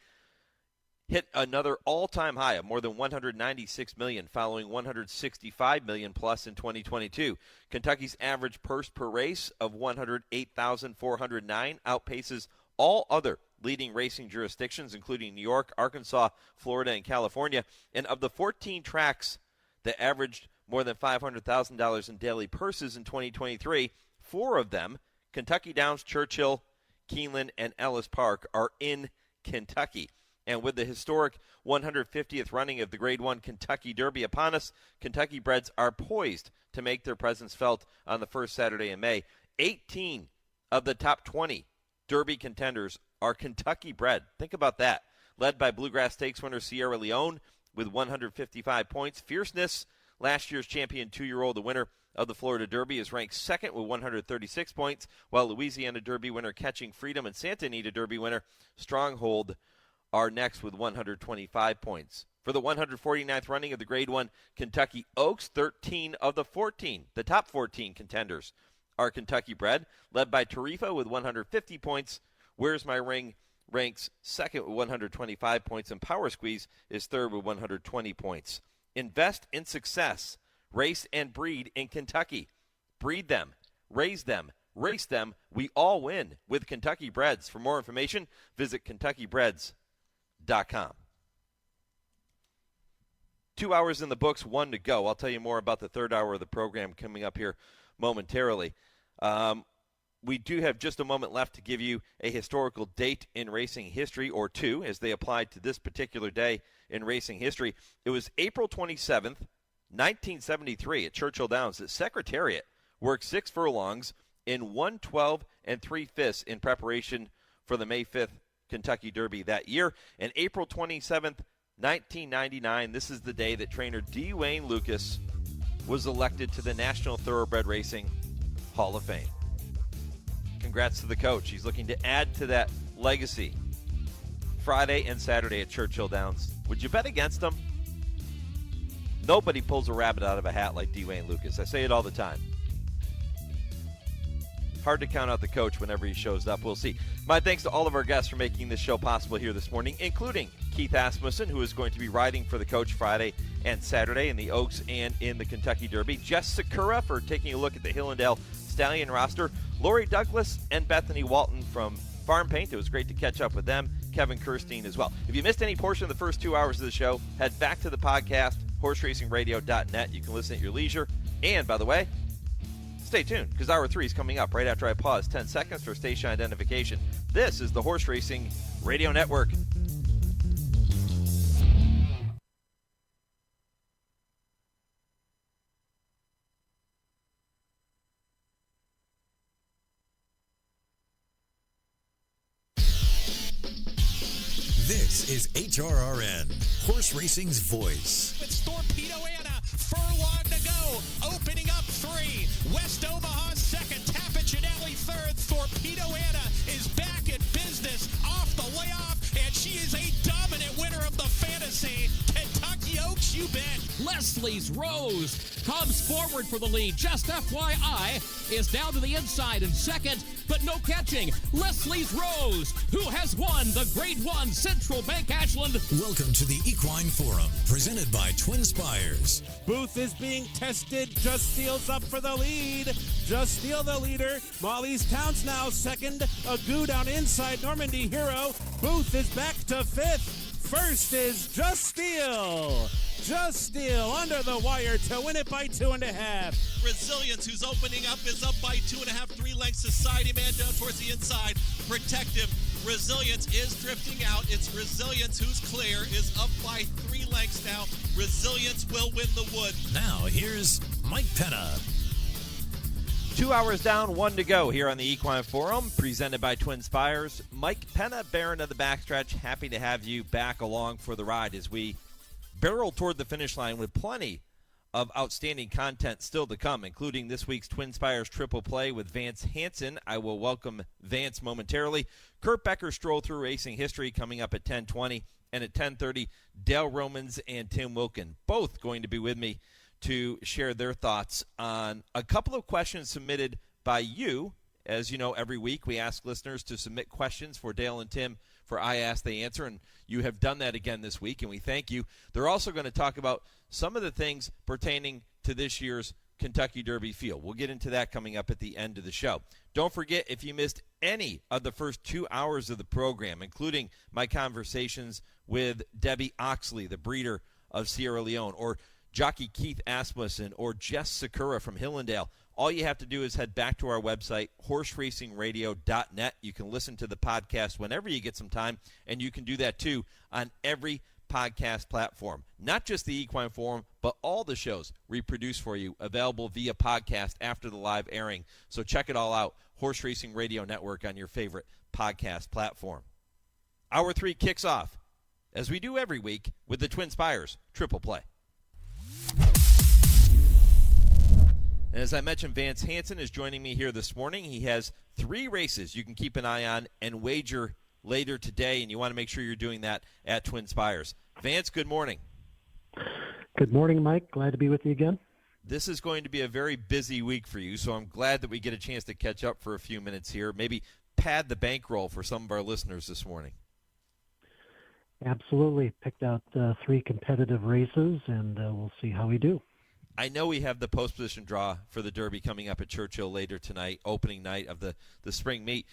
hit another all-time high of more than $196 million, following $165 million plus in 2022. Kentucky's average purse per race of $108,409 outpaces all other leading racing jurisdictions, including New York, Arkansas, Florida, and California. And of the 14 tracks that averaged more than $500,000 in daily purses in 2023, 4 of them, Kentucky Downs, Churchill, Keeneland, and Ellis Park, are in Kentucky. And with the historic 150th running of the Grade 1 Kentucky Derby upon us, Kentucky Breds are poised to make their presence felt on the first Saturday in May. 18 of the top 20 Derby contenders are Kentucky Bred. Think about that. Led by Bluegrass Stakes winner Sierra Leone with 155 points. Fierceness, last year's champion 2-year-old, the winner of the Florida Derby, is ranked second with 136 points, while Louisiana Derby winner Catching Freedom and Santa Anita Derby winner Stronghold are next with 125 points. For the 149th running of the Grade 1 Kentucky Oaks, 13 of the 14, the top 14 contenders, are Kentucky Bred, led by Tarifa with 150 points. Where's My Ring ranks second with 125 points, and Power Squeeze is third with 120 points. Invest in success. Race and breed in Kentucky. Breed them. Raise them. Race them. We all win with Kentucky Breds. For more information, visit KentuckyBreds.com. 2 hours in the books, 1 to go. I'll tell you more about the third hour of the program coming up here momentarily. We do have just a moment left to give you a historical date in racing history, or two, as they apply to this particular day in racing history. It was April 27th, 1973 at Churchill Downs that Secretariat worked 6 furlongs in 1:12 3/5 in preparation for the May 5th Kentucky Derby that year. And April 27th, 1999, this is the day that trainer D. Wayne Lucas was elected to the National Thoroughbred Racing Hall of Fame. Congrats to the coach. He's looking to add to that legacy. Friday and Saturday at Churchill Downs. Would you bet against him? Nobody pulls a rabbit out of a hat like D. Wayne Lucas. I say it all the time. Hard to count out the coach whenever he shows up. We'll see. My thanks to all of our guests for making this show possible here this morning, including Keith Asmussen, who is going to be riding for the coach Friday and Saturday in the Oaks and in the Kentucky Derby. Jess Sikura for taking a look at the Hillendale Stallion roster. Lori Douglas and Bethany Walton from Farm Paint. It was great to catch up with them. Kevin Kerstein as well. If you missed any portion of the first 2 hours of the show, head back to the podcast, horseracingradio.net. You can listen at your leisure. And, by the way, stay tuned, because Hour 3 is coming up right after I pause 10 seconds for station identification. This is the Horse Racing Radio Network. This is HRRN, Horse Racing's voice. It's Torpedoana, furlong to go, opening up 3, West Omaha second, Tapichinelli third, Torpedoana is back in business, off the layoff, and she is a dominant winner of the fantasy Kentucky Oaks, you bet. Leslie's Rose comes forward for the lead. Just FYI, is down to the inside in second, but no catching. Leslie's Rose, who has won the Grade 1 Central Bank Ashland. Welcome to the Equine Forum, presented by TwinSpires. Booth is being tested. Just Steel's up for the lead. Just Steel the leader. Molly's Towns now second. A goo down inside. Normandy Hero. Booth is back to fifth. First is Just Steel. Just Steel under the wire to win it by 2.5. Resilience, who's opening up, is up by 2.5, 3 lengths. Society Man down towards the inside. Protective. Resilience is drifting out. It's Resilience who's clear, is up by 3 lengths now. Resilience will win the wood. Now here's Mike Penna. 2 hours down, 1 to go here on the Equine Forum, presented by TwinSpires. Mike Penna, Baron of the Backstretch, happy to have you back along for the ride as we barrel toward the finish line with plenty of outstanding content still to come, including this week's TwinSpires Triple Play with Vance Hanson. I will welcome Vance momentarily. Kurt Becker, Stroll Through Racing History, coming up at 10:20, and at 10:30, Dale Romans and Tim Wilkin, both going to be with me to share their thoughts on a couple of questions submitted by you. As you know, every week we ask listeners to submit questions for Dale and Tim for I Ask, They Answer, and you have done that again this week, and we thank you. They're also going to talk about some of the things pertaining to this year's Kentucky Derby field. We'll get into that coming up at the end of the show. Don't forget, if you missed any of the first 2 hours of the program, including my conversations with Debby Oxley, the breeder of Sierra Leone, or Jockey Keith Asmussen, or Jess Sikura from Hillendale, all you have to do is head back to our website, horseracingradio.net. You can listen to the podcast whenever you get some time, and you can do that, too, on every podcast platform. Not just the Equine Forum, but all the shows we produce for you, available via podcast after the live airing. So check it all out, Horse Racing Radio Network on your favorite podcast platform. Hour 3 kicks off, as we do every week, with the TwinSpires Triple Play. And as I mentioned, Vance Hanson is joining me here this morning. He has 3 races you can keep an eye on and wager later today, and you want to make sure you're doing that at TwinSpires. Vance, good morning. Good morning, Mike. Glad to be with you again. This is going to be a very busy week for you, so I'm glad that we get a chance to catch up for a few minutes here. Maybe pad the bankroll for some of our listeners this morning. Absolutely. Picked out 3 competitive races, and we'll see how we do. I know we have the post position draw for the Derby coming up at Churchill later tonight, opening night of the spring meet.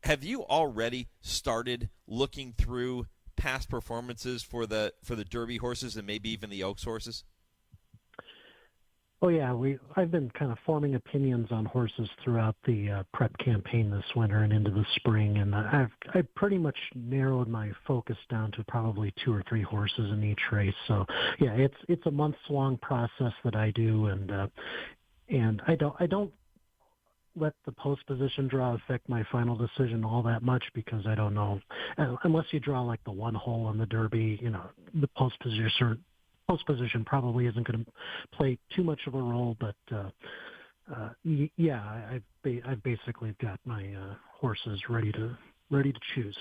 Have you already started looking through past performances for the Derby horses and maybe even the Oaks horses? Oh yeah, I've been kind of forming opinions on horses throughout the prep campaign this winter and into the spring, and I've pretty much narrowed my focus down to probably 2 or 3 horses in each race. So yeah, it's a months-long process that I do, and I don't let the post position draw affect my final decision all that much, because I don't know, unless you draw like the one hole in the Derby, the post position probably isn't going to play too much of a role, but I've basically got my horses ready to choose.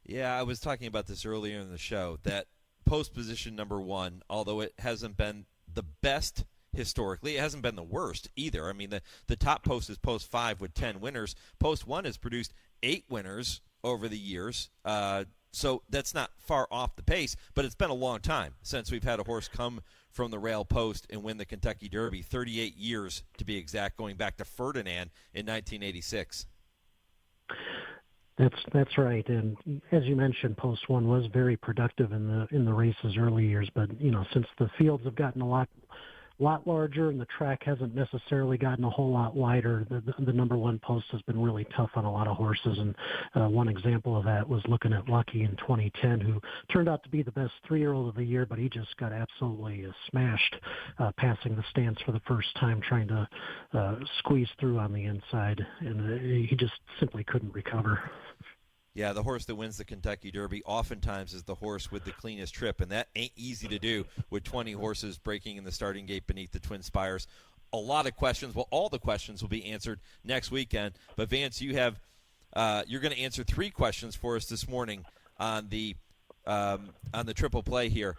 Yeah, I was talking about this earlier in the show, that post position number 1, although it hasn't been the best historically, it hasn't been the worst either. I mean, the top post is post 5 with 10 winners. Post 1 has produced 8 winners over the years. So that's not far off the pace, but it's been a long time since we've had a horse come from the rail post and win the Kentucky Derby, 38 years to be exact, going back to Ferdinand in 1986. That's right, and as you mentioned, Post 1 was very productive in the race's early years, but since the fields have gotten a lot larger and the track hasn't necessarily gotten a whole lot wider, the number 1 post has been really tough on a lot of horses. And one example of that was looking at Lucky in 2010, who turned out to be the best 3-year-old of the year, but he just got absolutely smashed passing the stance for the first time, trying to squeeze through on the inside, and he just simply couldn't recover. Yeah, the horse that wins the Kentucky Derby oftentimes is the horse with the cleanest trip, and that ain't easy to do with 20 horses breaking in the starting gate beneath the TwinSpires. A lot of questions. Well, all the questions will be answered next weekend. But Vance, you're going to answer 3 questions for us this morning on the triple play here.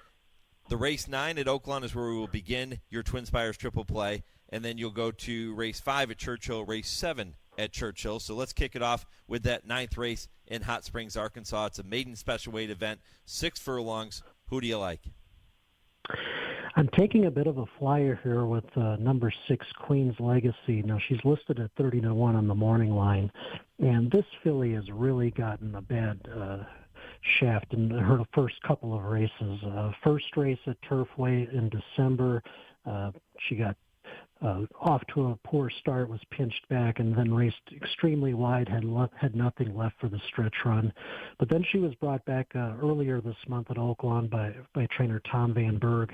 The race 9 at Oaklawn is where we will begin your TwinSpires triple play, and then you'll go to race 5 at Churchill, race 7 at Churchill. So let's kick it off with that 9th race in Hot Springs, Arkansas. It's a maiden special weight event, 6 furlongs. Who do you like? I'm taking a bit of a flyer here with number 6, Queen's Legacy. Now, she's listed at 30-1 on the morning line, and this filly has really gotten a bad shaft in her first couple of races. First race at Turfway in December, she got off to a poor start, was pinched back, and then raced extremely wide, had nothing left for the stretch run. But then she was brought back earlier this month at Oaklawn by trainer Tom Van Berg.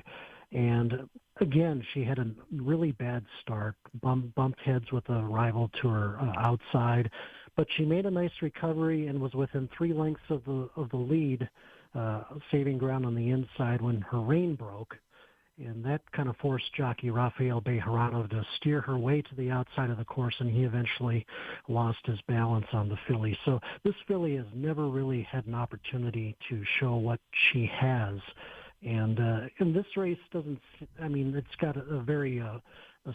And again, she had a really bad start, bumped heads with a rival to her outside. But she made a nice recovery and was within 3 lengths of the lead, saving ground on the inside when her rein broke. And that kind of forced jockey Rafael Bejarano to steer her way to the outside of the course, and he eventually lost his balance on the filly. So this filly has never really had an opportunity to show what she has. And this race it's got a very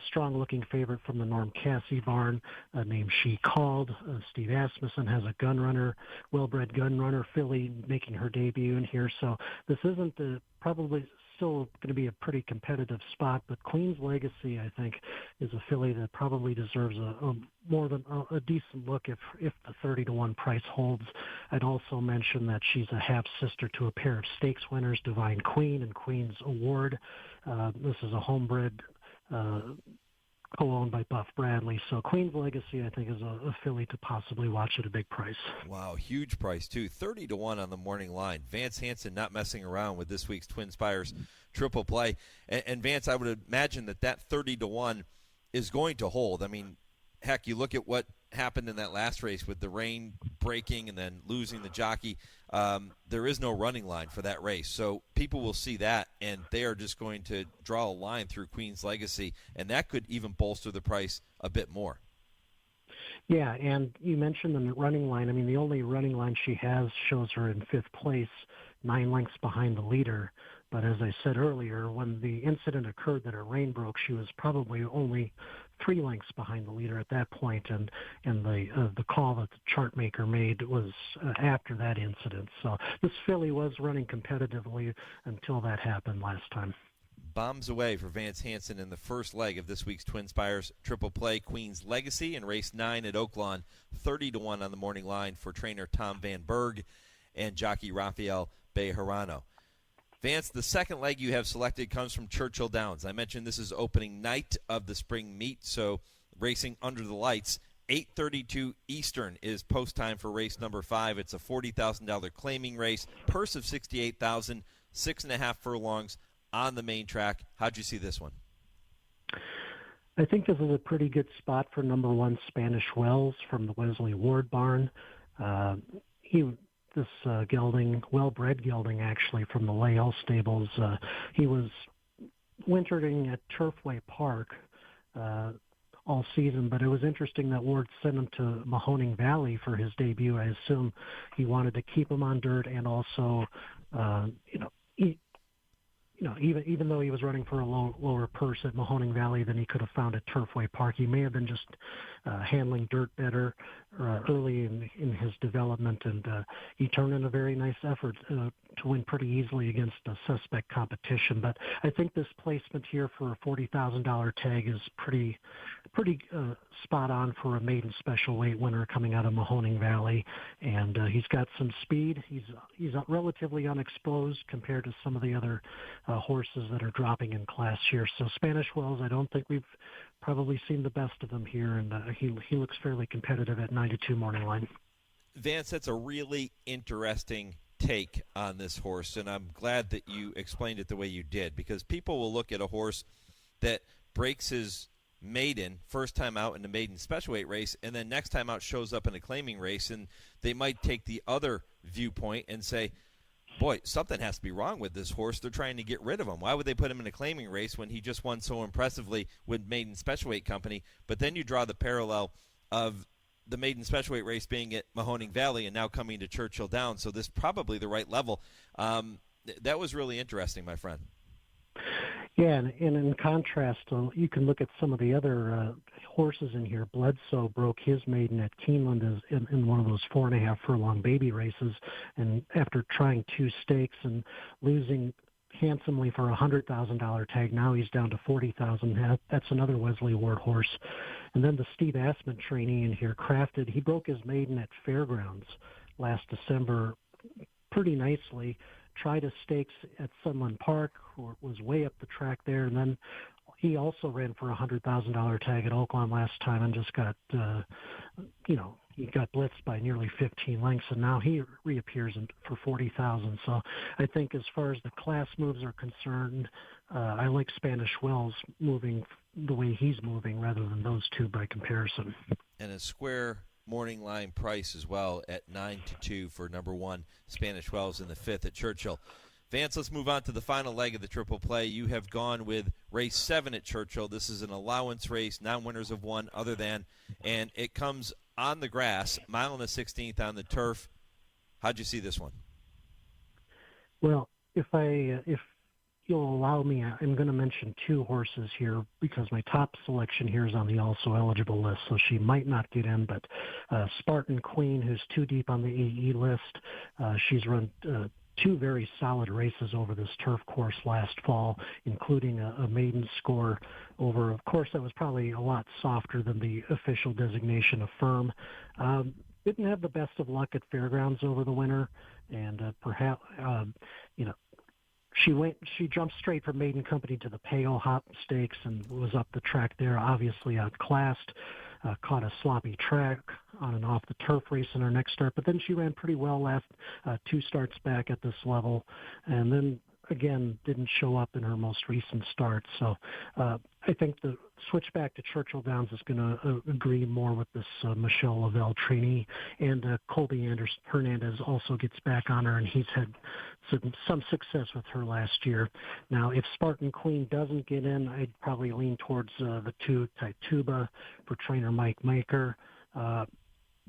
strong-looking favorite from the Norm Cassie barn named She Called. Steve Asmussen has a gun-runner, well-bred gun-runner filly making her debut in here. So this isn't probably still going to be a pretty competitive spot, but Queen's Legacy, I think, is a filly that probably deserves more than a decent look if the 30-1 price holds. I'd also mention that she's a half-sister to a pair of stakes winners, Divine Queen and Queen's Award. This is a homebred co-owned by Buff Bradley. So Queen's Legacy, I think, is a filly to possibly watch at a big price. Wow, huge price, too. 30-1 on the morning line. Vance Hanson not messing around with this week's TwinSpires triple play. And Vance, I would imagine that 30-1 is going to hold. I mean, heck, you look at what happened in that last race with the rain breaking and then losing the jockey. There is no running line for that race. So people will see that, and they are just going to draw a line through Queen's Legacy, and that could even bolster the price a bit more. Yeah, and you mentioned the running line. I mean, the only running line she has shows her in 5th place, 9 lengths behind the leader. But as I said earlier, when the incident occurred that her rein broke, she was probably only 3 lengths behind the leader at that point, and the call that the chart maker made was after that incident. So this filly was running competitively until that happened last time. Bombs away for Vance Hanson in the first leg of this week's TwinSpires triple play. Queen's Legacy in race 9 at Oaklawn, 30-1 on the morning line for trainer Tom Van Berg and jockey Rafael Bejarano. Vance, the second leg you have selected comes from Churchill Downs. I mentioned this is opening night of the spring meet, so racing under the lights. 8:32 Eastern is post time for race number 5. It's a $40,000 claiming race, purse of $68,000, 6.5 furlongs on the main track. How'd you see this one? I think this is a pretty good spot for number 1 Spanish Wells from the Wesley Ward barn. This gelding, well-bred gelding actually from the Lael stables, he was wintering at Turfway Park all season, but it was interesting that Ward sent him to Mahoning Valley for his debut. I assume he wanted to keep him on dirt and also, even though he was running for a lower purse at Mahoning Valley than he could have found at Turfway Park, he may have been just handling dirt better early in his development, and he turned in a very nice effort to win pretty easily against a suspect competition. But I think this placement here for a $40,000 tag is pretty spot on for a maiden special weight winner coming out of Mahoning Valley, and he's got some speed. He's relatively unexposed compared to some of the other horses that are dropping in class here. So Spanish Wells, I don't think we've probably seen the best of them here, and he looks fairly competitive at 92 morning line. Vance, that's a really interesting take on this horse, and I'm glad that you explained it the way you did, because people will look at a horse that breaks his maiden first time out in the maiden special weight race, and then next time out shows up in a claiming race, and they might take the other viewpoint and say, boy, something has to be wrong with this horse. They're trying to get rid of him. Why would they put him in a claiming race when he just won so impressively with Maiden Special Weight Company? But then you draw the parallel of the Maiden Special Weight race being at Mahoning Valley and now coming to Churchill Downs. So this is probably the right level. That was really interesting, my friend. Yeah, and in contrast, you can look at some of the other horses in here. Bledsoe broke his maiden at Keeneland in one of those 4.5 furlong baby races, and after trying 2 stakes and losing handsomely for a $100,000 tag, now he's down to $40,000. That's another Wesley Ward horse. And then the Steve Assman trainee in here, Crafted, he broke his maiden at Fairgrounds last December pretty nicely. Tried a stakes at Sunland Park, or was way up the track there, and then he also ran for a $100,000 tag at Oakland last time and just got, he got blitzed by nearly 15 lengths, and now he reappears for $40,000. So I think as far as the class moves are concerned, I like Spanish Wells moving the way he's moving rather than those two by comparison. And a square morning line price as well at 9-2 for number 1 Spanish Wells in the 5th at Churchill. Vance, let's move on to the final leg of the triple play. You have gone with race 7 at Churchill. This is an allowance race, non-winners of 1 other than, and it comes on the grass, 1 1/16 on the turf. How'd you see this one? Well, if you'll allow me, I'm going to mention 2 horses here because my top selection here is on the also eligible list, so she might not get in, but Spartan Queen, who's 2 deep on the AE list, she's run 2 very solid races over this turf course last fall, including a maiden score over, of course, that was probably a lot softer than the official designation of firm. Didn't have the best of luck at Fairgrounds over the winter, and perhaps, She jumped straight from Maiden Company to the Pale Hop Stakes and was up the track there, obviously outclassed, caught a sloppy track on and off the turf race in her next start, but then she ran pretty well last 2 starts back at this level, and then again didn't show up in her most recent start. So I think the switch back to Churchill Downs is going to agree more with this Michelle Lavelle trainee, and Colby Hernandez also gets back on her, and he's had some success with her last year. Now, if Spartan Queen doesn't get in, I'd probably lean towards the 2 Tituba for trainer Mike Maker.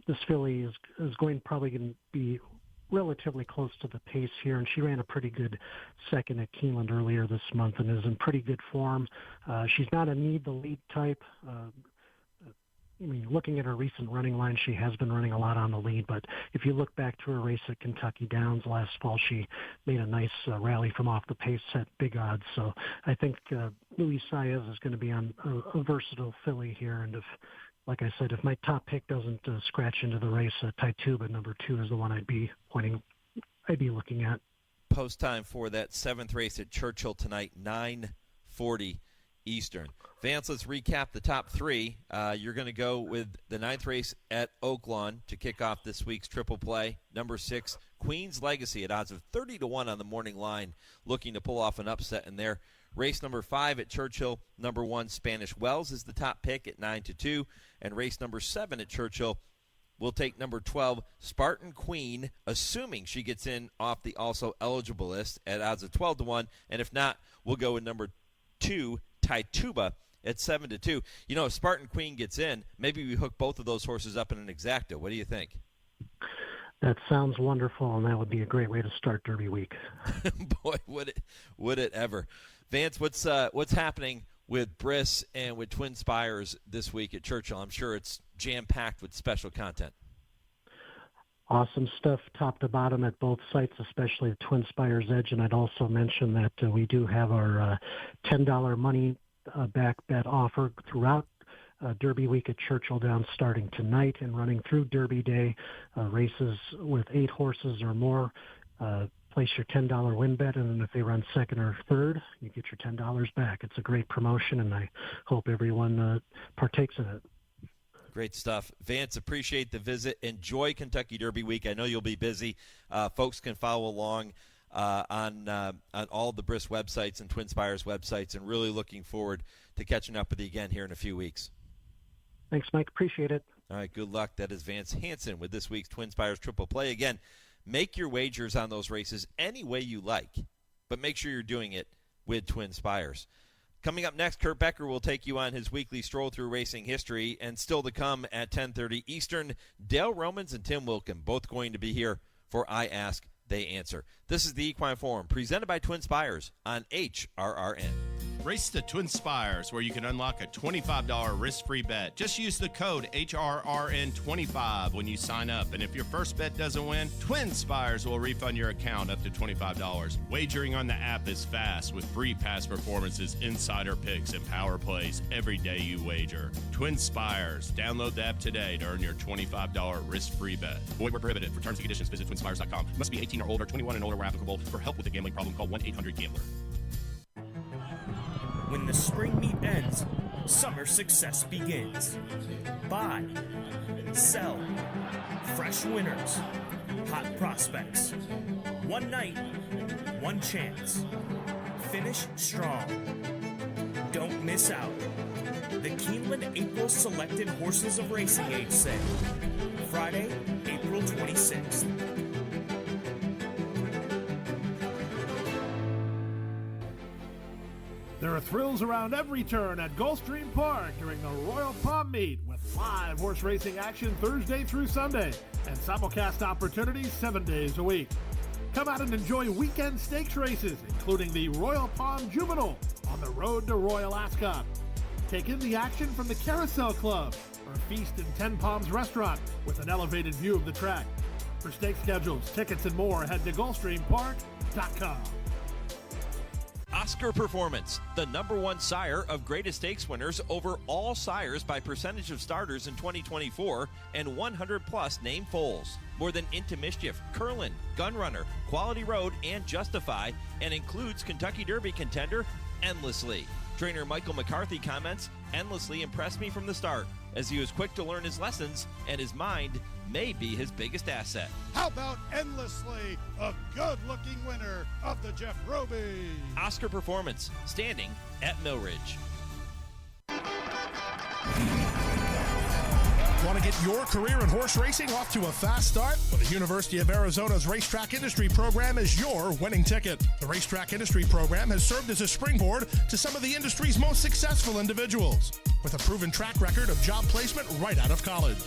This filly is probably going to be relatively close to the pace here, and she ran a pretty good second at Keeneland earlier this month and is in pretty good form. She's not a need the lead type. Looking at her recent running line, she has been running a lot on the lead, but if you look back to her race at Kentucky Downs last fall, she made a nice rally from off the pace at big odds. So I think Luis Saez is going to be on a versatile filly here, and like I said, if my top pick doesn't scratch into the race, Tituba number 2 is the one I'd be looking at. post time for that 7th race at Churchill tonight, 9:40 Eastern. Vance, let's recap the top 3. You're going to go with the 9th race at Oaklawn to kick off this week's triple play. Number 6, Queen's Legacy at odds of 30-1 on the morning line, looking to pull off an upset in there. Race number 5 at Churchill, number 1, Spanish Wells is the top pick at 9-2. And race number 7 at Churchill, we'll take number 12, Spartan Queen, assuming she gets in off the also eligible list at odds of 12-1. And if not, we'll go with number 2, Taituba at 7-2. You know, if Spartan Queen gets in, maybe we hook both of those horses up in an exacta. What do you think? That sounds wonderful, and that would be a great way to start Derby week. Boy, would it ever. Vance, what's happening with Briss and with TwinSpires this week at Churchill? I'm sure it's jam-packed with special content. Awesome stuff top to bottom at both sites, especially at TwinSpires Edge. And I'd also mention that we do have our $10 money back bet offer throughout Derby week at Churchill Downs starting tonight and running through Derby Day. Races with 8 horses or more, place your $10 win bet, and then if they run second or third, you get your $10 back. It's a great promotion, and I hope everyone partakes in it. Great stuff. Vance, appreciate the visit. Enjoy Kentucky Derby week. I know you'll be busy. Folks can follow along on all the Briss websites and TwinSpires websites, and really looking forward to catching up with you again here in a few weeks. Thanks, Mike. Appreciate it. All right, good luck. That is Vance Hanson with this week's TwinSpires Triple Play. Again, make your wagers on those races any way you like, but make sure you're doing it with TwinSpires. Coming up next, Kurt Becker will take you on his weekly stroll through racing history, and still to come at 10:30 Eastern, Dale Romans and Tim Wilkin, both going to be here for I Ask, They Answer. This is the Equine Forum, presented by TwinSpires on HRRN. Race to TwinSpires, where you can unlock a $25 risk-free bet. Just use the code HRRN25 when you sign up. And if your first bet doesn't win, TwinSpires will refund your account up to $25. Wagering on the app is fast with free past performances, insider picks, and power plays every day you wager. TwinSpires. Download the app today to earn your $25 risk-free bet. Void where prohibited. For terms and conditions, visit TwinSpires.com. Must be 18 or older, 21 and older where applicable. For help with a gambling problem, call 1-800-GAMBLER. When the spring meet ends, summer success begins. Buy, sell, fresh winners, hot prospects. One night, one chance. Finish strong. Don't miss out. The Keeneland April Selected Horses of Racing Age Sale. Friday, April 26th. There are thrills around every turn at Gulfstream Park during the Royal Palm Meet with live horse racing action Thursday through Sunday and simulcast opportunities 7 days a week. Come out and enjoy weekend stakes races, including the Royal Palm Juvenile on the road to Royal Ascot. Take in the action from the Carousel Club or feast in Ten Palms Restaurant with an elevated view of the track. For stake schedules, tickets, and more, head to GulfstreamPark.com. Oscar Performance, the #1 sire of greatest stakes winners over all sires by percentage of starters in 2024 and 100-plus name foals. More than Into Mischief, Curlin, Gunrunner, Quality Road, and Justify, and includes Kentucky Derby contender Endlessly. Trainer Michael McCarthy comments, "Endlessly impressed me from the start, as he was quick to learn his lessons, and his mind may be his biggest asset." How about Endlessly, a good-looking winner of the Jeff Roby? Oscar Performance, standing at Millridge. Want to get your career in horse racing off to a fast start? Well, the University of Arizona's Racetrack Industry Program is your winning ticket. The Racetrack Industry Program has served as a springboard to some of the industry's most successful individuals, with a proven track record of job placement right out of college.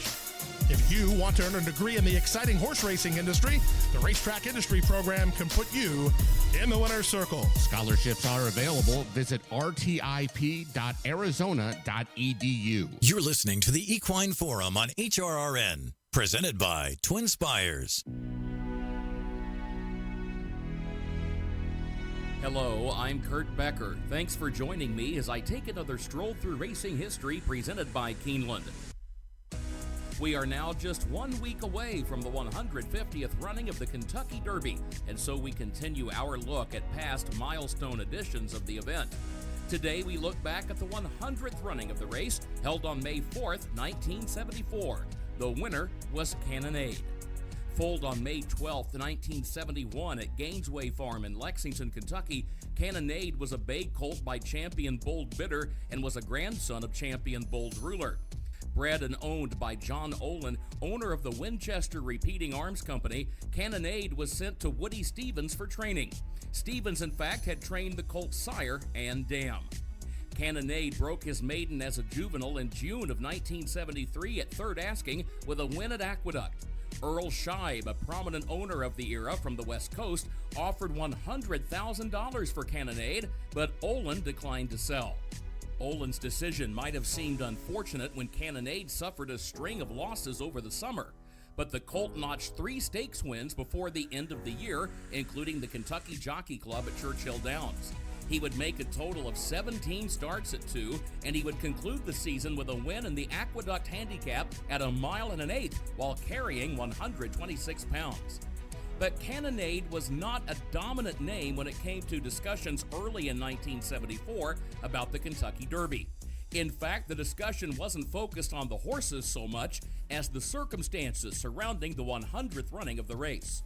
If you want to earn a degree in the exciting horse racing industry, the Racetrack Industry Program can put you in the winner's circle. Scholarships are available. Visit rtip.arizona.edu. You're listening to the Equine Forum on HRRN, presented by TwinSpires. Hello, I'm Kurt Becker. Thanks for joining me as I take another stroll through racing history presented by Keeneland. We are now just 1 week away from the 150th running of the Kentucky Derby, and so we continue our look at past milestone editions of the event. Today we look back at the 100th running of the race, held on May 4th, 1974. The winner was Cannonade. Foaled on May 12th, 1971 at Gainesway Farm in Lexington, Kentucky, Cannonade was a bay colt by champion Bold Bitter and was a grandson of champion Bold Ruler. Bred and owned by John Olin, owner of the Winchester Repeating Arms Company, Cannonade was sent to Woody Stevens for training. Stevens, in fact, had trained the colt's sire and dam. Cannonade broke his maiden as a juvenile in June of 1973 at third asking with a win at Aqueduct. Earl Scheib, a prominent owner of the era from the West Coast, offered $100,000 for Cannonade, but Olin declined to sell. Olin's decision might have seemed unfortunate when Cannonade suffered a string of losses over the summer, but the colt notched 3 stakes wins before the end of the year, including the Kentucky Jockey Club at Churchill Downs. He would make a total of 17 starts at 2, and he would conclude the season with a win in the Aqueduct Handicap at 1 1/8 while carrying 126 pounds. But Cannonade was not a dominant name when it came to discussions early in 1974 about the Kentucky Derby. In fact, the discussion wasn't focused on the horses so much as the circumstances surrounding the 100th running of the race.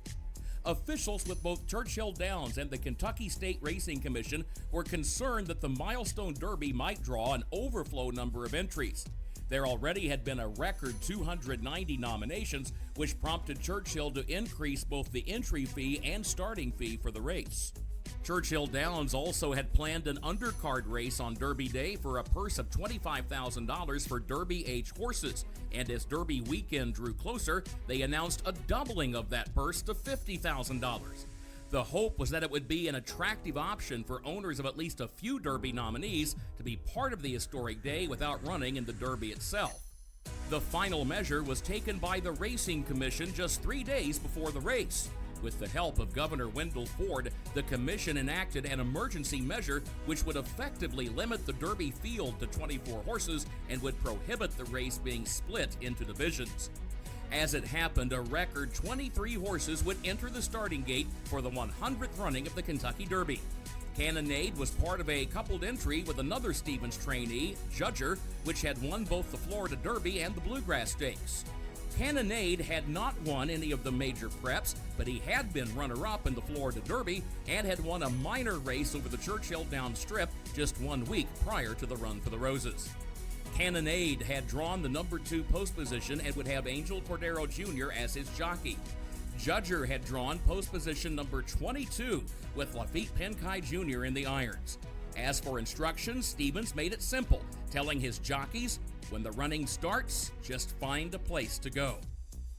Officials with both Churchill Downs and the Kentucky State Racing Commission were concerned that the Milestone Derby might draw an overflow number of entries. There already had been a record 290 nominations, which prompted Churchill to increase both the entry fee and starting fee for the race. Churchill Downs also had planned an undercard race on Derby Day for a purse of $25,000 for Derby age horses, and as Derby weekend drew closer, they announced a doubling of that purse to $50,000. The hope was that it would be an attractive option for owners of at least a few Derby nominees to be part of the historic day without running in the Derby itself. The final measure was taken by the Racing Commission just 3 days before the race. With the help of Governor Wendell Ford, the commission enacted an emergency measure which would effectively limit the Derby field to 24 horses and would prohibit the race being split into divisions. As it happened, a record 23 horses would enter the starting gate for the 100th running of the Kentucky Derby. Cannonade was part of a coupled entry with another Stevens trainee, Judger, which had won both the Florida Derby and the Bluegrass Stakes. Cannonade had not won any of the major preps, but he had been runner-up in the Florida Derby and had won a minor race over the Churchill Downs Strip just 1 week prior to the Run for the Roses. Cannonade had drawn the number 2 post position and would have Angel Cordero Jr. as his jockey. Judger had drawn post position number 22 with Lafitte Penkai Jr. in the irons. As for instructions, Stevens made it simple, telling his jockeys, when the running starts, just find a place to go.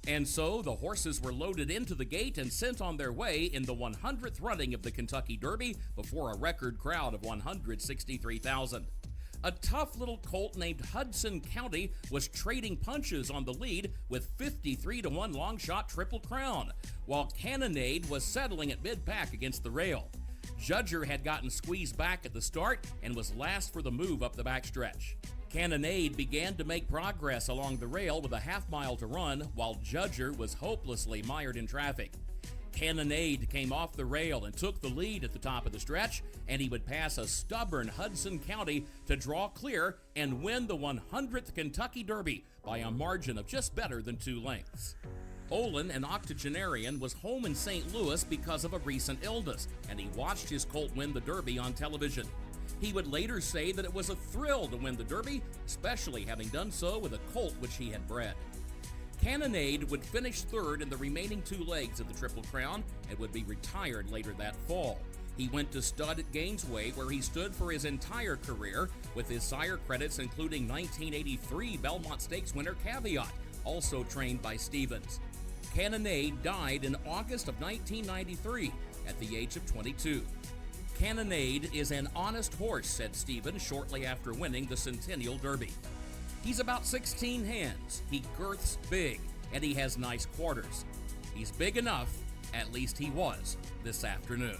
And so the horses were loaded into the gate and sent on their way in the 100th running of the Kentucky Derby before a record crowd of 163,000. A tough little colt named Hudson County was trading punches on the lead with 53-1 long shot Triple Crown, while Cannonade was settling at mid-pack against the rail. Judger had gotten squeezed back at the start and was last for the move up the backstretch. Cannonade began to make progress along the rail with a half-mile to run, while Judger was hopelessly mired in traffic. Cannonade came off the rail and took the lead at the top of the stretch, and he would pass a stubborn Hudson County to draw clear and win the 100th Kentucky Derby by a margin of just better than 2 lengths. Olin, an octogenarian, was home in St. Louis because of a recent illness, and he watched his colt win the Derby on television. He would later say that it was a thrill to win the Derby, especially having done so with a colt which he had bred. Cannonade would finish third in the remaining 2 legs of the Triple Crown and would be retired later that fall. He went to stud at Gainesway, where he stood for his entire career, with his sire credits including 1983 Belmont Stakes winner Caveat, also trained by Stevens. Cannonade died in August of 1993 at the age of 22. Cannonade is an honest horse, said Stevens shortly after winning the Centennial Derby. He's about 16 hands, he girths big, and he has nice quarters. He's big enough, at least he was this afternoon.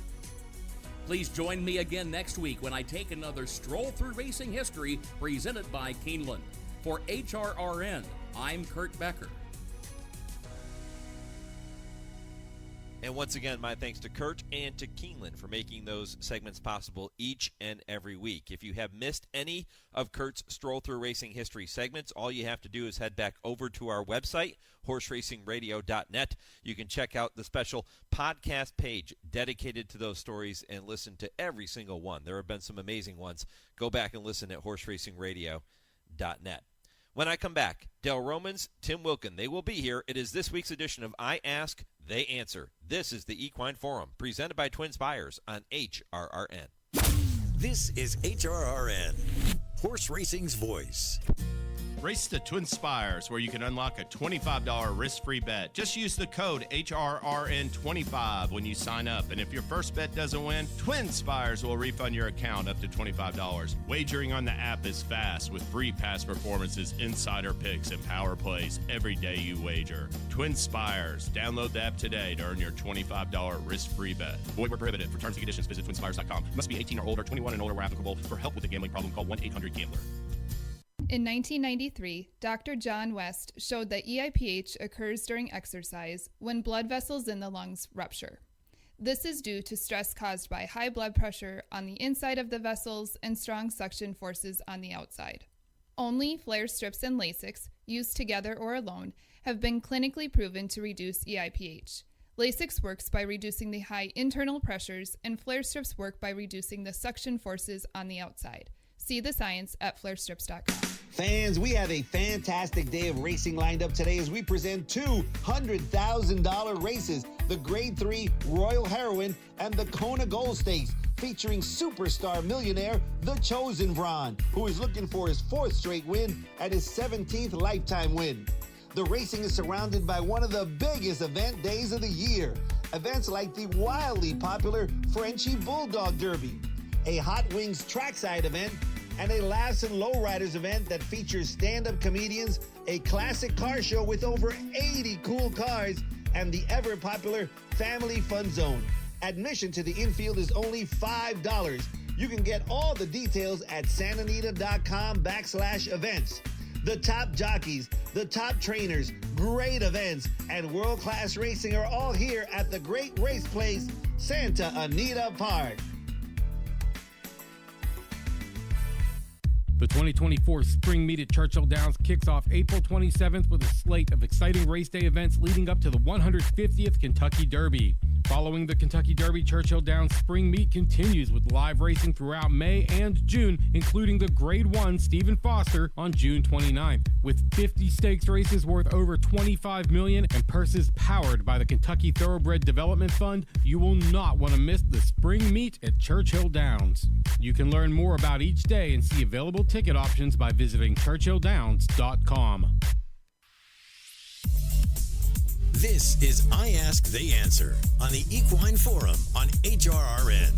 Please join me again next week when I take another stroll through racing history presented by Keeneland. For HRRN, I'm Kurt Becker. And once again, my thanks to Kurt and to Keeneland for making those segments possible each and every week. If you have missed any of Kurt's Stroll Through Racing History segments, all you have to do is head back over to our website, horseracingradio.net. You can check out the special podcast page dedicated to those stories and listen to every single one. There have been some amazing ones. Go back and listen at horseracingradio.net. When I come back, Dale Romans, Tim Wilkin, they will be here. It is this week's edition of I Ask, They Answer. This is the Equine Forum, presented by TwinSpires on HRRN. This is HRRN, horse racing's voice. Race to TwinSpires, where you can unlock a $25 risk-free bet. Just use the code HRRN25 when you sign up. And if your first bet doesn't win, TwinSpires will refund your account up to $25. Wagering on the app is fast with free past performances, insider picks, and power plays every day you wager. TwinSpires. Download the app today to earn your $25 risk-free bet. Void where prohibited. For terms and conditions, visit TwinSpires.com. Must be 18 or older, 21 and older where applicable. For help with a gambling problem, call 1-800-GAMBLER. In 1993, Dr. John West showed that EIPH occurs during exercise when blood vessels in the lungs rupture. This is due to stress caused by high blood pressure on the inside of the vessels and strong suction forces on the outside. Only flare strips and Lasix, used together or alone, have been clinically proven to reduce EIPH. Lasix works by reducing the high internal pressures, and flare strips work by reducing the suction forces on the outside. See the science at flarestrips.com. Fans, we have a fantastic day of racing lined up today as we present two $100,000 races, the Grade 3 Royal Heroine and the Kona Gold Stakes, featuring superstar millionaire The Chosen Vron, who is looking for his 4th straight win and his 17th lifetime win. The racing is surrounded by one of the biggest event days of the year. Events like the wildly popular Frenchie Bulldog Derby, a Hot Wings trackside event, and a Laughs and Lowriders event that features stand-up comedians, a classic car show with over 80 cool cars, and the ever-popular Family Fun Zone. Admission to the infield is only $5. You can get all the details at santanita.com/events. The top jockeys, the top trainers, great events, and world-class racing are all here at the great race place, Santa Anita Park. The 2024 Spring Meet at Churchill Downs kicks off April 27th with a slate of exciting race day events leading up to the 150th Kentucky Derby. Following the Kentucky Derby, Churchill Downs Spring Meet continues with live racing throughout May and June, including the Grade 1 Stephen Foster on June 29th. With 50 stakes races worth over $25 million and purses powered by the Kentucky Thoroughbred Development Fund, you will not want to miss the Spring Meet at Churchill Downs. You can learn more about each day and see available ticket options by visiting churchilldowns.com. This is I Ask, They Answer on the Equine Forum on HRRN.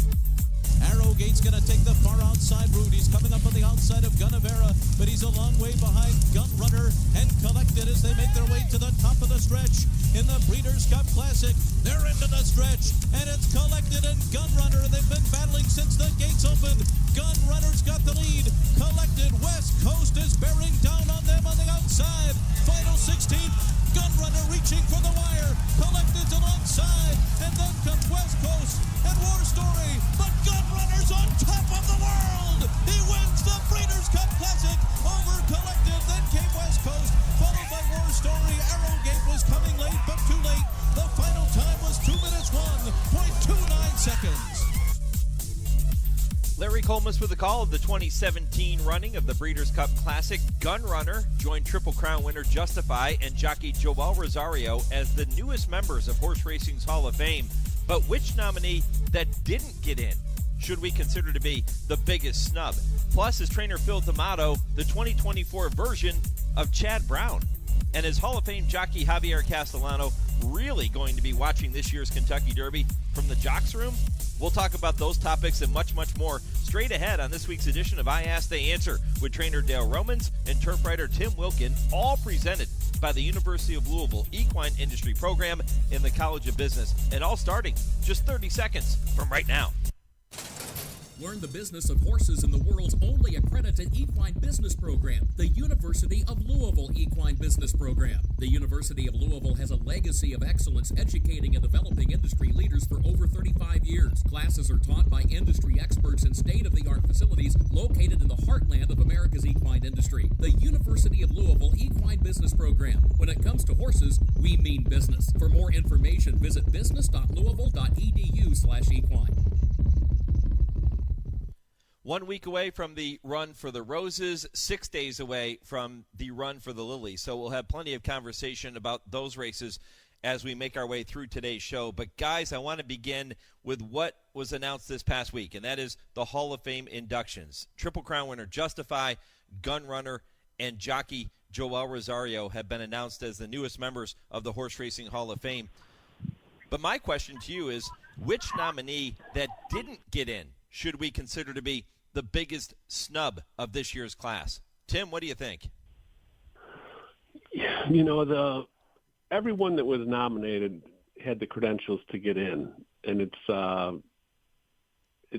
Arrowgate's going to take the far outside route. He's coming up on the outside of Gunnevera, but he's a long way behind Gunrunner and Collected as they make their way to the top of the stretch in the Breeders' Cup Classic. They're into the stretch, and it's Collected and Gunrunner. They've been battling since the gates opened. Gunrunner's got the lead. Collected, West Coast is bearing down on them on the outside. Final 16th, Gunrunner reaching for the wire. Collected's alongside, and then comes West Coast and War Story, but Gunrunner's on top of the world. He wins the Breeders' Cup Classic over Collected. Then came West Coast, followed by War Story. Arrowgate was coming late, but too late. The final time was 2 minutes, 1.29 seconds. Larry Colmus with the call of the 2017 running of the Breeders' Cup Classic. Gunrunner joined Triple Crown winner Justify and jockey Joel Rosario as the newest members of Horse Racing's Hall of Fame. But which nominee that didn't get in should we consider to be the biggest snub? Plus, is trainer Phil D'Amato the 2024 version of Chad Brown? And is Hall of Fame jockey Javier Castellano really going to be watching this year's Kentucky Derby from the Jocks Room? We'll talk about those topics and much, much more straight ahead on this week's edition of I Ask, They Answer with trainer Dale Romans and turf writer Tim Wilkin, all presented by the University of Louisville Equine Industry Program in the College of Business, and all starting just 30 seconds from right now. Learn the business of horses in the world's only accredited equine business program, the University of Louisville Equine Business Program. The University of Louisville has a legacy of excellence educating and developing industry leaders for over 35 years. Classes are taught by industry experts in state-of-the-art facilities located in the heartland of America's equine industry. The University of Louisville Equine Business Program. When it comes to horses, we mean business. For more information, visit business.louisville.edu/equine. 1 week away from the Run for the Roses, 6 days away from the Run for the Lilies. So we'll have plenty of conversation about those races as we make our way through today's show. But, guys, I want to begin with what was announced this past week, and that is the Hall of Fame inductions. Triple Crown winner Justify, Gun Runner, and jockey Joel Rosario have been announced as the newest members of the Horse Racing Hall of Fame. But my question to you is, which nominee that didn't get in should we consider to be the biggest snub of this year's class? Tim, what do you think? You know, everyone that was nominated had the credentials to get in, and it's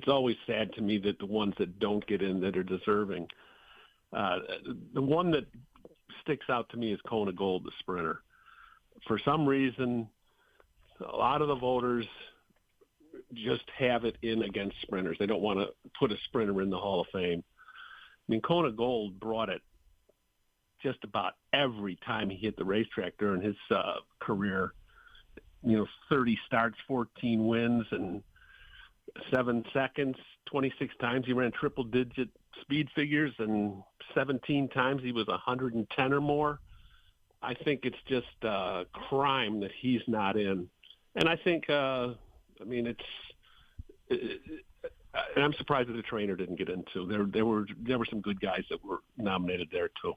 always sad to me that the ones that don't get in that are deserving. The one that sticks out to me is Kona Gold, the sprinter. For some reason, a lot of the voters just have it in against sprinters. They don't want to put a sprinter in the Hall of Fame. I mean, Kona Gold brought it just about every time he hit the racetrack during his career. 30 starts, 14 wins, and 7 seconds. 26 times he ran triple-digit speed figures, and 17 times he was 110 or more. I think it's just a crime that he's not in. And I think, and I'm surprised that the trainer didn't get in too. There were some good guys that were nominated there too.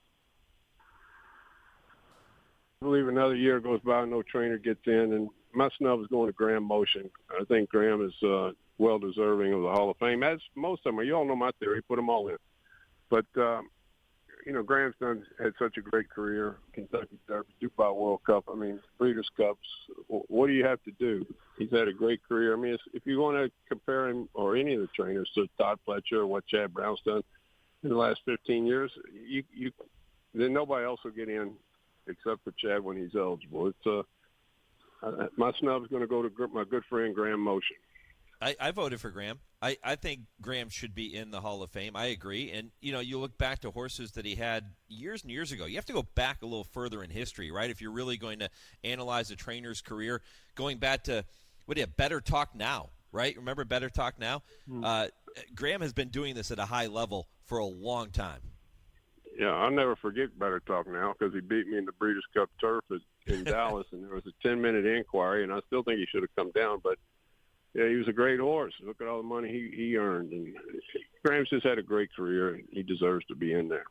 I believe another year goes by and no trainer gets in, and my snub is going to Graham Motion. I think Graham is well deserving of the Hall of Fame, as most of them are. You all know my theory, put them all in. But Graham's had such a great career. Kentucky Derby, DuPont World Cup. I mean, Breeders' Cups. What do you have to do? He's had a great career. I mean, if you want to compare him or any of the trainers to Todd Pletcher or what Chad Brown's done in the last 15 years, then nobody else will get in except for Chad when he's eligible. It's my snub is going to go to my good friend Graham Motion. I voted for Graham. I think Graham should be in the Hall of Fame. I agree. And, you look back to horses that he had years and years ago. You have to go back a little further in history, right, if you're really going to analyze a trainer's career. Going back to, Better Talk Now, right? Remember Better Talk Now? Graham has been doing this at a high level for a long time. Yeah, I'll never forget Better Talk Now because he beat me in the Breeders' Cup turf in Dallas, and there was a 10-minute inquiry, and I still think he should have come down, but yeah, he was a great horse. Look at all the money he earned. And Graham's just had a great career, and he deserves to be in there.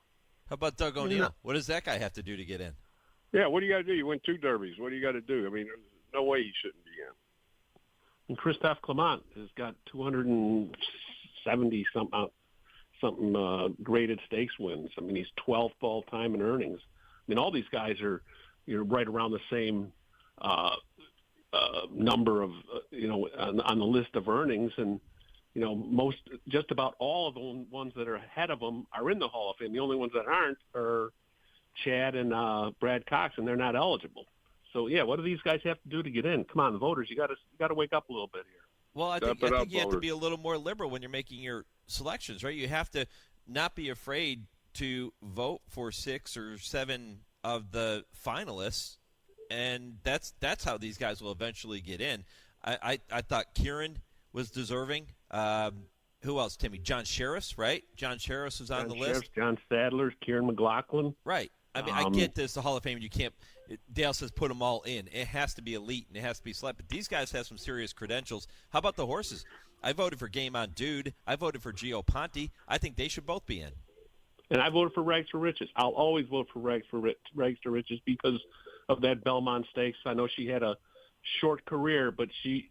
How about Doug O'Neill? Yeah. What does that guy have to do to get in? Yeah, what do you got to do? You win 2 derbies. What do you got to do? I mean, there's no way he shouldn't be in. And Christophe Clement has got 270-something graded stakes wins. I mean, he's 12th all-time in earnings. I mean, all these guys are right around the same number of on the list of earnings, and just about all of the ones that are ahead of them are in the Hall of Fame. The only ones that aren't are Chad and Brad Cox, and they're not eligible. So yeah, what do these guys have to do to get in? Come on, the voters, you got to wake up a little bit here. Well, I think you have to be a little more liberal when you're making your selections, right? You have to not be afraid to vote for 6 or 7 of the finalists. And that's how these guys will eventually get in. I thought Kieran was deserving. Who else, Timmy? John Sheriffs, right? John Sheriffs was on the list. John Sadler, Kieran McLaughlin. Right. I mean, I get this, the Hall of Fame. You can't – Dale says put them all in. It has to be elite and it has to be select. But these guys have some serious credentials. How about the horses? I voted for Game On Dude. I voted for Gio Ponte. I think they should both be in. And I voted for Rags to Riches. I'll always vote for Rags to Riches because – of that Belmont Stakes. I know she had a short career, but she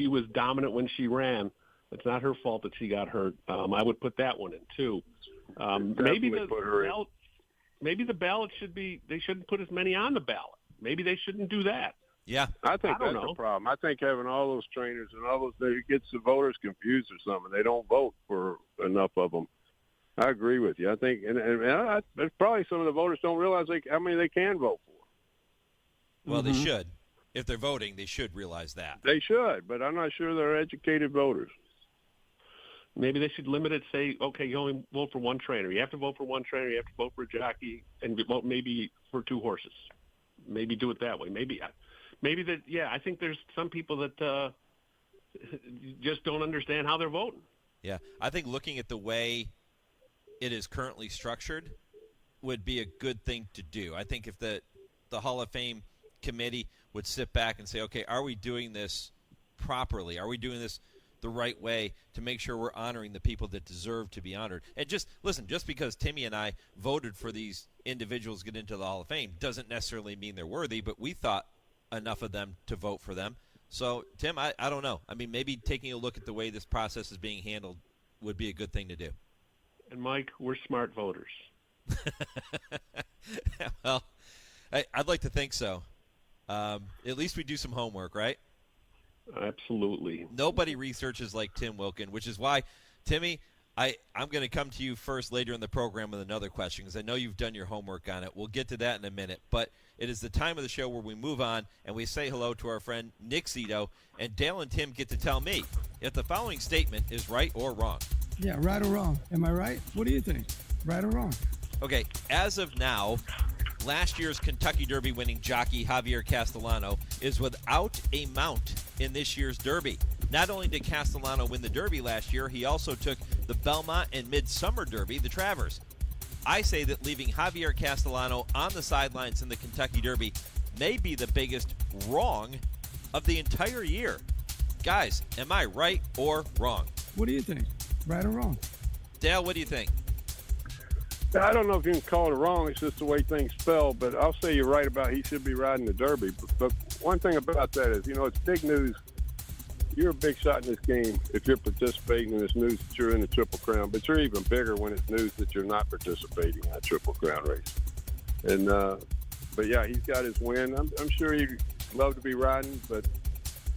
was dominant when she ran. It's not her fault that she got hurt. I would put that one in too. Maybe the ballot should be. They shouldn't put as many on the ballot. Maybe they shouldn't do that. Yeah. I think that's the problem. I think having all those trainers and all those, it gets the voters confused or something. They don't vote for enough of them. I agree with you. I think, and there's probably some of the voters don't realize how many they can vote for. Well, they should. If they're voting, they should realize that. They should, but I'm not sure they're educated voters. Maybe they should limit it, say, okay, you only vote for one trainer. You have to vote for one trainer. You have to vote for a jockey and vote maybe for 2 horses. Maybe do it that way. Maybe that, I think there's some people that just don't understand how they're voting. Yeah, I think looking at the way it is currently structured would be a good thing to do. I think if the Hall of Fame committee would sit back and say, okay, are we doing this properly? Are we doing this the right way to make sure we're honoring the people that deserve to be honored? And just listen, just because Timmy and I voted for these individuals to get into the Hall of Fame doesn't necessarily mean they're worthy, but we thought enough of them to vote for them. So, Tim, I don't know. I mean, maybe taking a look at the way this process is being handled would be a good thing to do. And, Mike, we're smart voters. Well, I'd like to think so. At least we do some homework, right? Absolutely. Nobody researches like Tim Wilkin, which is why, Timmy, I'm going to come to you first later in the program with another question because I know you've done your homework on it. We'll get to that in a minute. But it is the time of the show where we move on and we say hello to our friend Nick Zito. And Dale and Tim get to tell me if the following statement is right or wrong. Yeah, right or wrong. Am I right? What do you think? Right or wrong? Okay, as of now, last year's Kentucky Derby winning jockey Javier Castellano is without a mount in this year's Derby. Not only did Castellano win the Derby last year, he also took the Belmont and Midsummer Derby, the Travers. I say that leaving Javier Castellano on the sidelines in the Kentucky Derby may be the biggest wrong of the entire year. Guys, am I right or wrong? What do you think? Right or wrong? Dale, what do you think? I don't know if you can call it wrong. It's just the way things fell. But I'll say you're right about he should be riding the Derby. But one thing about that is, it's big news. You're a big shot in this game if you're participating in this news that you're in the Triple Crown. But you're even bigger when it's news that you're not participating in a Triple Crown race. And but yeah, he's got his win. I'm sure he'd love to be riding, but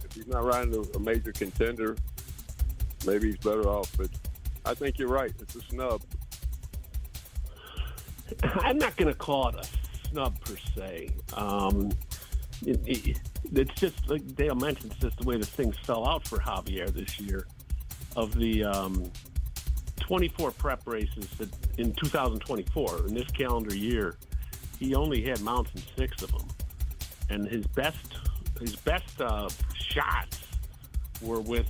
if he's not riding a major contender, maybe he's better off. But I think you're right. It's a snub. I'm not going to call it a snub per se. It's just like Dale mentioned, it's just the way the things fell out for Javier this year. Of the 24 prep races that in 2024, in this calendar year, he only had mounts in 6 of them, and his best shots were with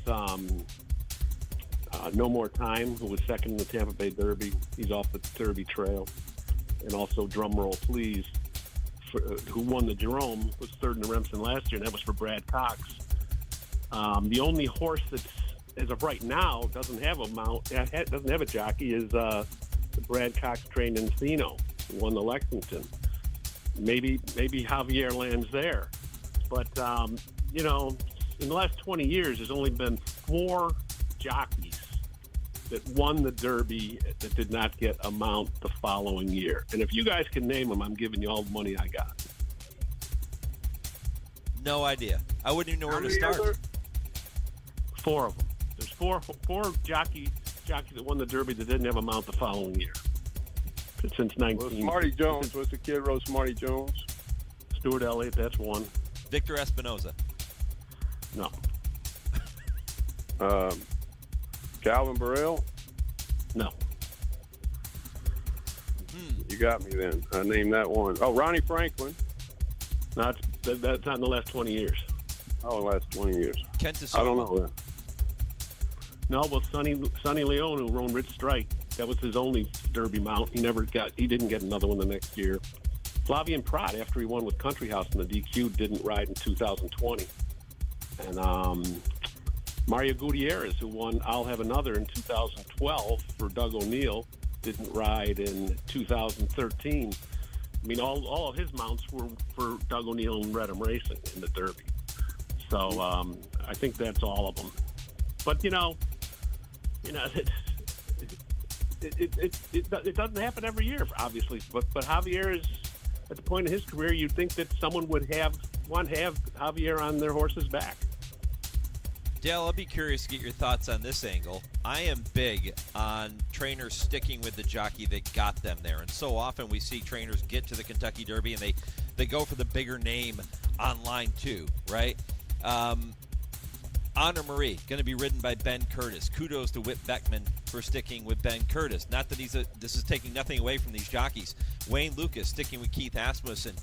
No More Time, who was second in the Tampa Bay Derby. He's off the Derby trail. And also, drum roll, please, who won the Jerome, was third in the Remsen last year, and that was for Brad Cox. The only horse that's, as of right now, doesn't have a mount, doesn't have a jockey, is the Brad Cox trained Encino, who won the Lexington. Maybe Javier lands there. But, in the last 20 years, there's only been 4 jockeys that won the Derby that did not get a mount the following year. And if you guys can name them, I'm giving you all the money I got. No idea. I wouldn't even know where to start. 4 of them. There's four jockeys that won the Derby that didn't have a mount the following year. Since 19. Well, Smarty Jones. What's the kid wrote Smarty Jones? Stuart Elliott, that's one. Victor Espinoza. No. Calvin Burrell? No. You got me then. I named that one. Oh, Ronnie Franklin. That's not in the last 20 years. Oh, the last 20 years. Kent I don't know that. No, well, Sonny Leone, who rode Rich Strike, that was his only Derby mount. He didn't get another one the next year. Flavian Prat, after he won with Country House in the DQ, didn't ride in 2020. And Mario Gutierrez, who won I'll Have Another in 2012 for Doug O'Neill, didn't ride in 2013. I mean, all of his mounts were for Doug O'Neill and Redham Racing in the Derby. So I think that's all of them. But, it doesn't happen every year, obviously. But Javier is, at the point in his career, you'd think that someone would have want to have Javier on their horse's back. Dale, I'll be curious to get your thoughts on this angle. I am big on trainers sticking with the jockey that got them there. And so often we see trainers get to the Kentucky Derby and they go for the bigger name online too, right? Honor Marie, going to be ridden by Ben Curtis. Kudos to Whit Beckman for sticking with Ben Curtis. Not that this is taking nothing away from these jockeys. Wayne Lucas sticking with Keith Asmussen.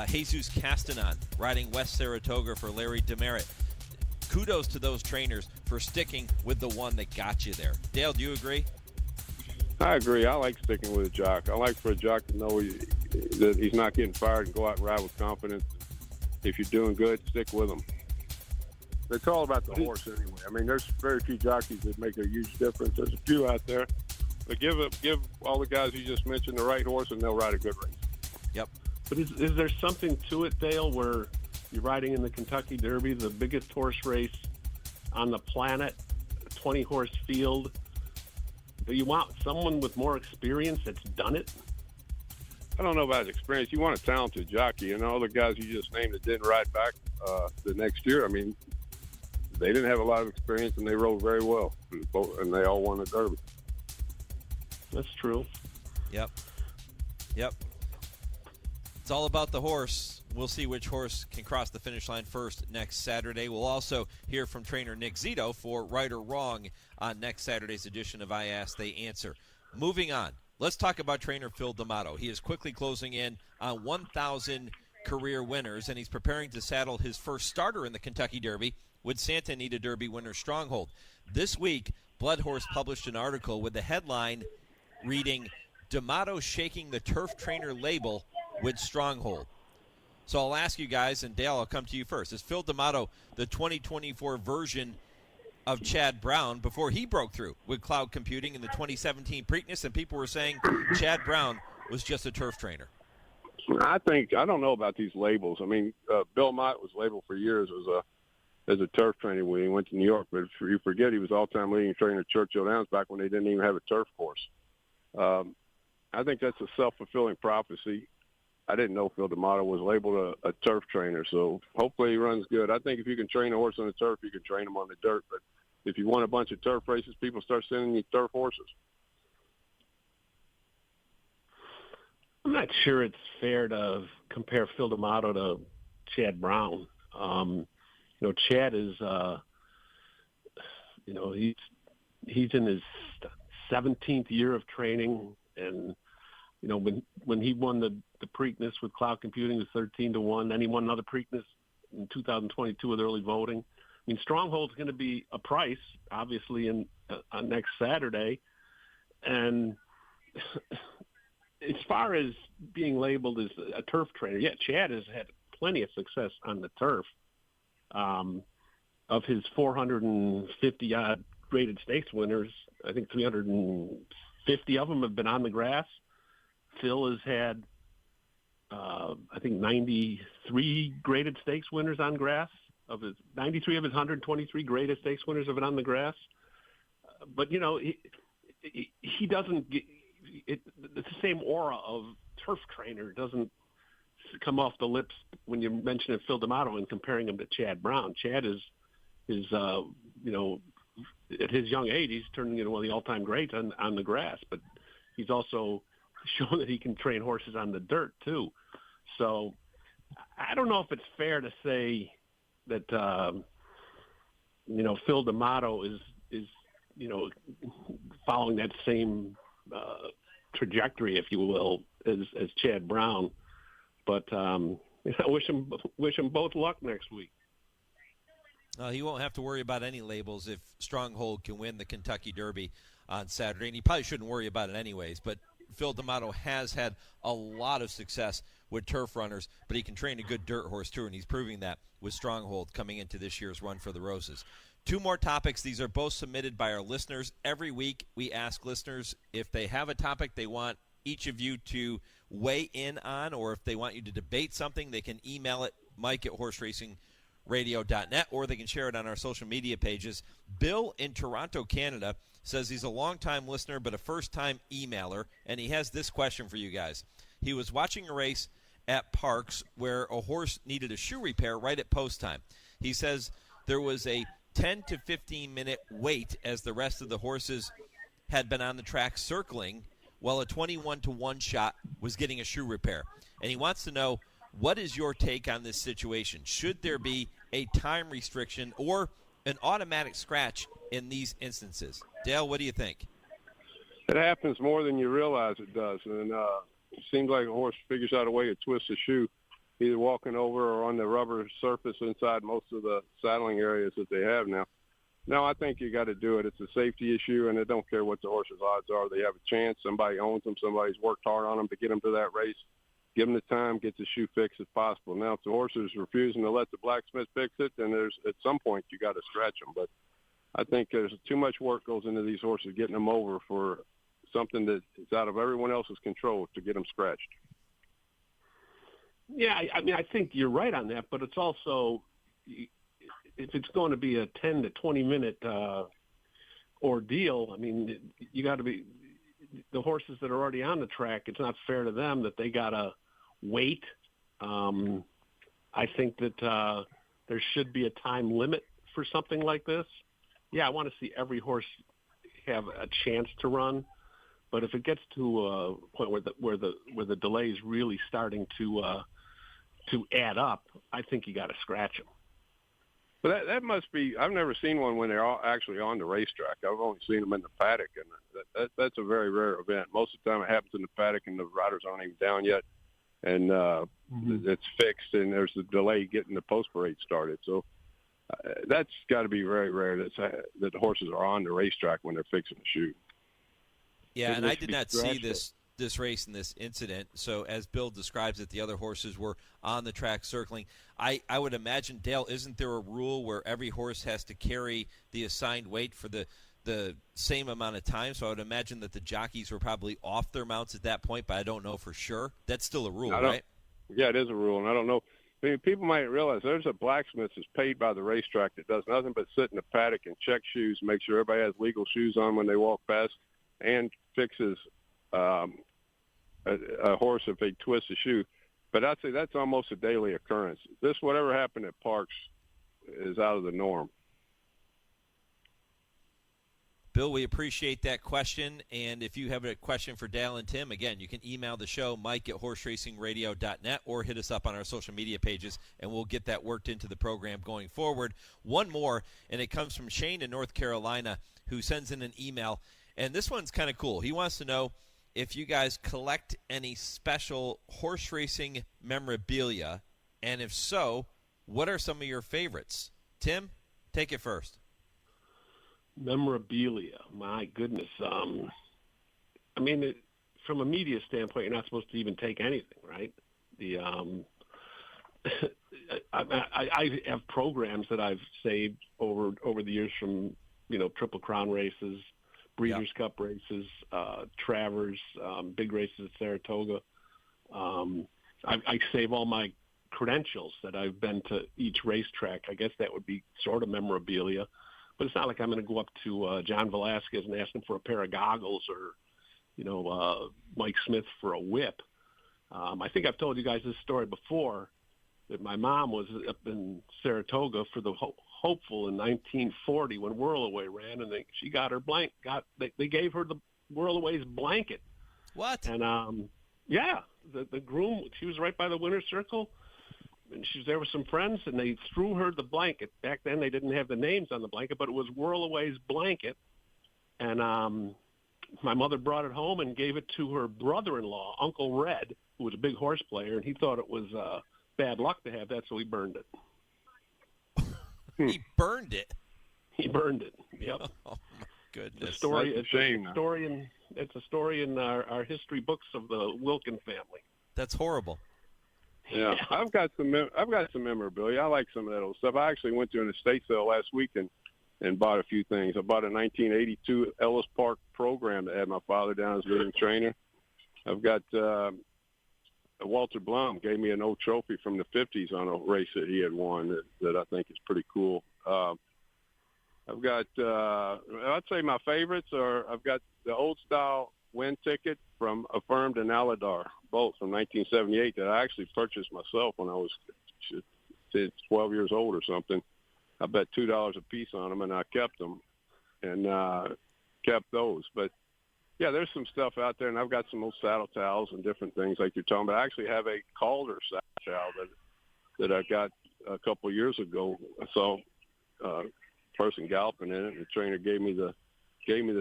Jesus Castanon riding West Saratoga for Larry Demerit. Kudos to those trainers for sticking with the one that got you there. Dale, do you agree? I agree. I like sticking with a jock. I like for a jock to know that he's not getting fired and go out and ride with confidence. If you're doing good, stick with him. It's all about the horse anyway. I mean, there's very few jockeys that make a huge difference. There's a few out there. But give all the guys you just mentioned the right horse, and they'll ride a good race. Yep. But is there something to it, Dale, where you're riding in the Kentucky Derby, the biggest horse race on the planet, 20-horse field? Do you want someone with more experience that's done it? I don't know about experience. You want a talented jockey. And all the guys you just named that didn't ride back the next year, I mean, they didn't have a lot of experience, and they rode very well. And they all won the Derby. That's true. Yep. It's all about the horse. We'll see which horse can cross the finish line first next Saturday. We'll also hear from trainer Nick Zito for Right or Wrong on next Saturday's edition of I Ask, They Answer. Moving on, let's talk about trainer Phil D'Amato. He is quickly closing in on 1,000 career winners, and he's preparing to saddle his first starter in the Kentucky Derby with Santa Anita Derby winner Stronghold. This week, Blood Horse published an article with the headline reading, D'Amato shaking the turf trainer label with Stronghold. So I'll ask you guys, and Dale, I'll come to you first. Is Phil D'Amato the 2024 version of Chad Brown before he broke through with cloud computing in the 2017 Preakness, and people were saying Chad Brown was just a turf trainer? I don't know about these labels. I mean, Bill Mott was labeled for years as a turf trainer when he went to New York, but you forget he was all-time leading trainer at Churchill Downs back when they didn't even have a turf course. I think that's a self-fulfilling prophecy. I didn't know Phil D'Amato was labeled a turf trainer, so hopefully he runs good. I think if you can train a horse on the turf, you can train him on the dirt. But if you want a bunch of turf races, people start sending you turf horses. I'm not sure it's fair to compare Phil D'Amato to Chad Brown. Chad is, he's in his 17th year of training, and when he won the Preakness with cloud computing, it was 13-1. Then he won another Preakness in 2022 with early voting. I mean, Stronghold's going to be a price, obviously, on next Saturday. And as far as being labeled as a turf trainer, yeah, Chad has had plenty of success on the turf. Of his 450-odd graded stakes winners, I think 350 of them have been on the grass. Phil has had, I think, 93 graded stakes winners on grass. 93 of his 123 graded stakes winners have been on the grass. But, he doesn't get the same aura of turf trainer doesn't come off the lips when you mention Phil D'Amato and comparing him to Chad Brown. Chad is at his young age, he's turning into one of the all-time greats on the grass, but he's also shown that he can train horses on the dirt too. So I don't know if it's fair to say that, Phil D'Amato is following that same trajectory, if you will, as Chad Brown. But I wish him both luck next week. He won't have to worry about any labels if Stronghold can win the Kentucky Derby on Saturday, and he probably shouldn't worry about it anyways. But Phil D'Amato has had a lot of success with turf runners, but he can train a good dirt horse too, and he's proving that with Stronghold coming into this year's Run for the Roses. Two more topics. These are both submitted by our listeners. Every week we ask listeners if they have a topic they want each of you to weigh in on, or if they want you to debate something, they can email it, mike@horseracing.radio.net, or they can share it on our social media pages. Bill in Toronto, Canada, says he's a long-time listener but a first-time emailer, and he has this question for you guys. He was watching a race at Parks where a horse needed a shoe repair right at post time. He says there was a 10 to 15-minute wait as the rest of the horses had been on the track circling while a 21-1 shot was getting a shoe repair. And he wants to know, what is your take on this situation? Should there be a time restriction or an automatic scratch in these instances? Dale, what do you think? It happens more than you realize it does. And it seems like a horse figures out a way to twist a shoe, either walking over or on the rubber surface inside most of the saddling areas that they have now. No, I think you got to do it. It's a safety issue, and I don't care what the horse's odds are. They have a chance. Somebody owns them. Somebody's worked hard on them to get them to that race. Give them the time, get the shoe fixed as possible. Now, if the horse is refusing to let the blacksmith fix it, then there's at some point you got to scratch them. But I think there's too much work goes into these horses getting them over for something that is out of everyone else's control to get them scratched. Yeah, I mean, I think you're right on that, but it's also, if it's going to be a 10 to 20-minute ordeal, I mean, you got to be – the horses that are already on the track, it's not fair to them that they got to wait. I think that there should be a time limit for something like this. Yeah, I want to see every horse have a chance to run, but if it gets to a point where the delay is really starting to add up, I think you got to scratch them. But that must be – I've never seen one when they're all actually on the racetrack. I've only seen them in the paddock, and that's a very rare event. Most of the time it happens in the paddock and the riders aren't even down yet, and it's fixed, and there's a delay getting the post-parade started. So that's got to be very rare that the horses are on the racetrack when they're fixing the shoe. Yeah, and I did not see this race and this incident. So as Bill describes it, the other horses were on the track circling. I would imagine, Dale, isn't there a rule where every horse has to carry the assigned weight for the same amount of time? So I would imagine that the jockeys were probably off their mounts at that point, but I don't know for sure. That's still a rule, right? Yeah, it is a rule, and I don't know. I mean, people might realize there's a blacksmith that's paid by the racetrack that does nothing but sit in the paddock and check shoes, make sure everybody has legal shoes on when they walk past, and fixes a horse if they twist a shoe. But I'd say that's almost a daily occurrence. Whatever happened at Parks is out of the norm. Bill, we appreciate that question. And if you have a question for Dale and Tim, again, you can email the show, mike@horseracingradio.net, or hit us up on our social media pages, and we'll get that worked into the program going forward. One more, and it comes from Shane in North Carolina, who sends in an email. And this one's kind of cool. He wants to know if you guys collect any special horse racing memorabilia, and if so, what are some of your favorites? Tim, take it first. Memorabilia, my goodness. I mean, from a media standpoint, you're not supposed to even take anything, right? I have programs that I've saved over the years from, Triple Crown races, Breeders' Cup races, Travers, big races at Saratoga. I save all my credentials that I've been to each racetrack. I guess that would be sort of memorabilia. But it's not like I'm going to go up to John Velasquez and ask him for a pair of goggles or, Mike Smith for a whip. I think I've told you guys this story before, that my mom was up in Saratoga for the Hopeful in 1940 when Whirlaway ran, and she got her they gave her the Whirlaway's blanket. What? And, the groom, she was right by the winner's circle, and she was there with some friends, and they threw her the blanket. Back then they didn't have the names on the blanket, but it was Whirlaway's blanket. And my mother brought it home and gave it to her brother-in-law, Uncle Red, who was a big horse player, and he thought it was bad luck to have that, so he burned it. He burned it? He burned it, yep. Oh, my goodness. It's a story in our history books of the Wilkin family. That's horrible. Yeah, I've got some memorabilia. I like some of that old stuff. I actually went to an estate sale last week and bought a few things. I bought a 1982 Ellis Park program that had my father down as leading trainer. I've got Walter Blum gave me an old trophy from the 50s on a race that he had won that I think is pretty cool. I've got, I'd say my favorites are, I've got the old style win ticket from Affirmed and Aladar, boats from 1978 that I actually purchased myself when I was 12 years old or something. I bet $2 a piece on them, and I kept them and kept those. But, yeah, there's some stuff out there, and I've got some old saddle towels and different things like you're talking about. I actually have a Calder saddle towel that I got a couple of years ago. I saw a person galloping in it, and the trainer gave me the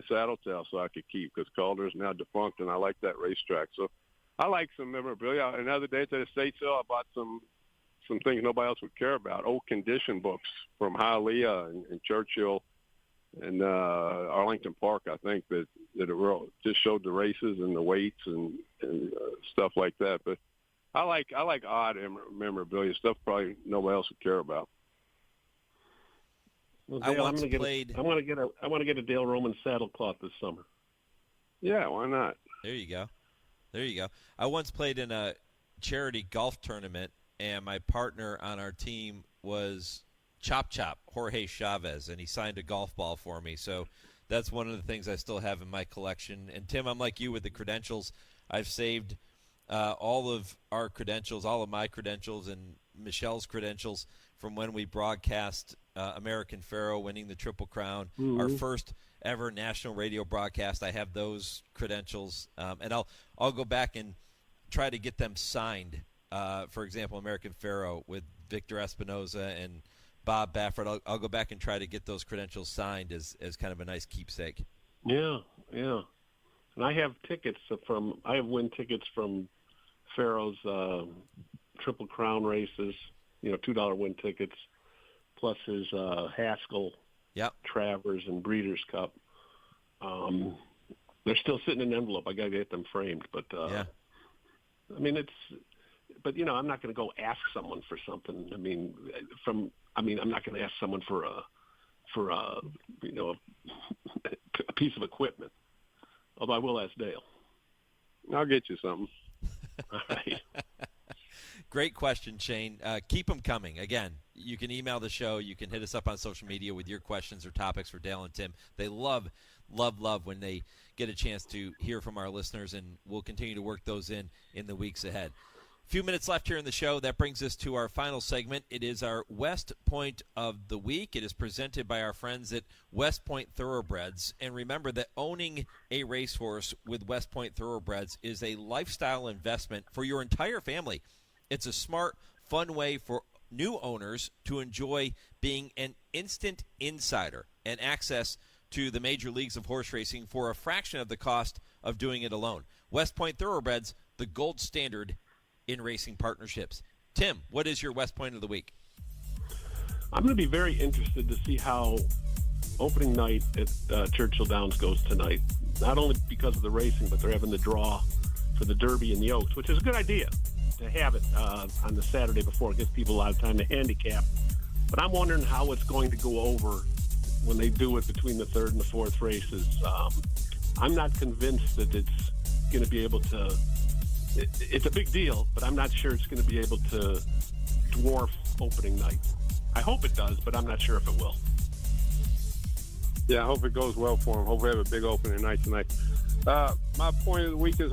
saddle towel so I could keep, because Calder is now defunct, and I like that racetrack. So I like some memorabilia. Another day at the estate sale, I bought some things nobody else would care about, old condition books from Hialeah and Churchill and Arlington Park, I think, that just showed the races and the weights and stuff like that. But I like odd memorabilia, stuff probably nobody else would care about. Well, Dale, I want to get a Dale Roman saddle cloth this summer. Yeah, why not? There you go. I once played in a charity golf tournament, and my partner on our team was Chop Jorge Chavez, and he signed a golf ball for me. So that's one of the things I still have in my collection. And Tim, I'm like you with the credentials. I've saved all of our credentials, all of my credentials, and Michelle's credentials from when we broadcast American Pharoah winning the Triple Crown, our first ever national radio broadcast. I have those credentials, and I'll go back and try to get them signed. For example, American Pharoah with Victor Espinoza and Bob Baffert. I'll go back and try to get those credentials signed as kind of a nice keepsake. Yeah. And I have win tickets from Pharoah's Triple Crown races, $2 win tickets, plus his Haskell, Travers, and Breeders' Cup. They're still sitting in an envelope. I got to get them framed, but I mean, I'm not going to go ask someone for something. I'm not going to ask someone for a piece of equipment. Although I will ask Dale. I'll get you something. All right. Great question, Shane. Keep them coming. Again, you can email the show. You can hit us up on social media with your questions or topics for Dale and Tim. They love when they get a chance to hear from our listeners, and we'll continue to work those in the weeks ahead. A few minutes left here in the show. That brings us to our final segment. It is our West Point of the Week. It is presented by our friends at West Point Thoroughbreds. And remember that owning a racehorse with West Point Thoroughbreds is a lifestyle investment for your entire family. It's a smart, fun way for new owners to enjoy being an instant insider and access to the major leagues of horse racing for a fraction of the cost of doing it alone. West Point Thoroughbreds, the gold standard in racing partnerships. Tim, what is your West Point of the Week? I'm going to be very interested to see how opening night at Churchill Downs goes tonight. Not only because of the racing, but they're having the draw for the Derby and the Oaks, which is a good idea to have it on the Saturday before. It gives people a lot of time to handicap. But I'm wondering how it's going to go over when they do it between the third and the fourth races. I'm not convinced that it's going to be able to it's a big deal, but I'm not sure it's going to be able to dwarf opening night. I hope it does, but I'm not sure if it will. Yeah, I hope it goes well for them. Hope we have a big opening night tonight. My point of the week is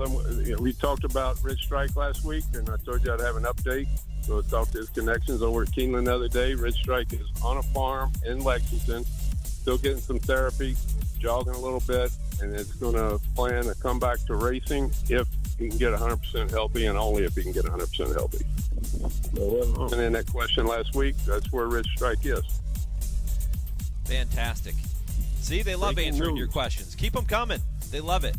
we talked about Rich Strike last week, and I told you I'd have an update. So I talked to his connections over at Keeneland the other day. Rich Strike is on a farm in Lexington, still getting some therapy, jogging a little bit, and it's going to plan a comeback to racing if he can get 100% healthy, and only if he can get 100% healthy. And in that question last week, that's where Rich Strike is. Fantastic. See, they love answering your questions. Keep them coming. They love it.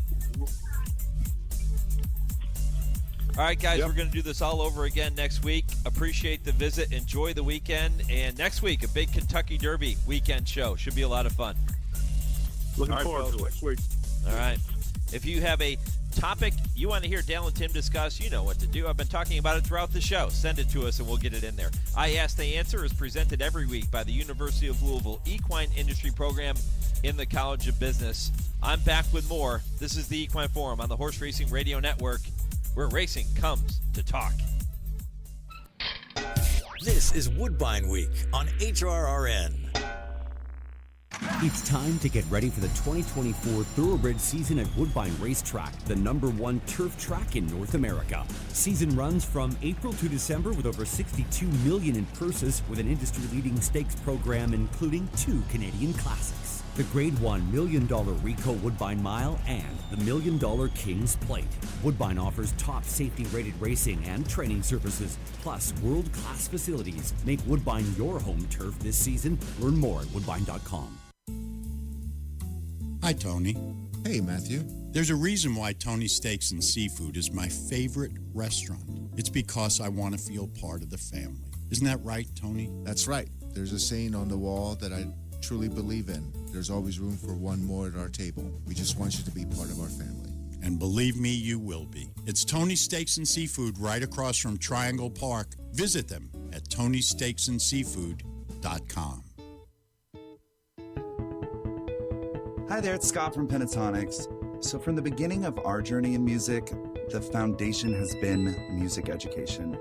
All right, guys, we're going to do this all over again next week. Appreciate the visit. Enjoy the weekend. And next week, a big Kentucky Derby weekend show. Should be a lot of fun. Looking forward to it. Next week. All right. If you have a topic you want to hear Dale and Tim discuss, you know what to do. I've been talking about it throughout the show. Send it to us and we'll get it in there. I Ask, They Answer is presented every week by the University of Louisville Equine Industry Program in the College of Business. I'm back with more. This is the Equine Forum on the Horse Racing Radio Network, where racing comes to talk. This is Woodbine Week on HRRN. It's time to get ready for the 2024 Thoroughbred season at Woodbine Racetrack, the #1 turf track in North America. Season runs from April to December with over $62 million in purses, with an industry-leading stakes program including 2 Canadian classics: the Grade 1 $1 million Rico Woodbine Mile and the $1 million Kings Plate. Woodbine offers top safety-rated racing and training services, plus world-class facilities. Make Woodbine your home turf this season. Learn more at woodbine.com. Hi, Tony. Hey, Matthew. There's a reason why Tony Steaks and Seafood is my favorite restaurant. It's because I want to feel part of the family. Isn't that right, Tony? That's right. There's a saying on the wall that I truly believe in. There's always room for one more at our table. We just want you to be part of our family. And believe me, you will be. It's Tony Steaks and Seafood right across from Triangle Park. Visit them at TonySteaksandSeafood.com. Hi there, it's Scott from Pentatonics. So from the beginning of our journey in music, the foundation has been music education.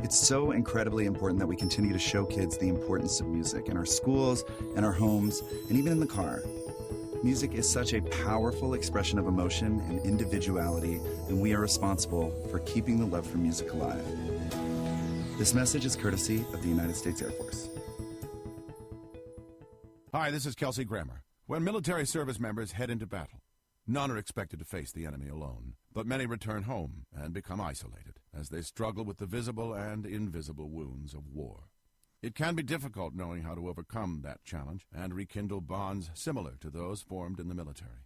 It's so incredibly important that we continue to show kids the importance of music in our schools, in our homes, and even in the car. Music is such a powerful expression of emotion and individuality, and we are responsible for keeping the love for music alive. This message is courtesy of the United States Air Force. Hi, this is Kelsey Grammer. When military service members head into battle, none are expected to face the enemy alone, but many return home and become isolated as they struggle with the visible and invisible wounds of war. It can be difficult knowing how to overcome that challenge and rekindle bonds similar to those formed in the military.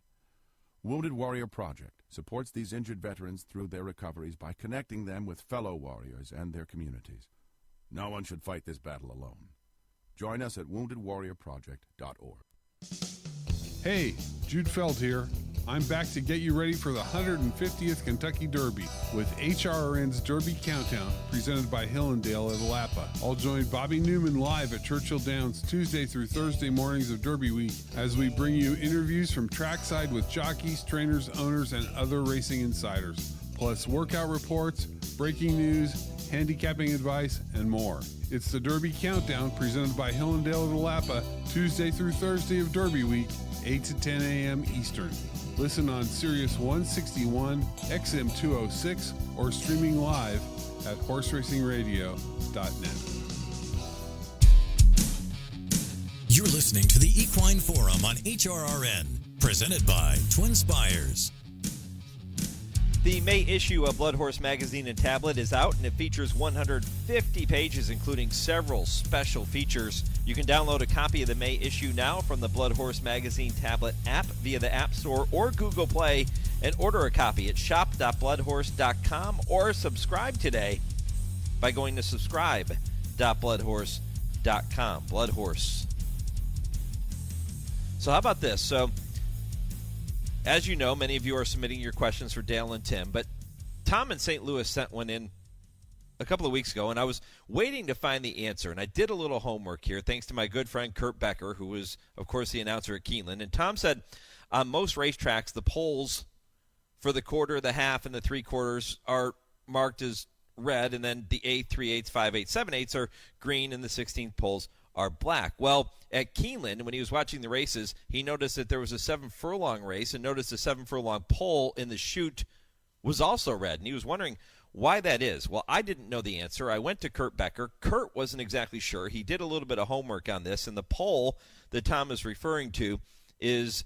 Wounded Warrior Project supports these injured veterans through their recoveries by connecting them with fellow warriors and their communities. No one should fight this battle alone. Join us at woundedwarriorproject.org. Hey, Jude Feld here. I'm back to get you ready for the 150th Kentucky Derby with HRRN's Derby Countdown, presented by Hillendale at Lapa. I'll join Bobby Newman live at Churchill Downs Tuesday through Thursday mornings of Derby Week as we bring you interviews from trackside with jockeys, trainers, owners, and other racing insiders, plus workout reports, breaking news, handicapping advice, and more. It's the Derby Countdown presented by Hillendale at Lapa, Tuesday through Thursday of Derby Week, 8 to 10 a.m. Eastern. Listen on Sirius 161, XM 206, or streaming live at horseracingradio.net. You're listening to the Equine Forum on HRRN, presented by TwinSpires. The May issue of Blood Horse Magazine and Tablet is out, and it features 150 pages, including several special features. You can download a copy of the May issue now from the Blood Horse Magazine Tablet app via the App Store or Google Play, and order a copy at shop.bloodhorse.com or subscribe today by going to subscribe.bloodhorse.com. Blood Horse. So how about this? So, as you know, many of you are submitting your questions for Dale and Tim, but Tom in St. Louis sent one in a couple of weeks ago, and I was waiting to find the answer, and I did a little homework here, thanks to my good friend Kurt Becker, who was, of course, the announcer at Keeneland. And Tom said on most racetracks, the poles for the quarter, the half, and the 3/4 are marked as red, and then the 8, 3/8, 5/8, 7/8 are green, and the 16th poles are black. Well, at Keeneland, when he was watching the races, he noticed that there was a 7-furlong race and noticed the 7-furlong pole in the chute was also red. And he was wondering why that is. Well, I didn't know the answer. I went to Kurt Becker. Kurt wasn't exactly sure. He did a little bit of homework on this, and the pole that Tom is referring to is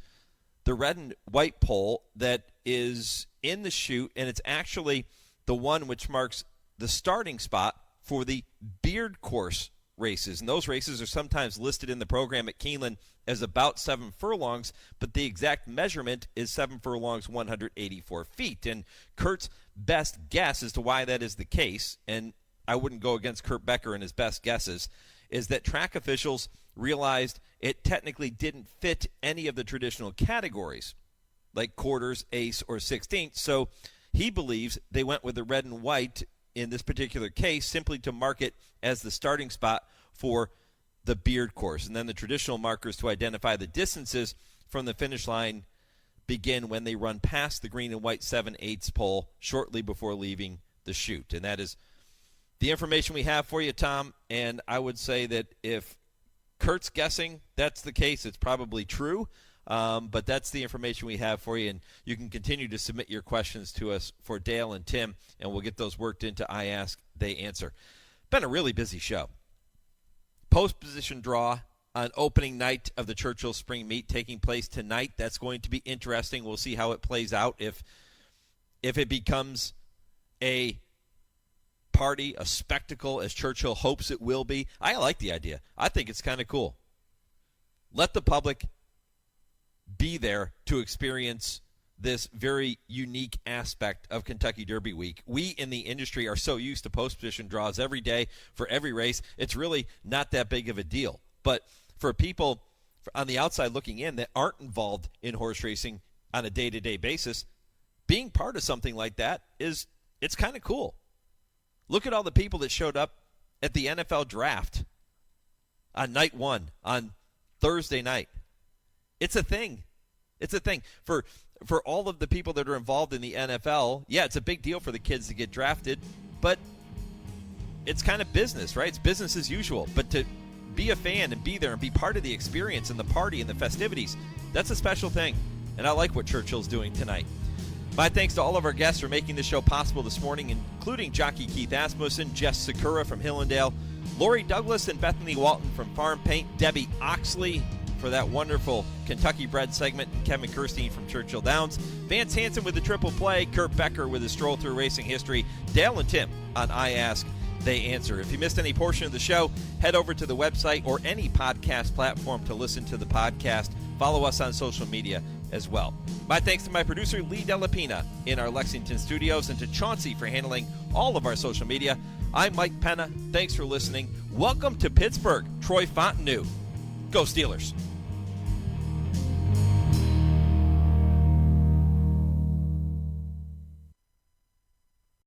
the red and white pole that is in the chute, and it's actually the one which marks the starting spot for the beard course races. And those races are sometimes listed in the program at Keeneland as about 7 furlongs, but the exact measurement is 7 furlongs, 184 feet. And Kurt's best guess as to why that is the case, and I wouldn't go against Kurt Becker in his best guesses, is that track officials realized it technically didn't fit any of the traditional categories, like quarters, ace, or 16th. So he believes they went with the red and white in this particular case simply to mark it as the starting spot for the beard course. And then the traditional markers to identify the distances from the finish line begin when they run past the green and white 7/8 pole shortly before leaving the chute. And that is the information we have for you, Tom. And I would say that if Kurt's guessing that's the case. It's probably true, but that's the information we have for you, and you can continue to submit your questions to us for Dale and Tim, and we'll get those worked into I Ask, They Answer. Been a really busy show. Post-position draw on opening night of the Churchill Spring Meet taking place tonight. That's going to be interesting. We'll see how it plays out. If it becomes a party, a spectacle, as Churchill hopes it will be, I like the idea. I think it's kind of cool. Let the public be there to experience this very unique aspect of Kentucky Derby Week. We in the industry are so used to post-position draws every day for every race, it's really not that big of a deal. But for people on the outside looking in that aren't involved in horse racing on a day-to-day basis, being part of something like that it's kind of cool. Look at all the people that showed up at the NFL draft on night one, on Thursday night. It's a thing. It's a thing. For all of the people that are involved in the NFL, yeah, it's a big deal for the kids to get drafted, but it's kind of business, right? It's business as usual. But to be a fan and be there and be part of the experience and the party and the festivities, that's a special thing. And I like what Churchill's doing tonight. My thanks to all of our guests for making this show possible this morning, including Jockey Keith Asmussen, Jess Sikura from Hillendale, Lori Douglas and Bethany Walton from Farm Paint, Debby Oxley for that wonderful Kentucky Bred segment, and Kevin Kerstein from Churchill Downs, Vance Hanson with the triple play, Kurt Becker with his Stroll Through Racing History, Dale and Tim on I Ask, They Answer. If you missed any portion of the show, head over to the website or any podcast platform to listen to the podcast. Follow us on social media as well. My thanks to my producer, Lee Delapina, in our Lexington studios, and to Chauncey for handling all of our social media. I'm Mike Penna. Thanks for listening. Welcome to Pittsburgh, Troy Fontenot. Go Steelers.